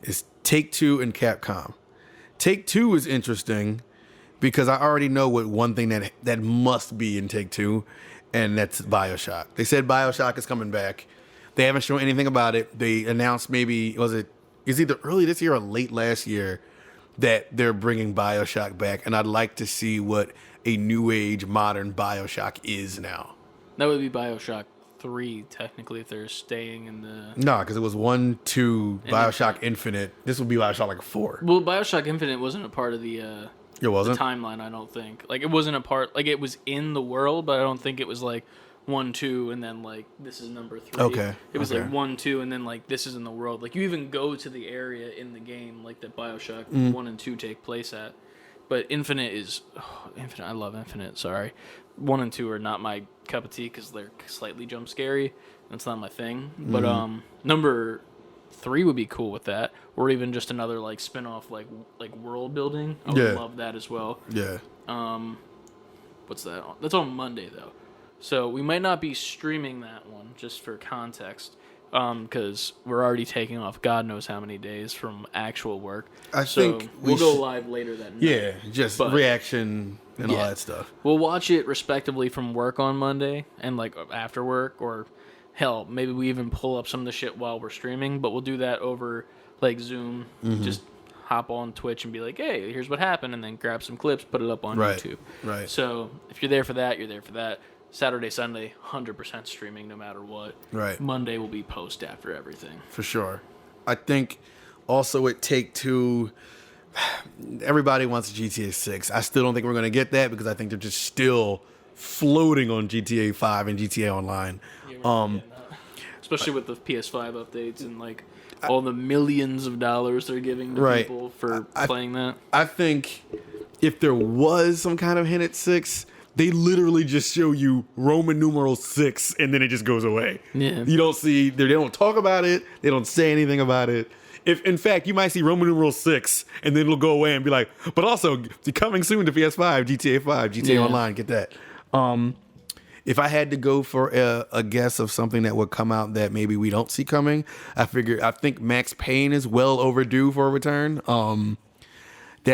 is Take-Two and Capcom. Take-Two is interesting because I already know what one thing that must be in Take-Two, and that's BioShock. They said BioShock is coming back. They haven't shown anything about it. They announced it's either early this year or late last year that they're bringing BioShock back, and I'd like to see what a new age modern BioShock is now. That would be BioShock 3, technically, if they're staying in the... No, because it was 1, 2, BioShock Infinite. This would be BioShock like 4. Well, BioShock Infinite wasn't a part of the it wasn't? the timeline, I don't think. Like, it wasn't a part... Like, it was in the world, but I don't think it was like 1, 2, and then like, this is number 3. Okay. It was like 1, 2, and then like, this is in the world. Like, you even go to the area in the game, like, that BioShock 1 and 2 take place at. But Infinite is... Infinite, I love Infinite, sorry. 1 and 2 are not my cup of tea because they're slightly jump scary. That's not my thing. But number 3 would be cool with that, or even just another like spin-off like world building. I would love that as well. Yeah. What's that? That's on Monday though, so we might not be streaming that one just for context, because we're already taking off God knows how many days from actual work. I think we'll go live later that night. Yeah, just reaction and all that stuff. We'll watch it respectively from work on Monday and like after work, or hell, maybe we even pull up some of the shit while we're streaming. But we'll do that over like Zoom. Just hop on Twitch and be like, hey, here's what happened, and then grab some clips, put it up on YouTube. Right. So if you're there for that, you're there for that. Saturday, Sunday, 100% streaming no matter what. Right. Monday will be post after everything. For sure. I think also at Take-Two, everybody wants a GTA 6. I still don't think we're going to get that because I think they're just still floating on GTA 5 and GTA Online. Especially with the PS5 updates and like all the millions of dollars they're giving to people for playing that. I think if there was some kind of hint at 6, they literally just show you Roman numeral 6 and then it just goes away. Yeah. You don't see, they don't talk about it. They don't say anything about it. If in fact you might see Roman numeral 6 and then it'll go away and be like, but also coming soon to PS5, GTA 5, GTA Online, get that. If I had to go for a guess of something that would come out that maybe we don't see coming, I think Max Payne is well overdue for a return. I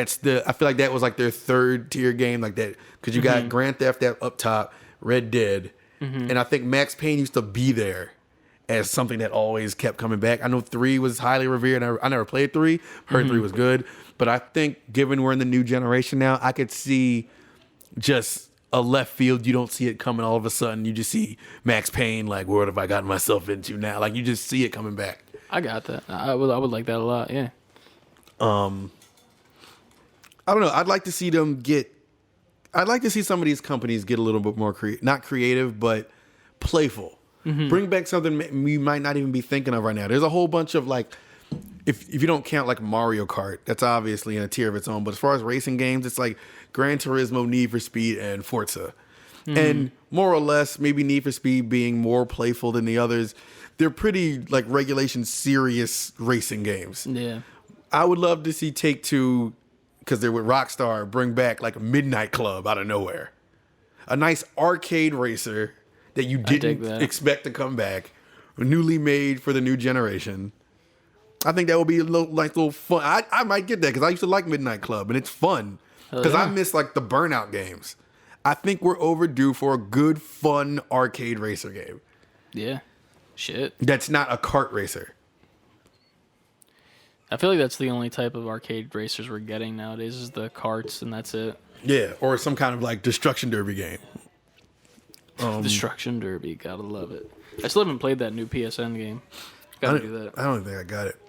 feel like that was like their third tier game like that, because you got Grand Theft up top, Red Dead, and I think Max Payne used to be there as something that always kept coming back. I know 3 was highly revered. I never played 3. Heard 3 was good, but I think given we're in the new generation now, I could see just a left field. You don't see it coming all of a sudden. You just see Max Payne like, what have I gotten myself into now? Like you just see it coming back. I got that. I would like that a lot. Yeah. I don't know. I'd like to see some of these companies get a little bit more not creative, but playful. Bring back something we might not even be thinking of right now. There's a whole bunch of like, if you don't count like Mario Kart, that's obviously in a tier of its own. But as far as racing games, it's like Gran Turismo, Need for Speed, and Forza. And more or less, maybe Need for Speed being more playful than the others, they're pretty like regulation serious racing games. Yeah. I would love to see Take-Two, because they're with Rockstar, bring back like a Midnight Club out of nowhere. A nice arcade racer that you didn't expect to come back, newly made for the new generation. I think that would be a little fun. I might get that because I used to like Midnight Club and it's fun. Because I miss like the Burnout games. I think we're overdue for a good, fun arcade racer game. Yeah. Shit. That's not a kart racer. I feel like that's the only type of arcade racers we're getting nowadays is the karts, and that's it. Yeah, or some kind of like Destruction Derby game. Destruction Derby, gotta love it. I still haven't played that new PSN game. Gotta do that. I don't think I got it.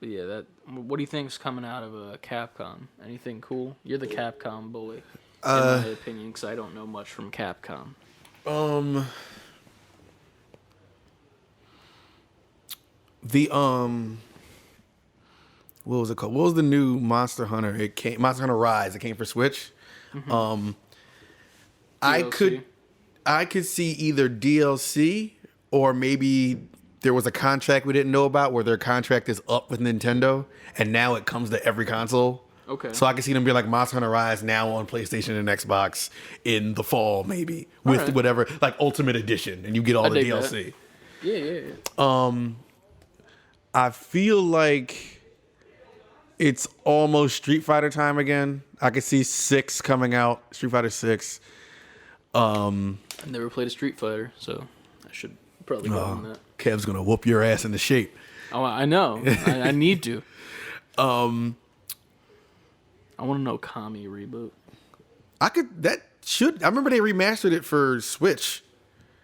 But yeah, what do you think's coming out of Capcom? Anything cool? You're the Capcom bully, in my opinion, because I don't know much from Capcom. What was it called? What was the new Monster Hunter? Monster Hunter Rise. It came for Switch. I could see either DLC or maybe there was a contract we didn't know about where their contract is up with Nintendo and now it comes to every console. Okay. So I can see them be like Monster Hunter Rise now on PlayStation and Xbox in the fall maybe with whatever, like Ultimate Edition, and you get all the DLC. Yeah. I feel like it's almost Street Fighter time again. I could see 6 coming out, Street Fighter 6. I never played a Street Fighter, so I should probably go on that. Kev's gonna whoop your ass into shape. Oh, I know. I need to. I want to know Kami reboot. I remember they remastered it for Switch.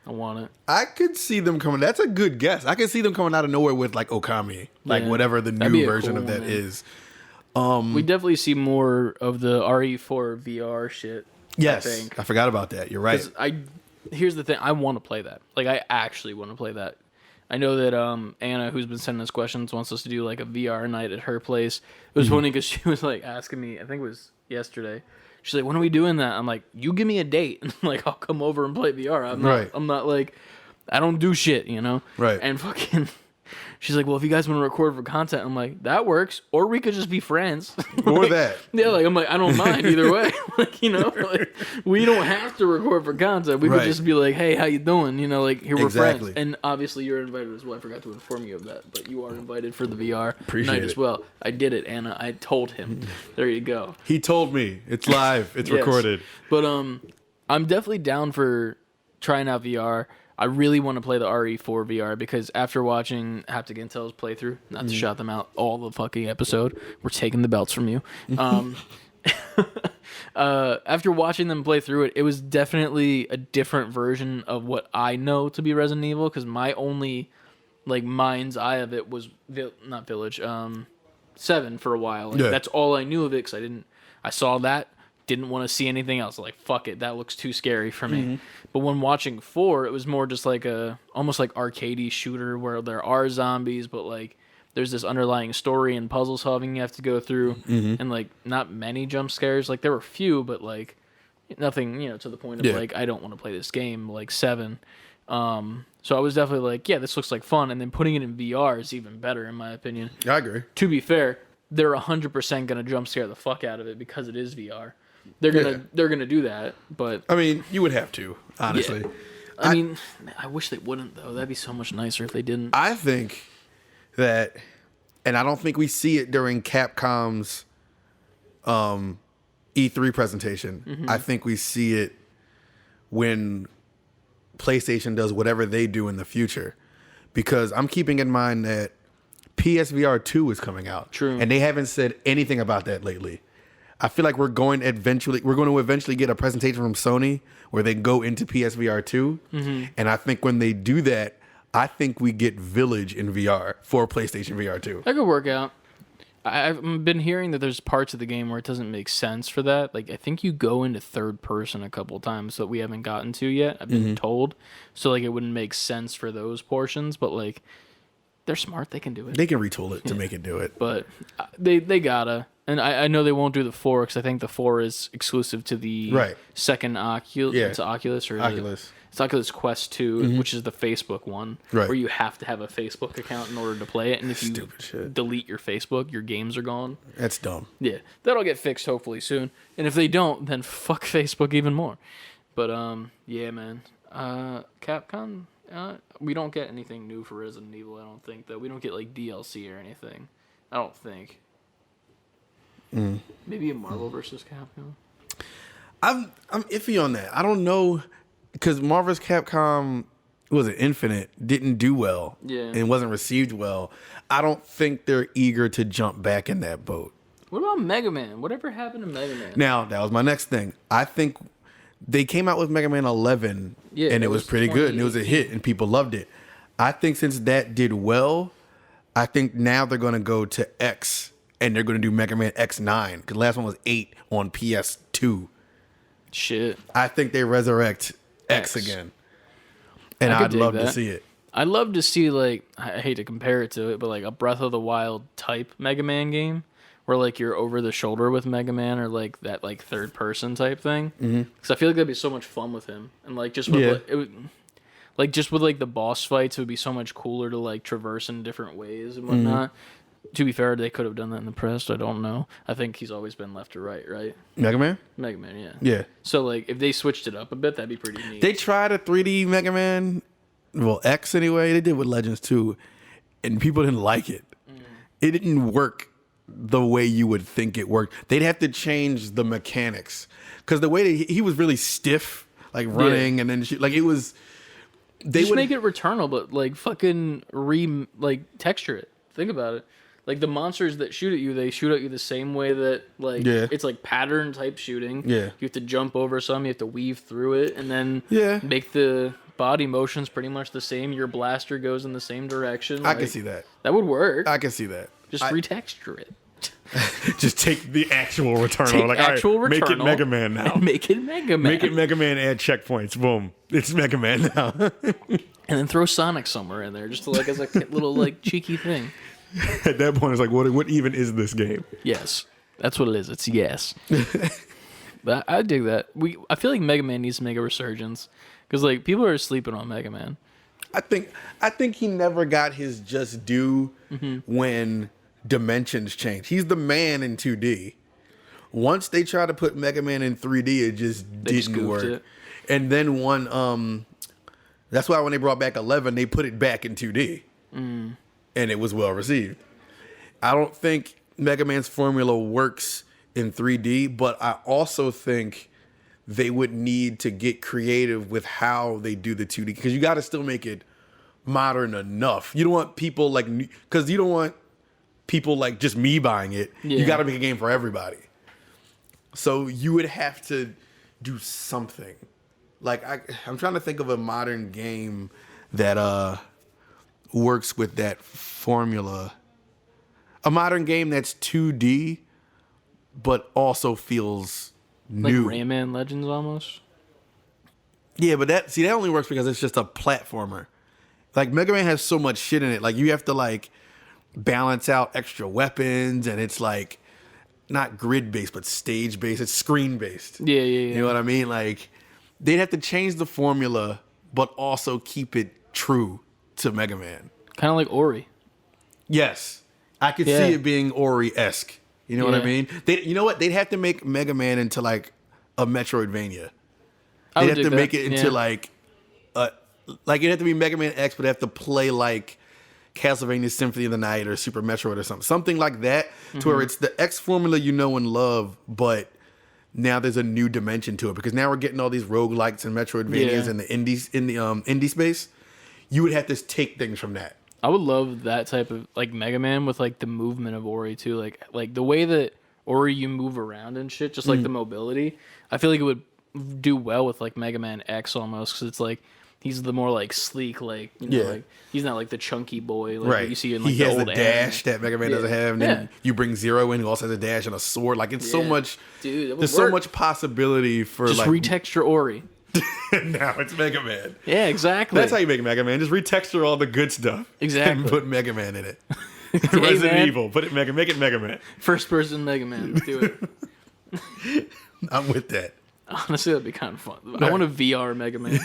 I want it. I could see them coming. That's a good guess. I could see them coming out of nowhere with like Okami, like whatever the new version of that is. We definitely see more of the RE4 VR shit. Yes, I forgot about that. You're right. Here's the thing. I want to play that. Like, I actually want to play that. I know that Anna, who's been sending us questions, wants us to do like a VR night at her place. It was funny because she was like asking me, I think it was yesterday. She's like, when are we doing that? I'm like, you give me a date. And like, I'll come over and play VR. I'm not like, I don't do shit, you know? Right. And fucking, she's like, well, if you guys want to record for content, I'm like, that works. Or we could just be friends. Or that. Yeah, like, I'm like, I don't mind either way. Like, you know, like, we don't have to record for content. We could just be like, hey, how you doing? You know, like, here we're friends. And obviously you're invited as well. I forgot to inform you of that. But you are invited for the VR night as well. I did it, Anna. I told him. There you go. He told me. It's live. It's recorded. But I'm definitely down for trying out VR. I really want to play the RE4 VR because after watching Haptic Intel's playthrough, not to shout them out all the fucking episode, we're taking the belts from you. After watching them play through it, it was definitely a different version of what I know to be Resident Evil because my only like mind's eye of it was not Village, 7 for a while. Like, that's all I knew of it because I saw that. Didn't want to see anything else. Like, fuck it, that looks too scary for me. But when watching 4, it was more just like almost like arcadey shooter where there are zombies, but like there's this underlying story and puzzle solving you have to go through, and like not many jump scares. Like there were few, but like nothing, you know, to the point of like I don't want to play this game. Like 7. So I was definitely like, yeah, this looks like fun, and then putting it in VR is even better in my opinion. I agree. To be fair, they're 100% gonna jump scare the fuck out of it because it is VR. They're gonna do that, but I mean, you would have to, honestly. Yeah. I mean, I wish they wouldn't though. That'd be so much nicer if they didn't. I think that, and I don't think we see it during Capcom's E3 presentation. I think we see it when PlayStation does whatever they do in the future, because I'm keeping in mind that PSVR 2 is coming out. True. And they haven't said anything about that lately. I feel like we're going to eventually get a presentation from Sony where they go into PSVR 2. And I think when they do that, I think we get Village in VR for PlayStation VR 2. That could work out. I've been hearing that there's parts of the game where it doesn't make sense for that. Like, I think you go into third person a couple of times that we haven't gotten to yet. I've been told. So, like, it wouldn't make sense for those portions. But, like, they're smart. They can do it. They can retool it to make it do it. But they gotta. And I know they won't do the 4 because I think the 4 is exclusive to the second Oculus. Yeah. It's Oculus or Oculus. It's Oculus Quest 2, which is the Facebook one, where you have to have a Facebook account in order to play it. And if you delete your Facebook, your games are gone. That's dumb. Yeah, that'll get fixed hopefully soon. And if they don't, then fuck Facebook even more. But yeah, man. Capcom, we don't get anything new for Resident Evil. I don't think though. We don't get like DLC or anything. I don't think. Maybe a Marvel versus Capcom. I'm iffy on that. I don't know, because Marvel's Capcom, was it Infinite, didn't do well. Yeah. And wasn't received well. I don't think they're eager to jump back in that boat. What about Mega Man? Whatever happened to Mega Man? Now, that was my next thing. I think they came out with Mega Man 11, and it was pretty good, and it was a hit, and people loved it. I think since that did well, I think now they're going to go to X, and they're going to do Mega Man X9, because the last one was 8 on PS2. Shit. I think they resurrect X again. And I'd love to see it. I'd love to see, like, I hate to compare it to it, but like a Breath of the Wild type Mega Man game where like you're over the shoulder with Mega Man or like that like third person type thing. Because I feel like that'd be so much fun with him. And like just with just with like the boss fights, it would be so much cooler to like traverse in different ways and whatnot. To be fair, they could have done that in the past. I don't know. I think he's always been left to right, right? Mega Man? Mega Man, yeah. Yeah. So, like, if they switched it up a bit, that'd be pretty neat. They tried a 3D Mega Man, well, X anyway. They did with Legends too, and people didn't like it. It didn't work the way you would think it worked. They'd have to change the mechanics, because the way that he was really stiff, like running and then like it was. They just would make it Returnal, but like fucking texture it. Think about it. Like the monsters that shoot at you, they shoot at you the same way that like it's like pattern type shooting. Yeah. You have to jump over some, you have to weave through it, and then make the body motions pretty much the same. Your blaster goes in the same direction. I can see that. That would work. I can see that. Just retexture it. Just take the actual Returnal. Like, actual Returnal. Make it Mega Man now. Make it Mega Man. Make it Mega Man, add checkpoints. Boom. It's Mega Man now. And then throw Sonic somewhere in there, just to, like as a little like cheeky thing. At that point, it's like, what even is this game? Yes, that's what it is. It's yes. But I dig that. I feel like Mega Man needs to make a resurgence because like people are sleeping on Mega Man. I think he never got his just due when dimensions changed. He's the man in 2D. Once they tried to put Mega Man in 3D, it just didn't work. It. And then that's why when they brought back 11, they put it back in 2D. And it was well received. I don't think Mega Man's formula works in 3D, but I also think they would need to get creative with how they do the 2D, because you got to still make it modern enough. You don't want people because you don't want people like just me buying it. Yeah. You got to make a game for everybody. So you would have to do something. Like I'm trying to think of a modern game that works with that formula. A modern game that's 2D, but also feels new. Like Rayman Legends almost? Yeah, but that only works because it's just a platformer. Like Mega Man has so much shit in it. Like you have to like balance out extra weapons, and it's like not grid based, but stage based. It's screen based. Yeah. You know what I mean? Like they'd have to change the formula, but also keep it true to Mega Man. Kind of like Ori. Yes. I could see it being Ori-esque. You know what I mean? You know what? They'd have to make Mega Man into like a Metroidvania. They'd have to make it into like it'd have to be Mega Man X, but have to play like Castlevania Symphony of the Night or Super Metroid or something. Something like that, to where it's the X formula you know and love, but now there's a new dimension to it, because now we're getting all these roguelikes and Metroidvanias in the indie space. You would have to take things from that. I would love that type of like Mega Man with like the movement of Ori too, like the way that Ori you move around and shit, just like the mobility. I feel like it would do well with like Mega Man X almost, because it's like he's the more like sleek, like like he's not like the chunky boy like you see in like he the has old the dash that Mega Man doesn't have, and then you bring Zero in, who also has a dash and a sword. Like it's so much, dude. There's so much possibility for just like retexture Ori. Now it's Mega Man. Yeah, exactly. That's how you make Mega Man. Just retexture all the good stuff. Exactly. And put Mega Man in it. Resident Evil. Make it Mega Man. First person Mega Man. Let's do it. I'm with that. Honestly, that'd be kind of fun. I want a VR Mega Man.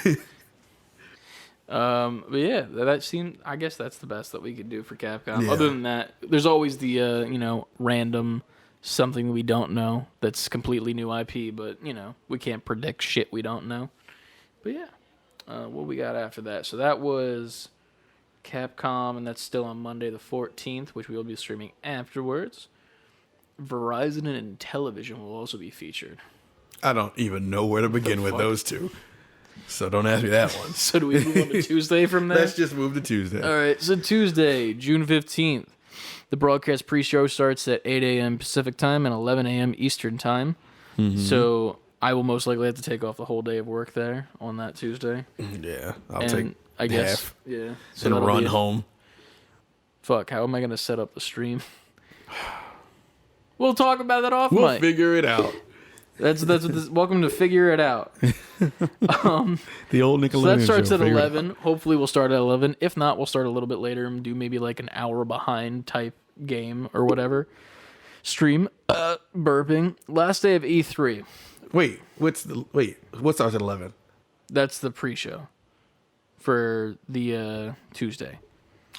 But yeah, that seemed. I guess that's the best that we could do for Capcom. Yeah. Other than that, there's always the random something we don't know that's completely new IP. But we can't predict shit we don't know. But yeah, what we got after that? So that was Capcom, and that's still on Monday the 14th, which we will be streaming afterwards. Verizon and Intellivision will also be featured. I don't even know where to begin with those two. So don't ask me that one. So do we move on to Tuesday from there? Let's just move to Tuesday. All right, so Tuesday, June 15th. The broadcast pre-show starts at 8 a.m. Pacific time and 11 a.m. Eastern time. Mm-hmm. So I will most likely have to take off the whole day of work there on that Tuesday. Yeah, I'll take half. Yeah. So then run home. Fuck, how am I going to set up the stream? We'll talk about that off We'll mic. Figure it out. That's what this, welcome to Figure It Out. The old Nickelodeon. So that starts at 11. Hopefully we'll start at 11. If not, we'll start a little bit later and do maybe like an hour behind type game or whatever. Stream. Burping. Last day of E3. Wait, what starts at 11? That's the pre-show for the Tuesday.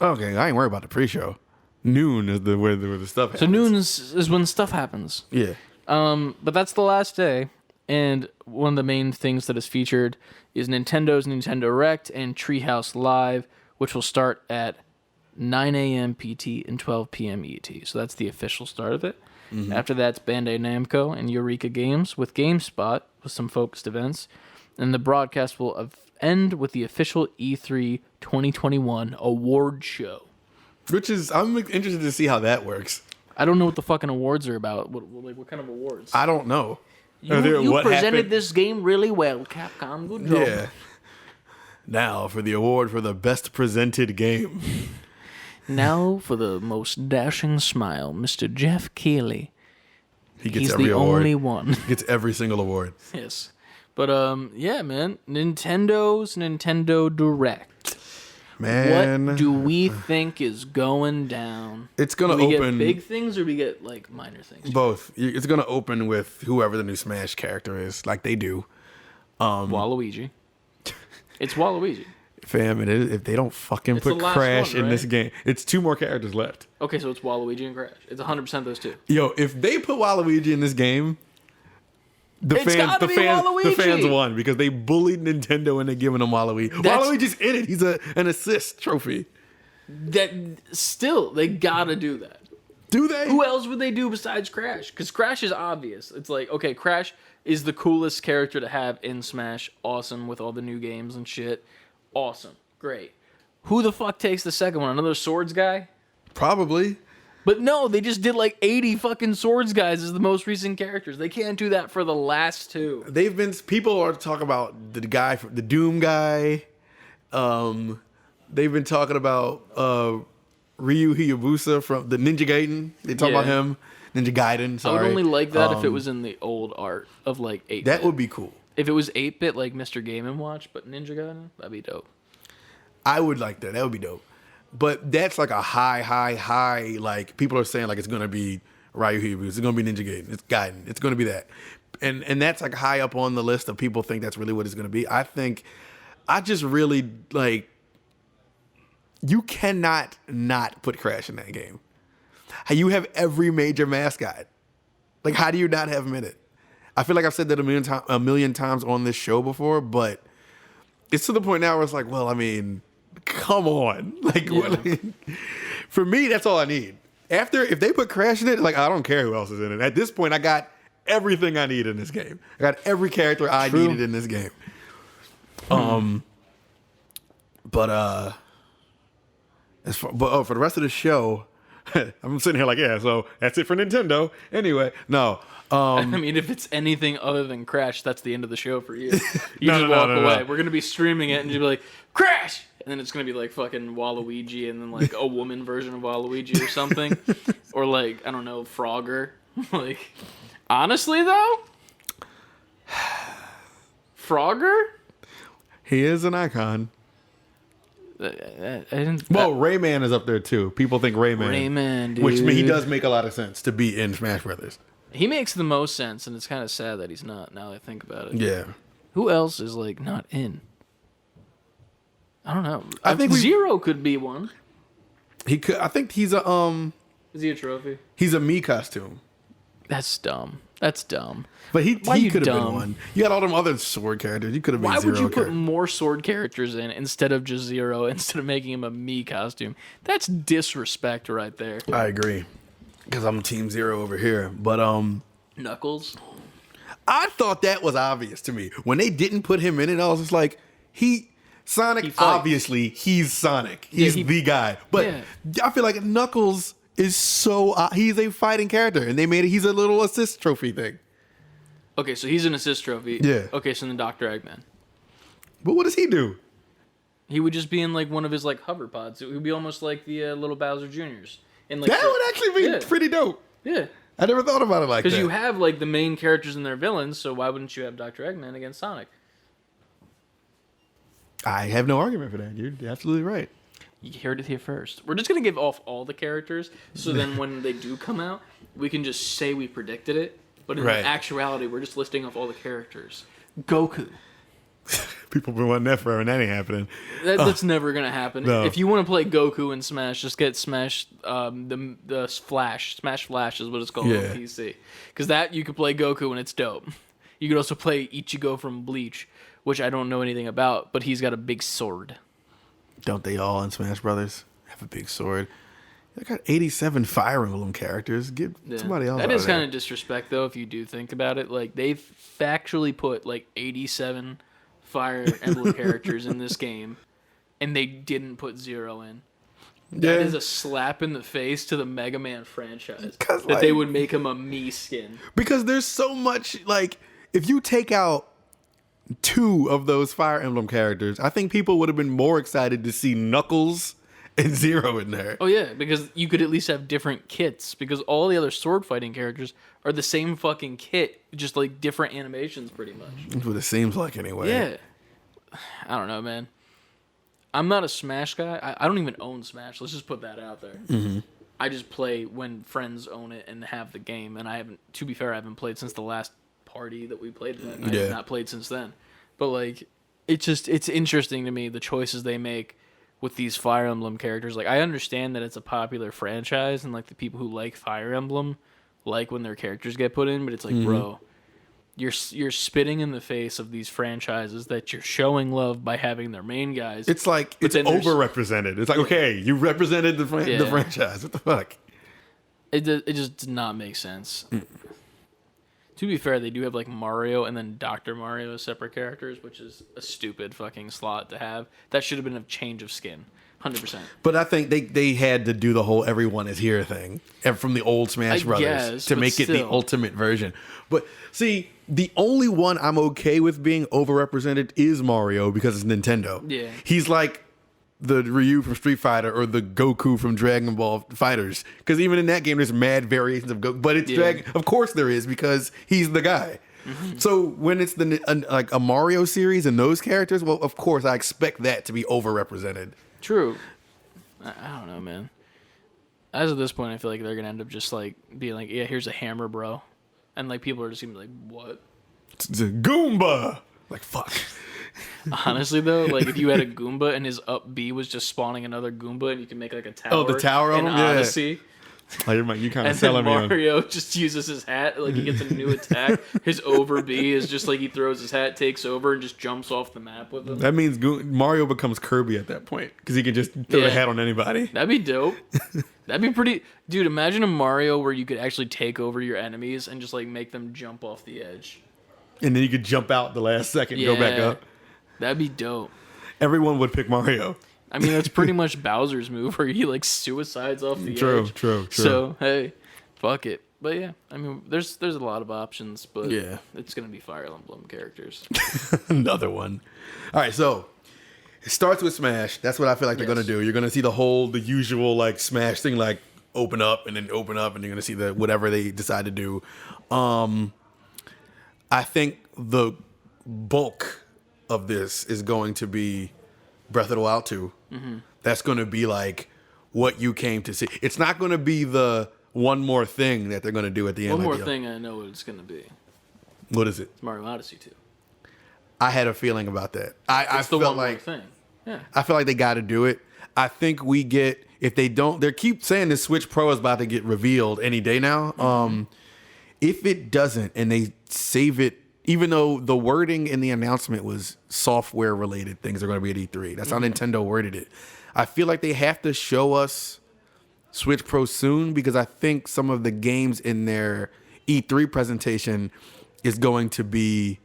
Okay, I ain't worried about the pre-show. Noon is where the stuff happens. So noon is when stuff happens. Yeah. But that's the last day, and one of the main things that is featured is Nintendo's Nintendo Direct and Treehouse Live, which will start at 9 a.m. PT and 12 p.m. ET. So that's the official start of it. Mm-hmm. After that's Bandai Namco and Eureka Games with GameSpot with some focused events. And the broadcast will end with the official E3 2021 award show. Which is, I'm interested to see how that works. I don't know what the fucking awards are about. What kind of awards? I don't know. You presented this game really well, Capcom. Good job. Yeah. Now for the award for the best presented game. Now for the most dashing smile, Mr. Jeff Keighley. He's every the award. Only one. He gets every single award. Yes. But yeah, man. Nintendo's Nintendo Direct. Man, what do we think is going down? It's gonna open. Do we get big things or do we get like minor things? Both. It's gonna open with whoever the new Smash character is, like they do. Waluigi. It's Waluigi. Fam, if they don't fucking It's the put last Crash one, in this right? game, it's 2 more characters left. Okay, so it's Waluigi and Crash. It's 100% those two. Yo, if they put Waluigi in this game, It's gotta be Waluigi. the fans won because they bullied Nintendo and they're giving them Waluigi. Waluigi's in it. He's an assist trophy. That still, they gotta do that. Do they? Who else would they do besides Crash? Because Crash is obvious. It's like, okay, Crash is the coolest character to have in Smash. Awesome with all the new games and shit. Awesome. Great. Who the fuck takes the second one? Another Swords guy? Probably. But no, they just did like 80 fucking Swords guys as the most recent characters. They can't do that for the last two. People are talking about the guy, the Doom guy. They've been talking about Ryu Hayabusa from the Ninja Gaiden. They talk about him. Ninja Gaiden, sorry. I would only like that if it was in the old art of like 8-bit. That would be cool. If it was 8-bit like Mr. Game & Watch, but Ninja Gaiden, that'd be dope. I would like that. That would be dope. But that's like a high, like people are saying like it's going to be Ryu Hayabusa. It's going to be Ninja Gaiden. It's Gaiden. It's going to be that. And that's like high up on the list of people think that's really what it's going to be. I just really like, you cannot not put Crash in that game. You have every major mascot. Like, how do you not have him in it? I feel like I've said that a million times on this show before, but it's to the point now where it's like, well, I mean, come on. Like, for me, that's all I need. If they put Crash in it, like, I don't care who else is in it. At this point, I got everything I need in this game. I got every character I needed in this game. For the rest of the show, I'm sitting here like, yeah, so that's it for Nintendo. Anyway, no. I mean, if it's anything other than Crash, that's the end of the show for you. You just walk away. No. We're going to be streaming it and you'll be like, Crash! And then it's going to be like fucking Waluigi and then like a woman version of Waluigi or something. Or like, I don't know, Frogger. Like, honestly though? Frogger? He is an icon. Rayman is up there too. People think Rayman, dude. Which he does make a lot of sense to be in Smash Brothers. He makes the most sense, and it's kind of sad that he's not, now that I think about it. Yeah. Who else is, like, not in? I don't know. I think Zero could be one. He could. I think he's a, Is he a trophy? He's a Mii costume. That's dumb. But he could have been one. You got all them other sword characters. You could have been Zero. Why would you put more sword characters in instead of just Zero, instead of making him a Mii costume? That's disrespect right there. I agree. Because I'm Team Zero over here. But, Knuckles? I thought that was obvious to me. When they didn't put him in it, I was just like, Sonic, obviously, he's Sonic. He's the guy. But I feel like Knuckles is he's a fighting character. And he's a little assist trophy thing. Okay, so he's an assist trophy. Yeah. Okay, so then Dr. Eggman. But what does he do? He would just be in like one of his like hover pods. It would be almost like the little Bowser Jr.'s. And, like, that would actually be pretty dope. Yeah. I never thought about it like that. Because you have like the main characters and their villains, so why wouldn't you have Dr. Eggman against Sonic? I have no argument for that, dude. You're absolutely right. You heard it here first. We're just going to give off all the characters, so then when they do come out, we can just say we predicted it. But in actuality, we're just listing off all the characters. Goku. People been wanting that forever, and that ain't happening. That's never gonna happen. No. If you want to play Goku in Smash, just get Smash the Flash. Smash Flash is what it's called on PC. Because that you could play Goku and it's dope. You could also play Ichigo from Bleach, which I don't know anything about, but he's got a big sword. Don't they all in Smash Brothers have a big sword? They got 87 Fire Emblem characters. Get somebody else. That is kind of disrespect, though, if you do think about it. Like they've factually put like 87 Fire Emblem characters in this game, and they didn't put Zero in. That is a slap in the face to the Mega Man franchise. That they would make him a Mii skin. Because there's so much, like, if you take out 2 of those Fire Emblem characters, I think people would have been more excited to see Knuckles and Zero in there. Oh, yeah, because you could at least have different kits, because all the other sword fighting characters are the same fucking kit, just like different animations pretty much. That's what it seems like anyway. Yeah. I don't know, man. I'm not a Smash guy. I don't even own Smash. Let's just put that out there. Mm-hmm. I just play when friends own it and have the game, and I haven't, to be fair, I haven't played since the last party that we played at. I have not played since then. But, like, it's interesting to me the choices they make with these Fire Emblem characters. Like, I understand that it's a popular franchise and like the people who like Fire Emblem like when their characters get put in, but it's like, bro, you're spitting in the face of these franchises that you're showing love by having their main guys. It's like it's overrepresented. It's like, okay, you represented the franchise. What the fuck? It just did not make sense. To be fair, they do have like Mario and then Dr. Mario as separate characters, which is a stupid fucking slot to have. That should have been a change of skin. 100%. But I think they had to do the whole everyone is here thing from the old Smash Brothers to make it the ultimate version. But see, the only one I'm okay with being overrepresented is Mario because it's Nintendo. Yeah. He's like the Ryu from Street Fighter or the Goku from Dragon Ball Fighters. Because even in that game, there's mad variations of Goku. But it's Dragon. Of course there is because he's the guy. So when it's like a Mario series and those characters, well, of course I expect that to be overrepresented. True. I don't know, man. As of this point, I feel like they're gonna end up just like being like, "Yeah, here's a hammer, bro," and like people are just gonna be like, "What?" It's a Goomba. Like fuck. Honestly, though, like if you had a Goomba and his up B was just spawning another Goomba, and you can make like a tower. Oh, the tower on in him? Odyssey. Yeah. Like, you kind of And selling then me on. Mario just uses his hat, like he gets a new attack. His over B is just like he throws his hat, takes over, and just jumps off the map with him. That means Mario becomes Kirby at that point because he can just throw a hat on anybody. That'd be dope. That'd be pretty... Dude, imagine a Mario where you could actually take over your enemies and just like make them jump off the edge. And then you could jump out the last second and go back up. That'd be dope. Everyone would pick Mario. I mean, that's pretty much Bowser's move where he like suicides off the edge. True. So, hey, fuck it. But yeah, I mean, there's a lot of options, but it's going to be Fire Emblem characters. Another one. All right, so it starts with Smash. That's what I feel like they're going to do. You're going to see the usual like Smash thing, like open up and then open up, and you're going to see the whatever they decide to do. I think the bulk of this is going to be Breath of the Wild 2. That's going to be like what you came to see. It's not going to be the one more thing that they're going to do at the end. One more thing, I know what it's going to be. What is it? It's Mario Odyssey 2. I had a feeling about that. It's the one more thing. Yeah. I feel like they got to do it. I think we get, if they don't, they keep saying the Switch Pro is about to get revealed any day now. If it doesn't and they save it, even though the wording in the announcement was software related things are going to be at E3. That's how Nintendo worded it. I feel like they have to show us Switch Pro soon because I think some of the games in their E3 presentation is going to be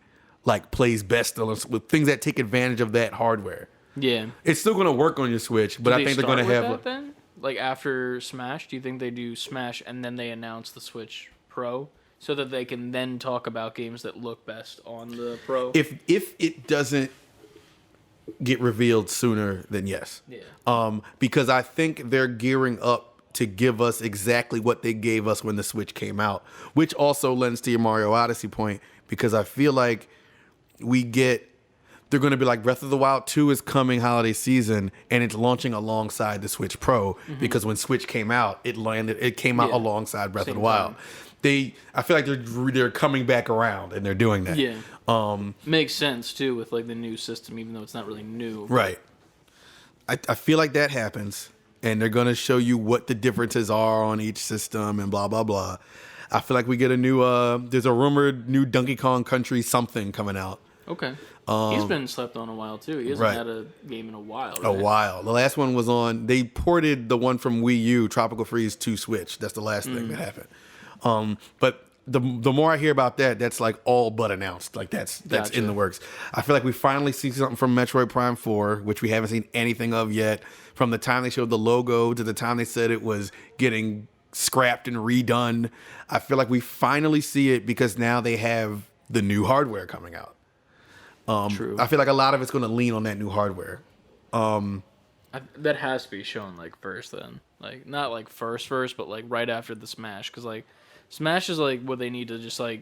like plays best with things that take advantage of that hardware. Yeah. It's still going to work on your Switch, but I think they're going to have that then? Like after Smash, do you think they do Smash and then they announce the Switch Pro? So that they can then talk about games that look best on the Pro. If it doesn't get revealed sooner, then yes. Yeah. Because I think they're gearing up to give us exactly what they gave us when the Switch came out, which also lends to your Mario Odyssey point. Because I feel like they're going to be like Breath of the Wild 2 is coming holiday season, and it's launching alongside the Switch Pro because when Switch came out, it came out alongside Breath of the Wild. I feel like they're coming back around and they're doing that. Yeah. Makes sense too with like the new system, even though it's not really new. Right. I feel like that happens, and they're gonna show you what the differences are on each system and blah blah blah. I feel like we get a new. There's a rumored new Donkey Kong Country something coming out. Okay. He's been slept on a while too. He hasn't had a game in a while. Right? A while. The last one was on. They ported the one from Wii U, Tropical Freeze, to Switch. That's the last thing that happened. But the more I hear about that, that's like all but announced. Like that's Gotcha. in the works. I feel like we finally see something from Metroid Prime 4, which we haven't seen anything of yet. From the time they showed the logo to the time they said it was getting scrapped and redone, I feel like we finally see it because now they have the new hardware coming out. True. I feel like a lot of it's going to lean on that new hardware. That has to be shown like first then. Like not like first, but like right after the Smash. Because like Smash is like what they need to just like,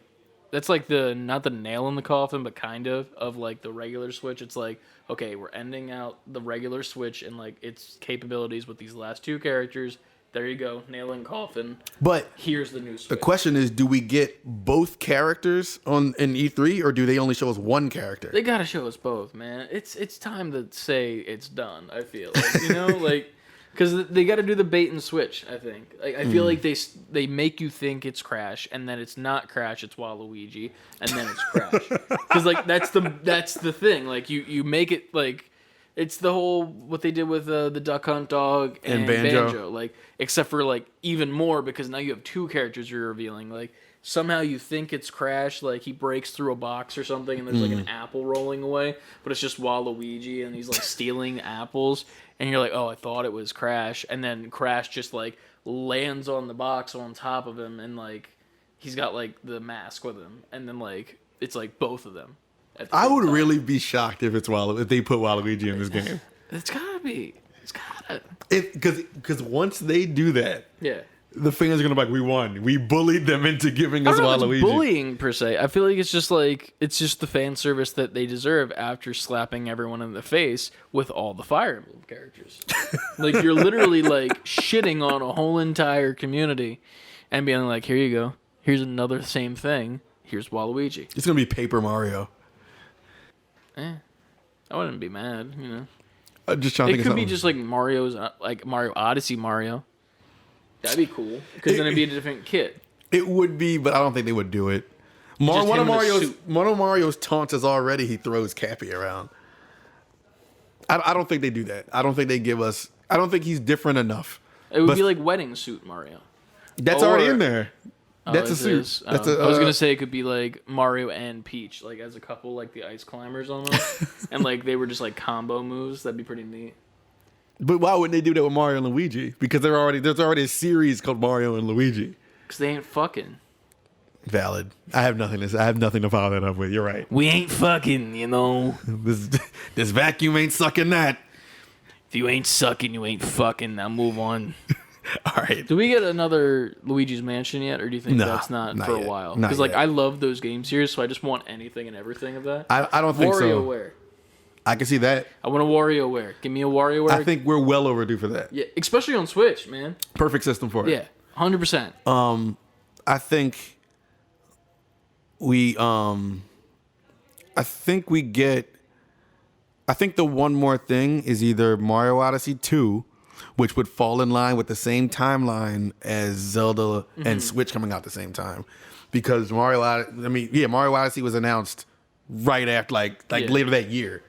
that's like not the nail in the coffin, but kind of like the regular Switch. It's like, okay, we're ending out the regular Switch and like its capabilities with these last two characters. there you go, nail in coffin. But Here's the new Switch. the question is, do we get both characters in E3, or do they only show us one character? They gotta show us both, man. It's time to say it's done. I feel like, you know, like, because they got to do the bait and switch. I think. Like, I feel like they make you think it's Crash, and then it's not Crash. It's Waluigi, and then it's Crash. Because like that's the thing. Like you make it like. It's the whole what they did with the Duck Hunt dog and Banjo, like except for like even more because now you have two characters you're revealing. Like somehow you think it's Crash, like he breaks through a box or something, and there's like an apple rolling away, but it's just Waluigi, and he's like stealing apples, and you're like, oh, I thought it was Crash, and then Crash just like lands on the box on top of him, and like he's got like the mask with him, and then like it's like both of them. I would really be shocked if if they put Waluigi in this game. It's gotta be. It's gotta. Because once they do that, Yeah. the fans are gonna be like, we won. We bullied them into giving I us don't know if Waluigi. it's bullying per se. I feel like it's just the fan service that they deserve after slapping everyone in the face with all the Fire Emblem characters. Like you're literally like shitting on a whole entire community, and being like, here you go. Here's another same thing. Here's Waluigi. It's gonna be Paper Mario. I wouldn't be mad, you know. I'm just trying to It think could of be something. just like Mario Odyssey Mario. That'd be cool because then it'd be a different kit. It would be, but I don't think they would do it. Just One him of in a suit. Mario's taunts is already he throws Cappy around. I don't think they do that. I don't think they give us. I don't think he's different enough. It would be like wedding suit Mario. That's already in there. That's a it suit. is? That's I was gonna say it could be like Mario and Peach, like as a couple, like the Ice Climbers almost, and like they were just like combo moves. That'd be pretty neat. But why wouldn't they do that with Mario and Luigi? Because there's already a series called Mario and Luigi. Cause they ain't fucking. Valid. I have nothing to follow that up with. You're right. We ain't fucking, you know. This vacuum ain't sucking that. If you ain't sucking, you ain't fucking. Now move on. All right. Do we get another Luigi's Mansion yet, or do you think that's not for yet. a while? Not Because like yet. I love those game series, so I just want anything and everything of that. I don't think so. WarioWare. I can see that. I want a WarioWare. Give me a WarioWare. I think we're well overdue for that. Yeah, especially on Switch, man. Perfect system for it. Yeah, 100%. I think we get. I think the one more thing is either Mario Odyssey 2, which would fall in line with the same timeline as Zelda and Switch coming out at the same time, because Mario Odyssey was announced right after, later that year.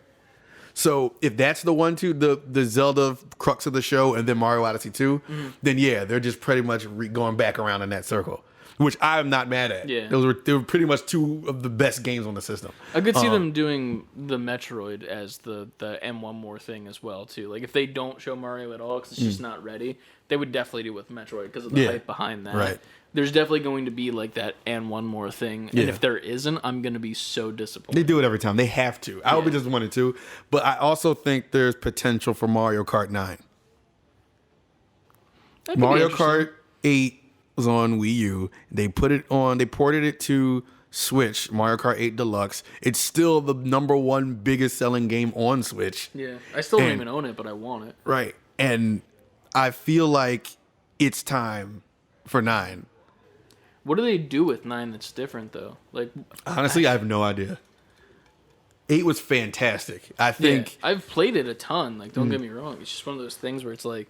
So if that's the one, too, the Zelda crux of the show, and then Mario Odyssey 2, then yeah, they're just pretty much going back around in that circle, which I'm not mad at. Yeah. They were pretty much two of the best games on the system. I could see them doing the Metroid as the and one more thing as well, too. Like, if they don't show Mario at all because it's just not ready, they would definitely do it with Metroid because of the hype behind that. Right. There's definitely going to be, like, that and one more thing. And if there isn't, I'm going to be so disappointed. They do it every time. They have to. I hope it just wanted to. But I also think there's potential for Mario Kart 9. Mario Kart 8 was on Wii U. They ported it to Switch, Mario Kart 8 Deluxe. It's still the number one biggest selling game on Switch. Yeah. I still don't even own it, but I want it. Right. And I feel like it's time for 9. What do they do with 9 that's different, though? Like, Honestly, I have no idea. 8 was fantastic. I think... Yeah, I've played it a ton. Like, don't get me wrong. It's just one of those things where it's like,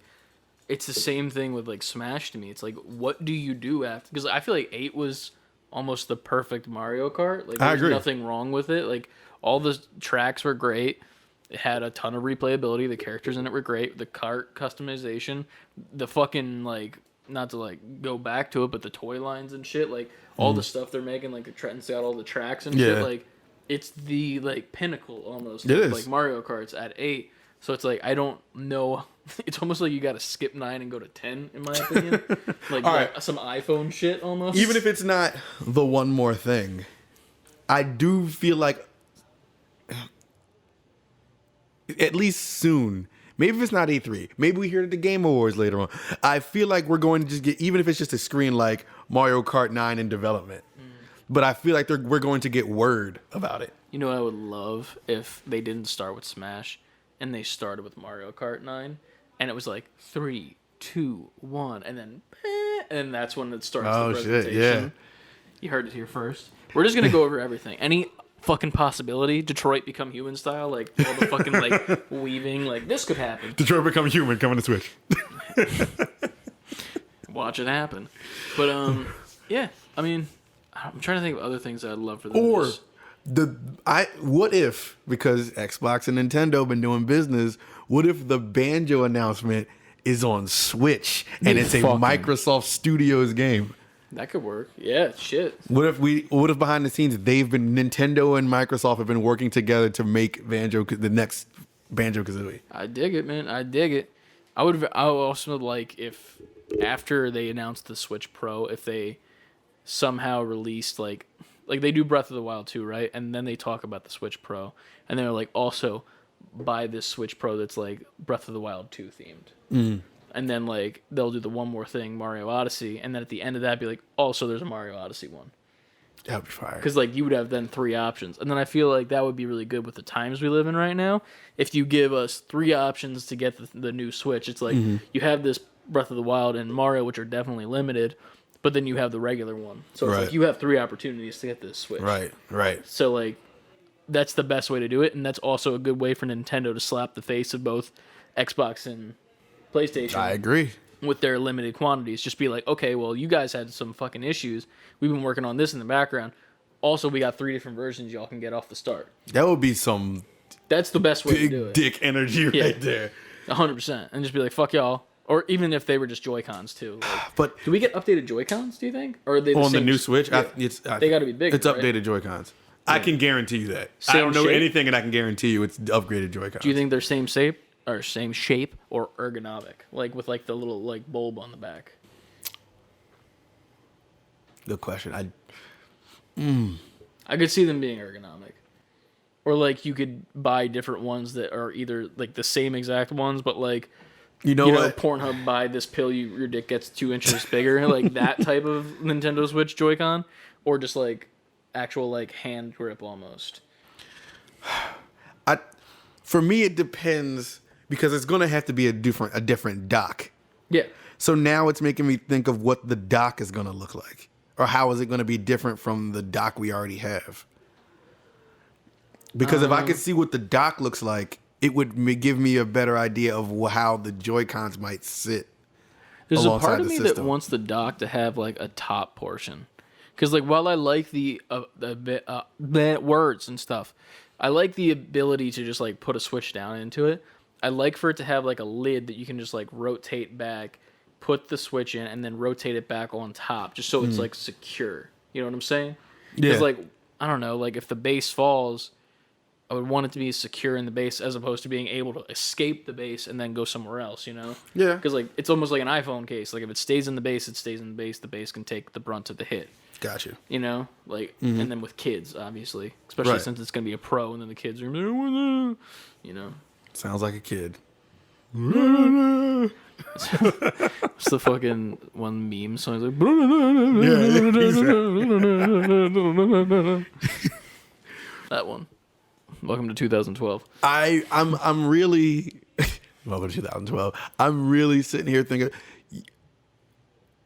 it's the same thing with, like, Smash to me. It's like, what do you do after? Because I feel like 8 was almost the perfect Mario Kart. Like, I there's agree. nothing wrong with it. Like, all the tracks were great. It had a ton of replayability. The characters in it were great. The kart customization. The fucking, like... Not to like go back to it, but the toy lines and shit, like all the stuff they're making, like the Trenton's got all the tracks and shit, like it's the like pinnacle almost. It of, is. like Mario Kart's at 8, so it's like I don't know. It's almost like you got to skip 9 and go to 10, in my opinion. Like, all right. some iPhone shit almost. Even if it's not the one more thing, I do feel like at least soon. Maybe if it's not E3, maybe we hear it at the Game Awards later on. I feel like we're going to just get, even if it's just a screen like Mario Kart 9 in development. But I feel like we're going to get word about it. You know what I would love if they didn't start with Smash and they started with Mario Kart 9 and it was like 3, 2, 1, and then that's when it starts Oh, the shit, presentation. yeah. You heard it here first. We're just gonna go over everything. Any fucking possibility, Detroit become human style, like all the fucking like weaving, like this could happen. Detroit Become Human coming to Switch. Watch it happen. But yeah, I mean, I'm trying to think of other things I'd love for them. Or what if, because Xbox and Nintendo been doing business, what if the Banjo announcement is on Switch and it's a Microsoft Studios game? That could work. Yeah, shit. What if behind the scenes Nintendo and Microsoft have been working together to make the next Banjo-Kazooie? I dig it, man. I dig it. I would also like if after they announced the Switch Pro, if they somehow released like they do Breath of the Wild 2, right? And then they talk about the Switch Pro, and they're like, also buy this Switch Pro that's like Breath of the Wild 2 themed. And then like they'll do the one more thing, Mario Odyssey, and then at the end of that be like, also there's a Mario Odyssey one. That would be fire. Because like you would have then 3 options, and then I feel like that would be really good with the times we live in right now. If you give us 3 options to get the new Switch, it's like you have this Breath of the Wild and Mario, which are definitely limited, but then you have the regular one. So it's like you have 3 opportunities to get this Switch. Right. So like that's the best way to do it, and that's also a good way for Nintendo to slap the face of both Xbox and PlayStation. I agree. With their limited quantities. Just be like, okay, well, you guys had some fucking issues. We've been working on this in the background. Also, we got 3 different versions y'all can get off the start. That would be some That's the best way to do it. Dick energy right there. 100%. And just be like, fuck y'all. Or even if they were just Joy-Cons, too. Like, but do we get updated Joy-Cons, do you think? Or are they on the new Switch? Yeah. They got to be bigger, It's updated Joy-Cons. I can guarantee you that. Same I don't know shape? anything, and I can guarantee you it's upgraded Joy-Cons. Do you think they're same shape or ergonomic? Like with like the little like bulb on the back? Good question. I could see them being ergonomic. Or like you could buy different ones that are either like the same exact ones, but like you know what? Pornhub, buy this pill, your dick gets 2 inches bigger, like that type of Nintendo Switch Joy-Con, or just like actual like hand grip almost. For me, it depends because it's gonna have to be a different dock. Yeah. So now it's making me think of what the dock is gonna look like, or how is it gonna be different from the dock we already have. Because if I could see what the dock looks like, it would give me a better idea of how the Joy-Cons might sit. There's a part of me that wants the dock to have like a top portion, because like while I like the words and stuff, I like the ability to just like put a switch down into it. I like for it to have like a lid that you can just like rotate back, put the switch in, and then rotate it back on top, just so it's like secure. You know what I'm saying? Because like I don't know, like if the base falls, I would want it to be secure in the base as opposed to being able to escape the base and then go somewhere else, you know? Yeah. Because like it's almost like an iPhone case. Like if it stays in the base, it stays in the base. The base can take the brunt of the hit. Gotcha. You know? Like, and then with kids, obviously. Especially since it's going to be a Pro and then the kids are, you know? Sounds like a kid. It's the fucking one meme song. It's like, that one. Welcome to 2012. I'm really welcome to 2012. I'm really sitting here thinking.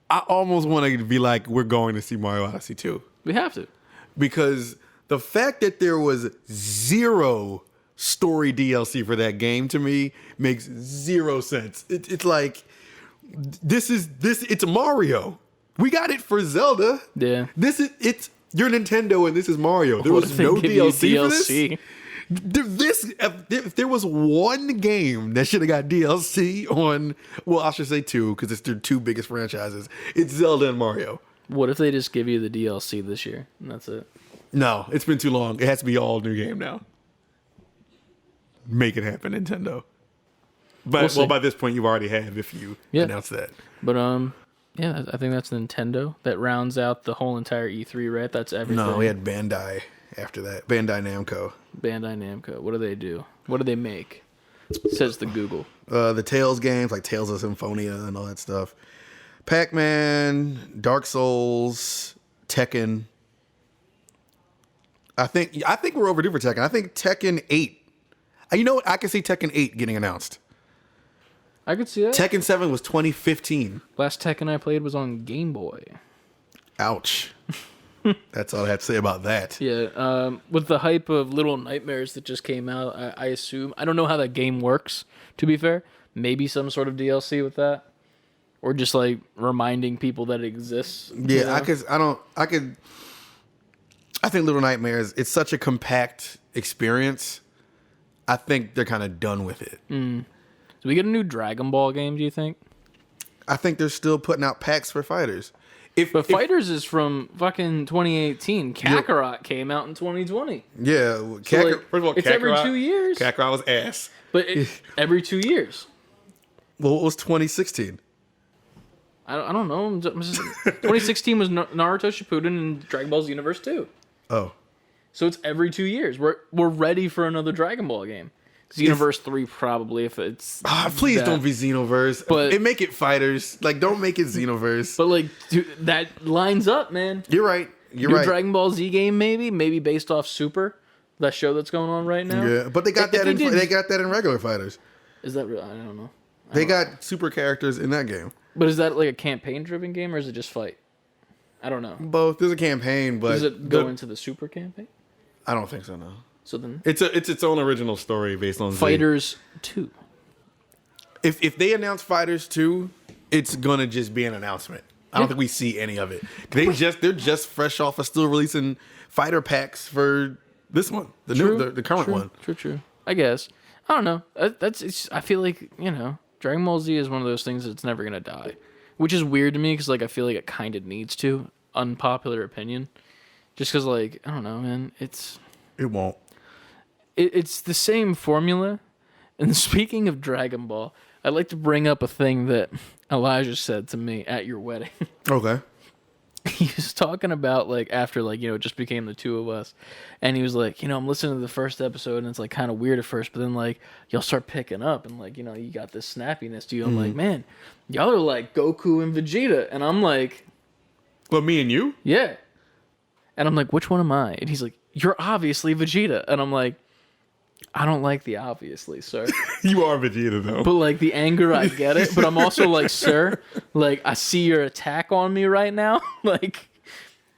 I almost want to be like, we're going to see Mario Odyssey 2. We have to. Because the fact that there was 0 story DLC for that game to me makes 0 sense. It's like it's Mario. We got it for Zelda. Yeah. It's you're Nintendo and this is Mario. There was no DLC for this. If there was one game that should have got DLC on, well, I should say 2 because it's their 2 biggest franchises. It's Zelda and Mario. What if they just give you the DLC this year and that's it? No, it's been too long. It has to be all new game now. Make it happen, Nintendo. But well, by this point, you already have if you announce that. But yeah, I think that's Nintendo. That rounds out the whole entire E3, right? That's everything. No, we had Bandai after that. Bandai Namco. What do they do? What do they make? Says the Google. The Tales games, like Tales of Symphonia and all that stuff. Pac-Man, Dark Souls, Tekken. I think we're overdue for Tekken. I think Tekken 8. You know what? I can see Tekken 8 getting announced. I could see that. Tekken 7 was 2015. Last Tekken I played was on Game Boy. Ouch. That's all I had to say about that. Yeah, with the hype of Little Nightmares that just came out, I assume... I don't know how that game works, to be fair. Maybe some sort of DLC with that. Or just, like, reminding people that it exists. Yeah, I think Little Nightmares, it's such a compact experience. I think they're kind of done with it. Do we get a new Dragon Ball game, do you think? I think they're still putting out packs for fighters. Fighters is from fucking 2018. Kakarot came out in 2020. Yeah. So, like, first of all, it's every 2 years. Kakarot was ass. But every 2 years. Well, what was 2016? I don't know. 2016 was Naruto Shippuden and Dragon Ball Xenoverse 2. Oh. So it's every 2 years. We're ready for another Dragon Ball game. Xenoverse 3 probably, if it's please don't be Xenoverse. But make it fighters. Like, don't make it Xenoverse. But like, dude, that lines up, man. You're right. You're right. Dragon Ball Z game, maybe based off Super, that show that's going on right now. Yeah, but they got that. They got that in regular fighters. Is that real? I don't know. They got super characters in that game. But is that like a campaign-driven game, or is it just fight? I don't know. Both. There's a campaign, but does it go into the Super campaign? I don't think so. No. So then it's its own original story based on Fighters 2. If they announce Fighters 2, it's gonna just be an announcement. I don't think we see any of it. They're just fresh off of still releasing fighter packs for this one, the current one. True. I guess. I don't know. I feel like, Dragon Ball Z is one of those things that's never gonna die, which is weird to me because like I feel like it kind of needs to. Unpopular opinion, just because like I don't know, man. It won't. It's the same formula. And speaking of Dragon Ball, I'd like to bring up a thing that Elijah said to me at your wedding. Okay. He was talking about, like, after, like, it just became the two of us. And he was like, I'm listening to the first episode, and it's, like, kind of weird at first. But then, like, y'all start picking up. And, like, you got this snappiness to you. I'm like, man, y'all are like Goku and Vegeta. And I'm like... But me and you? Yeah. And I'm like, which one am I? And he's like, you're obviously Vegeta. And I'm like... I don't like the obviously, sir. You are Vegeta, though. But, like, the anger, I get it. But I'm also like, sir, like, I see your attack on me right now. Like,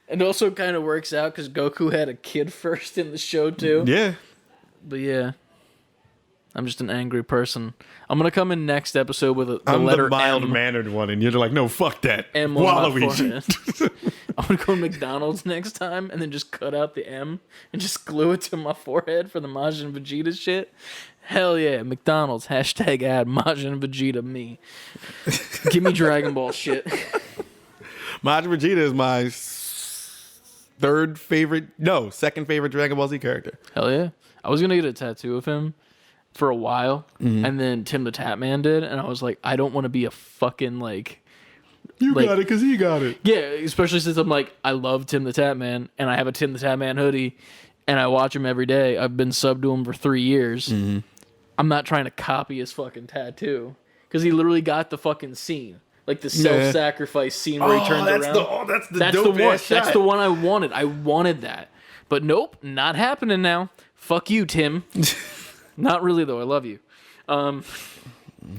it also kind of works out because Goku had a kid first in the show, too. Yeah. But, yeah. I'm just an angry person. I'm going to come in next episode with the letter M. I'm the mild-mannered one, and you're like, no, fuck that. M on my forehead. I'm going to go to McDonald's next time and then just cut out the M and just glue it to my forehead for the Majin Vegeta shit. Hell yeah, McDonald's, hashtag ad Majin Vegeta me. Give me Dragon Ball shit. Majin Vegeta is my second favorite Dragon Ball Z character. Hell yeah. I was going to get a tattoo of him for a while, and then Tim the Tap Man did, and I was like, I don't want to be a fucking, like... You got it because he got it. Yeah, especially since I'm like, I love Tim the Tap Man, and I have a Tim the Tap Man hoodie, and I watch him every day. I've been subbed to him for 3 years. Mm-hmm. I'm not trying to copy his fucking tattoo, because he literally got the fucking scene. Like the self-sacrifice scene where he turns around. That's the one. That's the one I wanted. I wanted that. But nope, not happening now. Fuck you, Tim. Not really, though. I love you.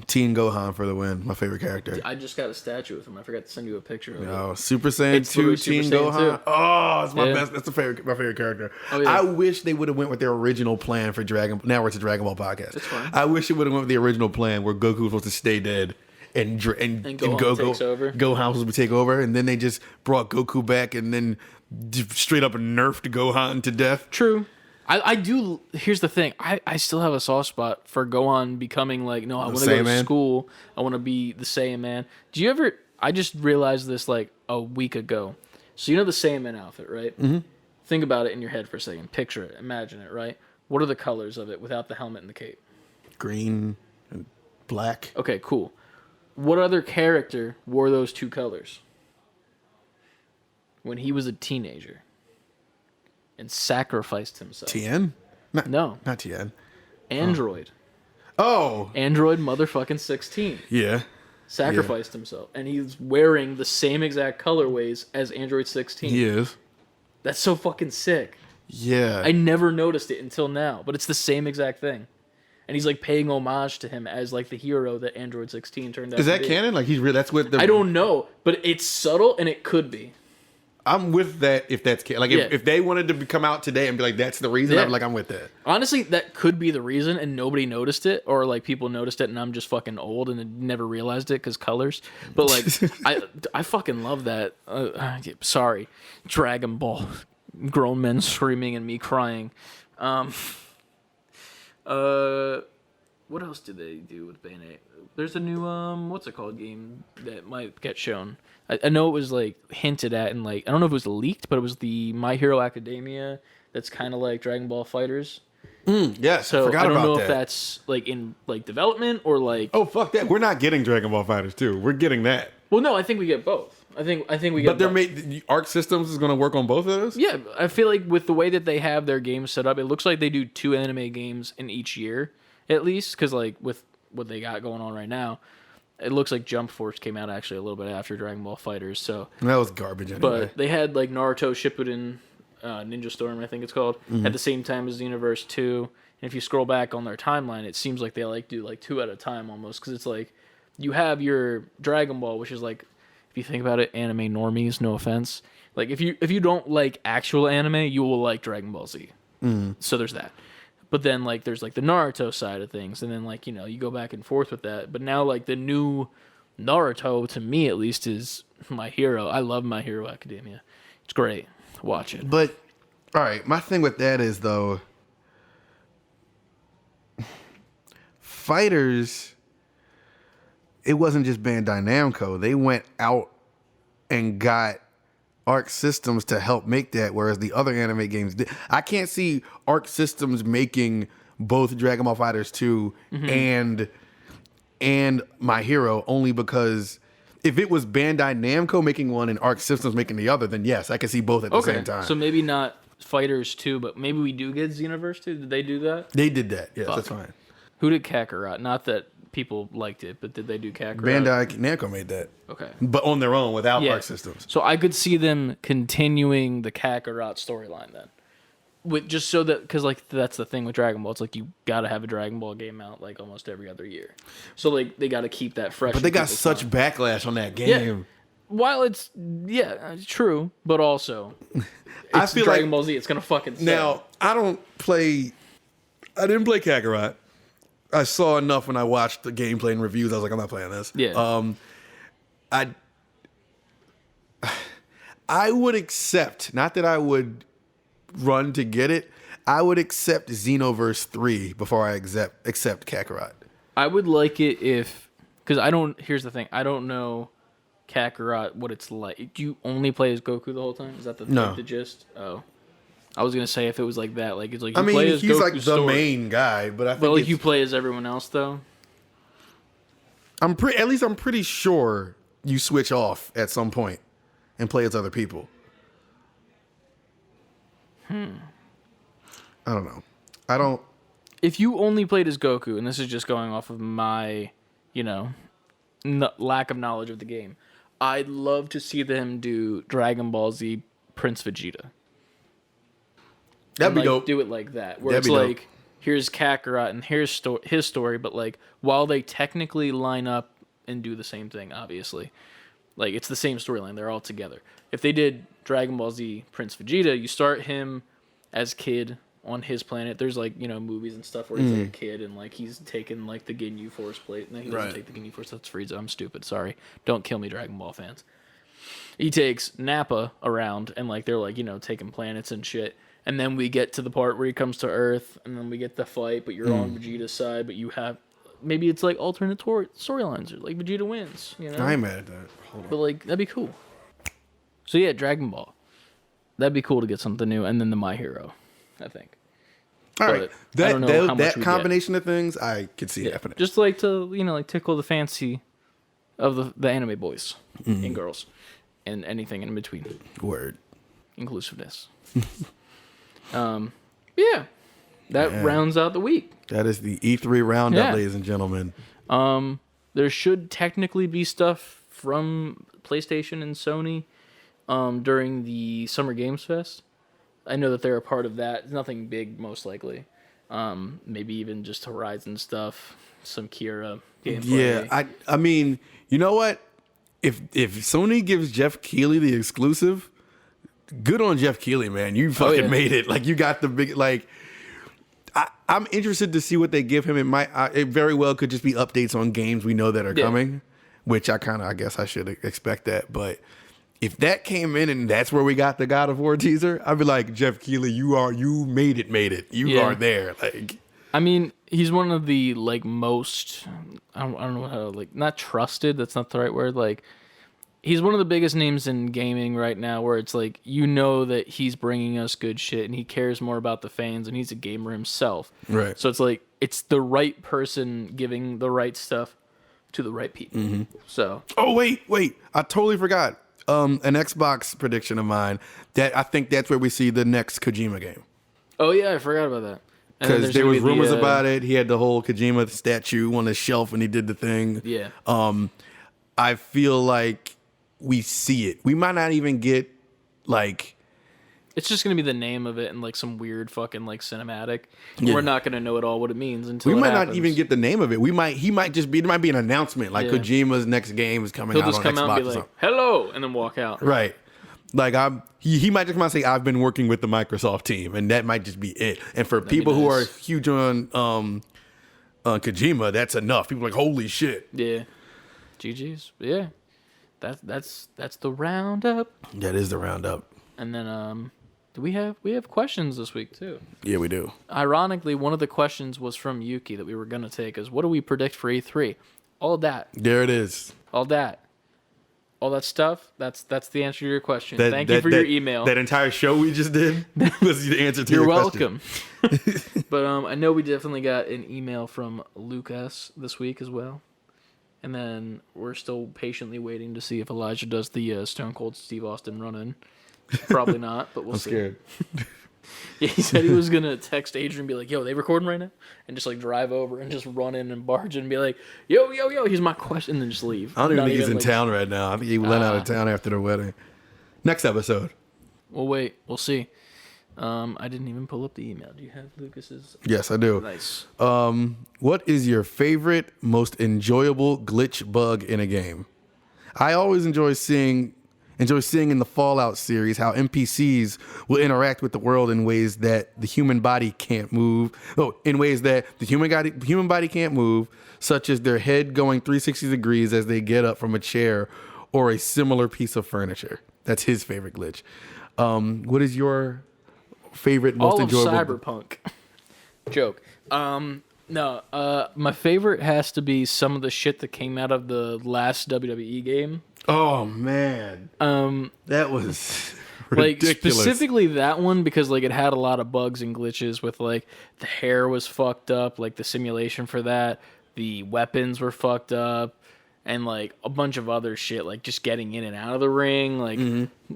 Teen Gohan for the win. My favorite character. I just got a statue of him. I forgot to send you a picture of it. Oh, Super Saiyan 2 Teen Gohan. 2. Oh, it's my best. That's my favorite character. Oh, yeah. I wish they would have went with their original plan for Dragon. Now it's a Dragon Ball podcast. That's fine. I wish it would have went with the original plan where Goku was supposed to stay dead and Gohan takes over. Gohan was supposed to take over, and then they just brought Goku back and then straight up nerfed Gohan to death. True. I do. Here's the thing. I still have a soft spot for Gohan becoming like, no, I want to go to school. I want to be the Saiyaman. Do you ever? I just realized this like a week ago. So the Saiyaman outfit, right? Mm-hmm. Think about it in your head for a second. Picture it. Imagine it, right? What are the colors of it without the helmet and the cape? Green and black. Okay, cool. What other character wore those two colors when he was a teenager? And sacrificed himself. Tien? No. Not Tien. Android. Oh. Android motherfucking 16. Yeah. Sacrificed himself. And he's wearing the same exact colorways as Android 16. He is. That's so fucking sick. Yeah. I never noticed it until now, but it's the same exact thing. and he's like paying homage to him as like the hero that Android 16 turned out. Is to that be. canon? Like he's real? That's what I don't know, but it's subtle and it could be. I'm with that if that's like if they wanted to come out today and be like that's the reason, Yeah. I'm with that. Honestly, that could be the reason, and nobody noticed it, or like people noticed it, and I'm just fucking old and never realized it because colors. But like, I fucking love that. Sorry, Dragon Ball, grown men screaming and me crying. What else did they do with Bayonetta? There's a new what's it called game that might get shown. I know it was like hinted at and like I don't know if it was leaked, but it was the My Hero Academia that's kind of like Dragon Ball Fighters. Yes, So I forgot don't about know that. if that's like in like development or like. Oh fuck that! We're not getting Dragon Ball Fighters 2. We're getting that. Well, no, I think we get both. I think we get. But they're both. made. Arc Systems is going to work on both of those. Yeah, I feel like with the way that they have their games set up, it looks like they do 2 anime games in each year at least. Because like with what they got going on right now, it looks like Jump Force came out actually a little bit after Dragon Ball Fighters. So That was garbage anyway. but they had like Naruto Shippuden, Ninja Storm, I think it's called, at the same time as Universe 2. And if you scroll back on their timeline, it seems like they like do like 2 at a time almost, because it's like you have your Dragon Ball, which is like, if you think about it, anime normies, no offense. Like if you don't like actual anime, you will like Dragon Ball Z. So there's that. But then like there's like the Naruto side of things, and then like you go back and forth with that. But now like the new Naruto, to me at least, is My Hero. I love My Hero Academia. It's great. Watch it. But all right, my thing with that is though, Fighters. It wasn't just Bandai Namco. They went out and got Arc Systems to help make that, whereas the other anime games did. I can't see Arc Systems making both Dragon Ball Fighters 2 and My Hero, only because if it was Bandai Namco making one and Arc Systems making the other, then yes, I can see both at the same time. So maybe not Fighters 2, but maybe we do get Xenoverse 2. Did they do that? They did that. Yes, Fuck. that's fine. Who did Kakarot? Not that people liked it, but did they do Kakarot? Bandai Namco made that. Okay. But on their own without Yeah. Arc Systems. So I could see them continuing the Kakarot storyline then. With just so that, because like that's the thing with Dragon Ball, it's like you gotta have a Dragon Ball game out like almost every other year. So like they gotta keep that fresh. But they got such backlash on that game. While it's true, but also I it's feel Dragon like Ball Z. It's gonna fucking sell. now I didn't play Kakarot. I saw enough when I watched the gameplay and reviews. I was like, I'm not playing this. Yeah. I would accept, not that I would run to get it. I would accept Xenoverse 3 before I accept Kakarot. I would like it if, because here's the thing, I don't know Kakarot, what it's like. Do you only play as Goku the whole time? Is that the gist? Oh. I was going to say if it was like that, like it's like you play as he's Goku's like the story, main guy, but I think but like you play as everyone else though? I'm pretty sure you switch off at some point and play as other people. I don't know. If you only played as Goku, and this is just going off of my, lack of knowledge of the game, I'd love to see them do Dragon Ball Z Prince Vegeta. That'd be like, dope. Do it like that, where That'd it's be dope. like, here's Kakarot and here's his story, but like while they technically line up and do the same thing, obviously, like it's the same storyline. They're all together. If they did Dragon Ball Z Prince Vegeta, you start him as kid on his planet. There's like movies and stuff where he's like a kid and like he's taking like the Ginyu Force plate. No, he doesn't Right. take the Ginyu Force. That's Frieza. I'm stupid. Sorry. Don't kill me, Dragon Ball fans. He takes Nappa around and like they're like taking planets and shit. And then we get to the part where he comes to Earth, and then we get the fight, but you're on Vegeta's side, but you have maybe it's like alternate storylines, or like Vegeta wins. I ain't mad at that. Hold on. But like that'd be cool. So yeah, Dragon Ball. That'd be cool to get something new, and then the My Hero, I think. All right, I don't know how much that we combination of things, I could see happening. Just like to like tickle the fancy of the anime boys and girls, and anything in between. Word. Inclusiveness. Yeah, that rounds out the week. That is the E3 roundup, Yeah. ladies and gentlemen. There should technically be stuff from PlayStation and Sony during the Summer Games Fest. I know that they're a part of that. Nothing big, most likely. Maybe even just Horizon stuff, some Kira gameplay. Yeah, I mean, you know what? If Sony gives Jeff Keighley the exclusive, good on Jeff Keighley, man. You fucking made it. Like, you got the big, like, I'm interested to see what they give him. It very well could just be updates on games we know that are coming, which I guess I should expect that. But if that came in and that's where we got the God of War teaser, I'd be like, Jeff Keighley, you made it. You are there. Like, I mean, he's one of the, like, most, I don't know how to, like, not trusted, that's not the right word, like, he's one of the biggest names in gaming right now where it's like, you know that he's bringing us good shit and he cares more about the fans and he's a gamer himself. Right. So it's like, it's the right person giving the right stuff to the right people. Mm-hmm. So. Oh, wait. I totally forgot. An Xbox prediction of mine that I think that's where we see the next Kojima game. Oh, yeah, I forgot about that. Because there was rumors about it. He had the whole Kojima statue on his shelf when he did the thing. Yeah. I feel like we see it. We might not even get, like... It's just going to be the name of it and, like, some weird fucking, like, cinematic. Yeah. We're not going to know at all what it means until we might happens. not even get the name of it. He might just be... There might be an announcement, like Kojima's next game is coming out on Xbox. He'll just come out and be like, hello, and then walk out. Right. Like, he might just come out and say, I've been working with the Microsoft team, and that might just be it. And for people who are huge on Kojima, that's enough. People are like, holy shit. Yeah. GG's. Yeah. That's the roundup. That is the roundup. And then we have questions this week too. Yeah, we do. Ironically, one of the questions was from Yuki that we were gonna take is, what do we predict for E3? All that. There it is. All that stuff, that's the answer to your question. Thank you for your email. That entire show we just did was the answer to your question. You're welcome. But I know we definitely got an email from Lucas this week as well. And then we're still patiently waiting to see if Elijah does the Stone Cold Steve Austin run-in. Probably not, but we'll see. I'm scared. Yeah, he said he was going to text Adrian and be like, yo, they recording right now? And just, like, drive over and just run in and barge in and be like, yo, here's my question, and then just leave. I don't even think he's in town right now. I think he went out of town after the wedding. Next episode. We'll wait. We'll see. I didn't even pull up the email. Do you have Lucas's? Yes, I do. Nice. What is your favorite, most enjoyable glitch bug in a game? I always enjoy seeing in the Fallout series how NPCs will interact with the world in ways that the human body can't move. Oh, in ways that the human body can't move, such as their head going 360 degrees as they get up from a chair or a similar piece of furniture. That's his favorite glitch. What is your favorite, most enjoyable? All of Cyberpunk. Joke. No, my favorite has to be some of the shit that came out of the last WWE game. Oh man, that was ridiculous. Like specifically that one because like it had a lot of bugs and glitches with like the hair was fucked up, like the simulation for that, the weapons were fucked up, and like a bunch of other shit, like just getting in and out of the ring. Like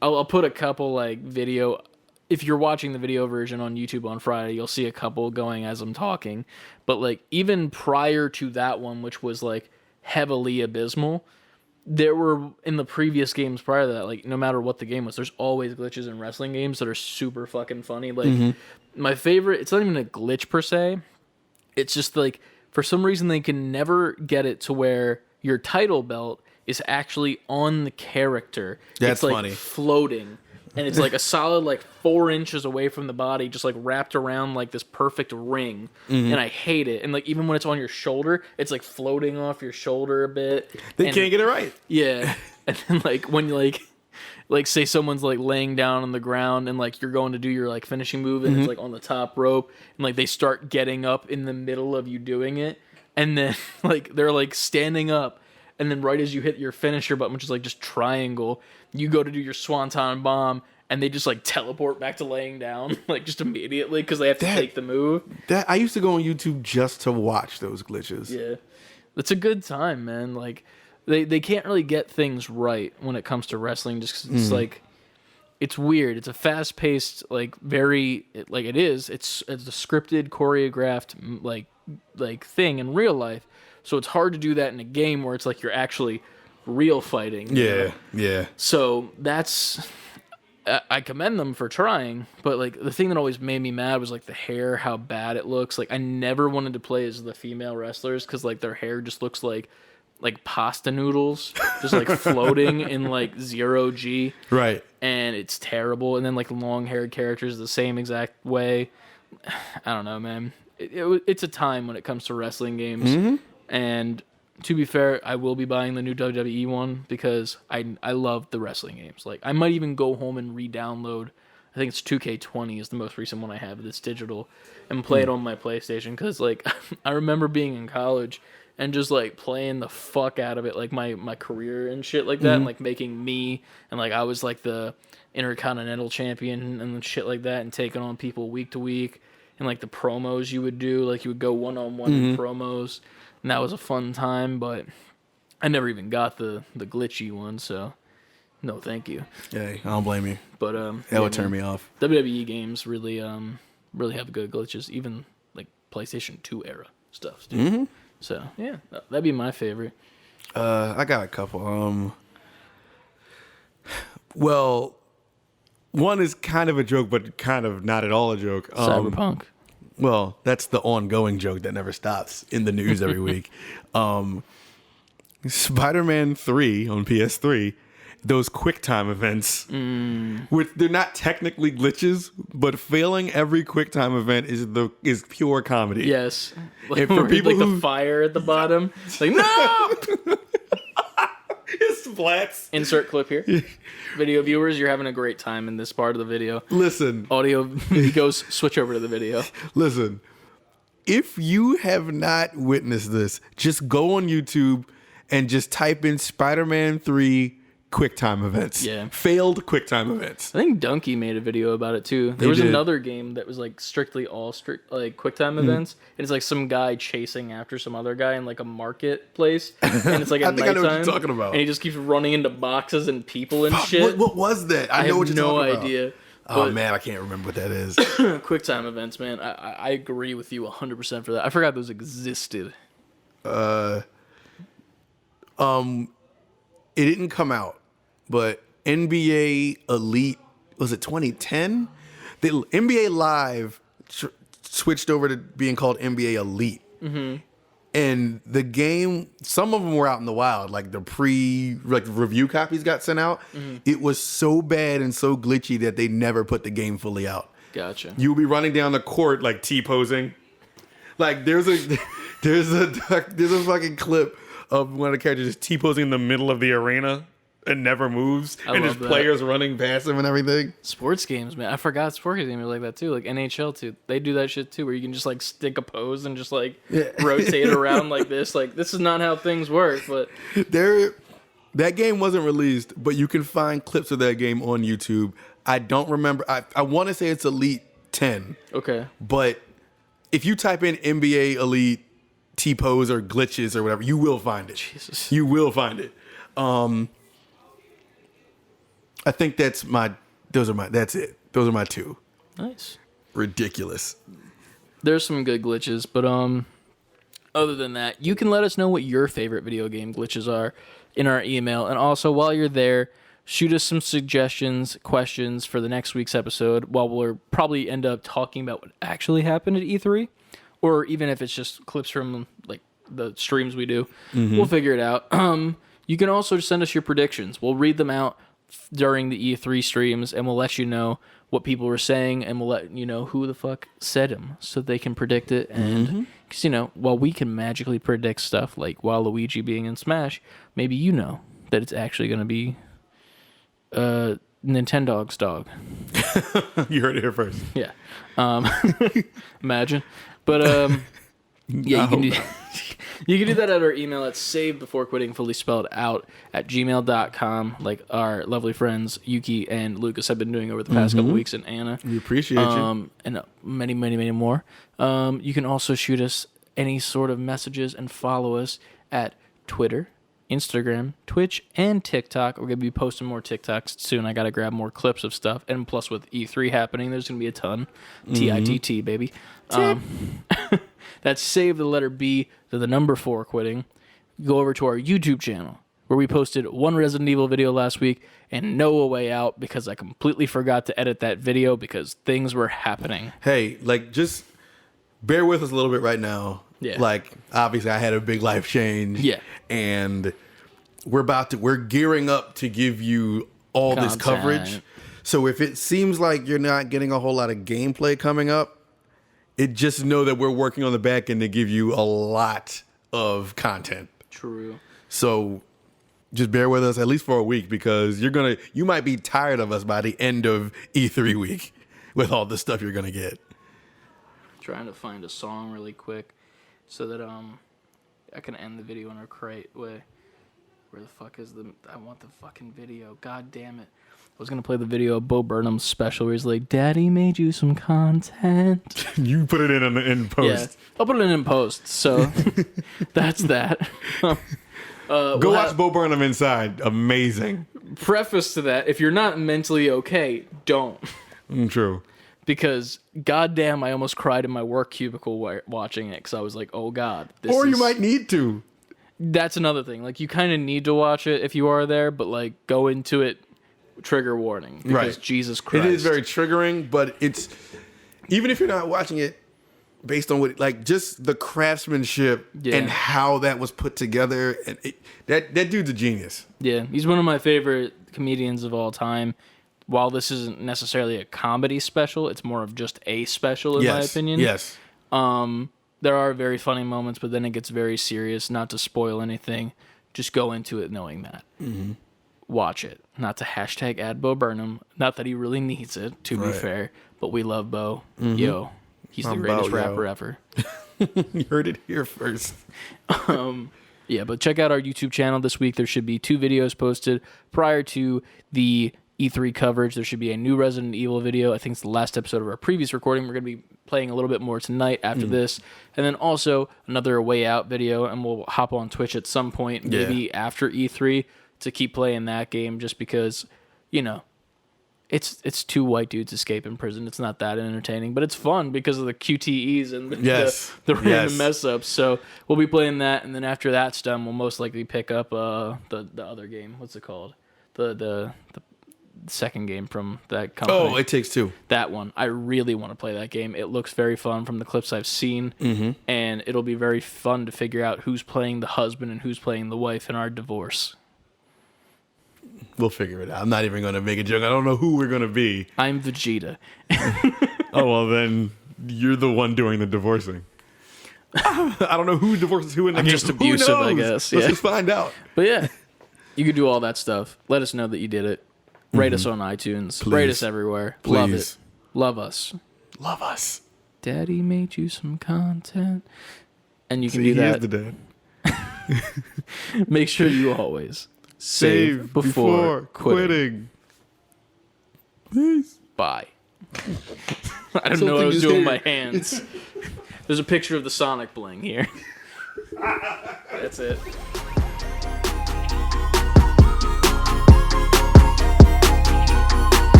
I'll put a couple like video. If you're watching the video version on YouTube on Friday, you'll see a couple going as I'm talking. But like even prior to that one, which was like heavily abysmal, there were in the previous games prior to that, like no matter what the game was, there's always glitches in wrestling games that are super fucking funny. Like my favorite, it's not even a glitch per se. It's just like for some reason they can never get it to where your title belt is actually on the character. That's it's like funny. Floating. And it's like a solid like 4 inches away from the body, just like wrapped around like this perfect ring. And I hate it. And like even when it's on your shoulder, it's like floating off your shoulder a bit. They can't get it right. Yeah. And then like when you like say someone's like laying down on the ground and like you're going to do your like finishing move and it's like on the top rope and like they start getting up in the middle of you doing it. And then like they're like standing up. And then right as you hit your finisher button, which is like just triangle, you go to do your swanton bomb, and they just like teleport back to laying down, like just immediately because they have to take the move. I used to go on YouTube just to watch those glitches. Yeah, it's a good time, man. Like they can't really get things right when it comes to wrestling, just 'cause it's like it's weird. It's a fast paced, like very like it is. It's a scripted, choreographed like thing in real life. So it's hard to do that in a game where it's like you're actually real fighting. Yeah, yeah. So that's I commend them for trying, but like the thing that always made me mad was like the hair, how bad it looks. Like I never wanted to play as the female wrestlers because like their hair just looks like pasta noodles, just like floating in like 0G. Right. And it's terrible. And then like long haired characters the same exact way. I don't know, man. It's a time when it comes to wrestling games, and to be fair, I will be buying the new WWE one because I love the wrestling games. Like I might even go home and re-download. I think it's 2K20 is the most recent one I have that's digital, and play it on my PlayStation because like I remember being in college and just like playing the fuck out of it, like my career and shit like that, and like making me, and like I was like the Intercontinental Champion and shit like that, and taking on people week to week, and like the promos you would do, like you would go 1-on-1 in promos. And that was a fun time, but I never even got the glitchy one, so no thank you. Hey, I don't blame you. But that would turn me off. WWE games really have good glitches, even like PlayStation 2 era stuff. So yeah, that'd be my favorite. I got a couple. Well, one is kind of a joke, but kind of not at all a joke. Cyberpunk. Well, that's the ongoing joke that never stops in the news every week. Spider-Man 3 on PS3, those QuickTime events, which they're not technically glitches, but failing every QuickTime event is pure comedy. Yes. And for people like who, the fire at the bottom, it's like no. it splats. Insert clip here. Video viewers, you're having a great time in this part of the video. Listen. Audio goes switch over to the video. Listen. If you have not witnessed this, just go on YouTube and just type in Spider-Man 3 QuickTime events. Yeah. Failed QuickTime events. I think Donkey made a video about it too. There was another game that was like strictly all like QuickTime events. And it's like some guy chasing after some other guy in like a marketplace. And it's like at I think nighttime. I know what you're talking about. And he just keeps running into boxes and people and shit. What was that? I know what you're talking about. I have no idea. Oh man, I can't remember what that is. QuickTime events, man. I agree with you 100% for that. I forgot those existed. It didn't come out, but NBA Elite, was it 2010? The NBA Live switched over to being called NBA Elite. And the game, some of them were out in the wild, like the review copies got sent out. It was so bad and so glitchy that they never put the game fully out. Gotcha. You'll be running down the court like T-posing. Like there's a fucking clip of one of the characters just T-posing in the middle of the arena and never moves, and there's players running past him and everything. Sports games, man. I forgot sports games are like that too. Like NHL too. They do that shit too, where you can just like stick a pose and just like rotate around like this. Like this is not how things work, but that game wasn't released, but you can find clips of that game on YouTube. I don't remember. I want to say it's Elite 10. Okay. But if you type in NBA Elite T-pose or glitches or whatever, you will find it. Jesus. You will find it. I think that's it. Those are my two. Nice. Ridiculous. There's some good glitches, but other than that, you can let us know what your favorite video game glitches are in our email. And also, while you're there, shoot us some suggestions, questions for the next week's episode, while we'll probably end up talking about what actually happened at E3. Or even if it's just clips from like the streams we do, we'll figure it out. You can also send us your predictions. We'll read them out during the E3 streams, and we'll let you know what people were saying, and we'll let you know who the fuck said them, so they can predict it. And because while we can magically predict stuff like Waluigi being in Smash, maybe you know that it's actually going to be Nintendo's dog. You heard it here first. Yeah. Imagine. But yeah, you can do you can do that at our email at savebeforequitting fully spelled out at gmail.com, like our lovely friends Yuki and Lucas have been doing over the past couple weeks, and Anna. We appreciate you. And many, many, many more. You can also shoot us any sort of messages and follow us at Twitter, Instagram, Twitch, and TikTok. We're going to be posting more TikToks soon. I got to grab more clips of stuff. And plus with E3 happening, there's going to be a ton. TITT, baby. That's save the letter B to the number 4 quitting. Go over to our YouTube channel. where we posted one Resident Evil video last week and no A Way Out because I completely forgot to edit that video because things were happening. Hey, like, just bear with us a little bit right now. Yeah. Like, obviously, I had a big life change. Yeah. And we're gearing up to give you all this coverage. So if it seems like you're not getting a whole lot of gameplay coming up, just know that we're working on the back end to give you a lot of content. True. So just bear with us at least for a week because you might be tired of us by the end of E3 week with all the stuff you're gonna get. Trying to find a song really quick so that I can end the video in a great way. Where the fuck is I want the fucking video. God damn it. I was gonna play the video of Bo Burnham's special where he's like, Daddy made you some content. You put it in post. Yeah, I'll put it in post. So that's that. Go watch Bo Burnham Inside. Amazing. Preface to that, if you're not mentally okay, don't. True. Because goddamn, I almost cried in my work cubicle watching it because I was like, oh god. You might need to. That's another thing. Like, you kind of need to watch it if you are there, but like, go into it. Trigger warning. Because right. Jesus Christ. It is very triggering, but it's even if you're not watching it based on what, like, just the craftsmanship and how that was put together, and that dude's a genius. Yeah, he's one of my favorite comedians of all time. While this isn't necessarily a comedy special, it's more of just a special in my opinion. Yes. There are very funny moments, but then it gets very serious. Not to spoil anything, just go into it knowing that. Mm-hmm. Watch it. Not to hashtag add Bo Burnham. Not that he really needs it, to be fair, but we love Bo. Mm-hmm. Yo, he's the greatest rapper ever. You heard it here first. Yeah, but check out our YouTube channel this week. There should be 2 videos posted prior to the E3 coverage. There should be a new Resident Evil video. I think it's the last episode of our previous recording. We're going to be playing a little bit more tonight after this. And then also another Way Out video, and we'll hop on Twitch at some point, maybe after E3, to keep playing that game just because, you know, it's 2 white dudes escaping prison. It's not that entertaining, but it's fun because of the QTEs and the random mess ups. So we'll be playing that, and then after that's done, we'll most likely pick up the other game. What's it called? The second game from that company. Oh, It Takes Two. That one. I really want to play that game. It looks very fun from the clips I've seen, and it'll be very fun to figure out who's playing the husband and who's playing the wife in our divorce. We'll figure it out. I'm not even going to make a joke. I don't know who we're going to be. I'm Vegeta. Oh, well, then you're the one doing the divorcing. I don't know who divorces who in the game. I'm just abusive, I guess. Let's just find out. But yeah, you could do all that stuff. Let us know that you did it. Rate us on iTunes. Please. Rate us everywhere. Please. Love it. Love us. Love us. Daddy made you some content. And you can do that. He is the dad. Make sure you always save before quitting. Peace. Bye. I don't know what I was doing with my hands. There's a picture of the Sonic bling here. That's it.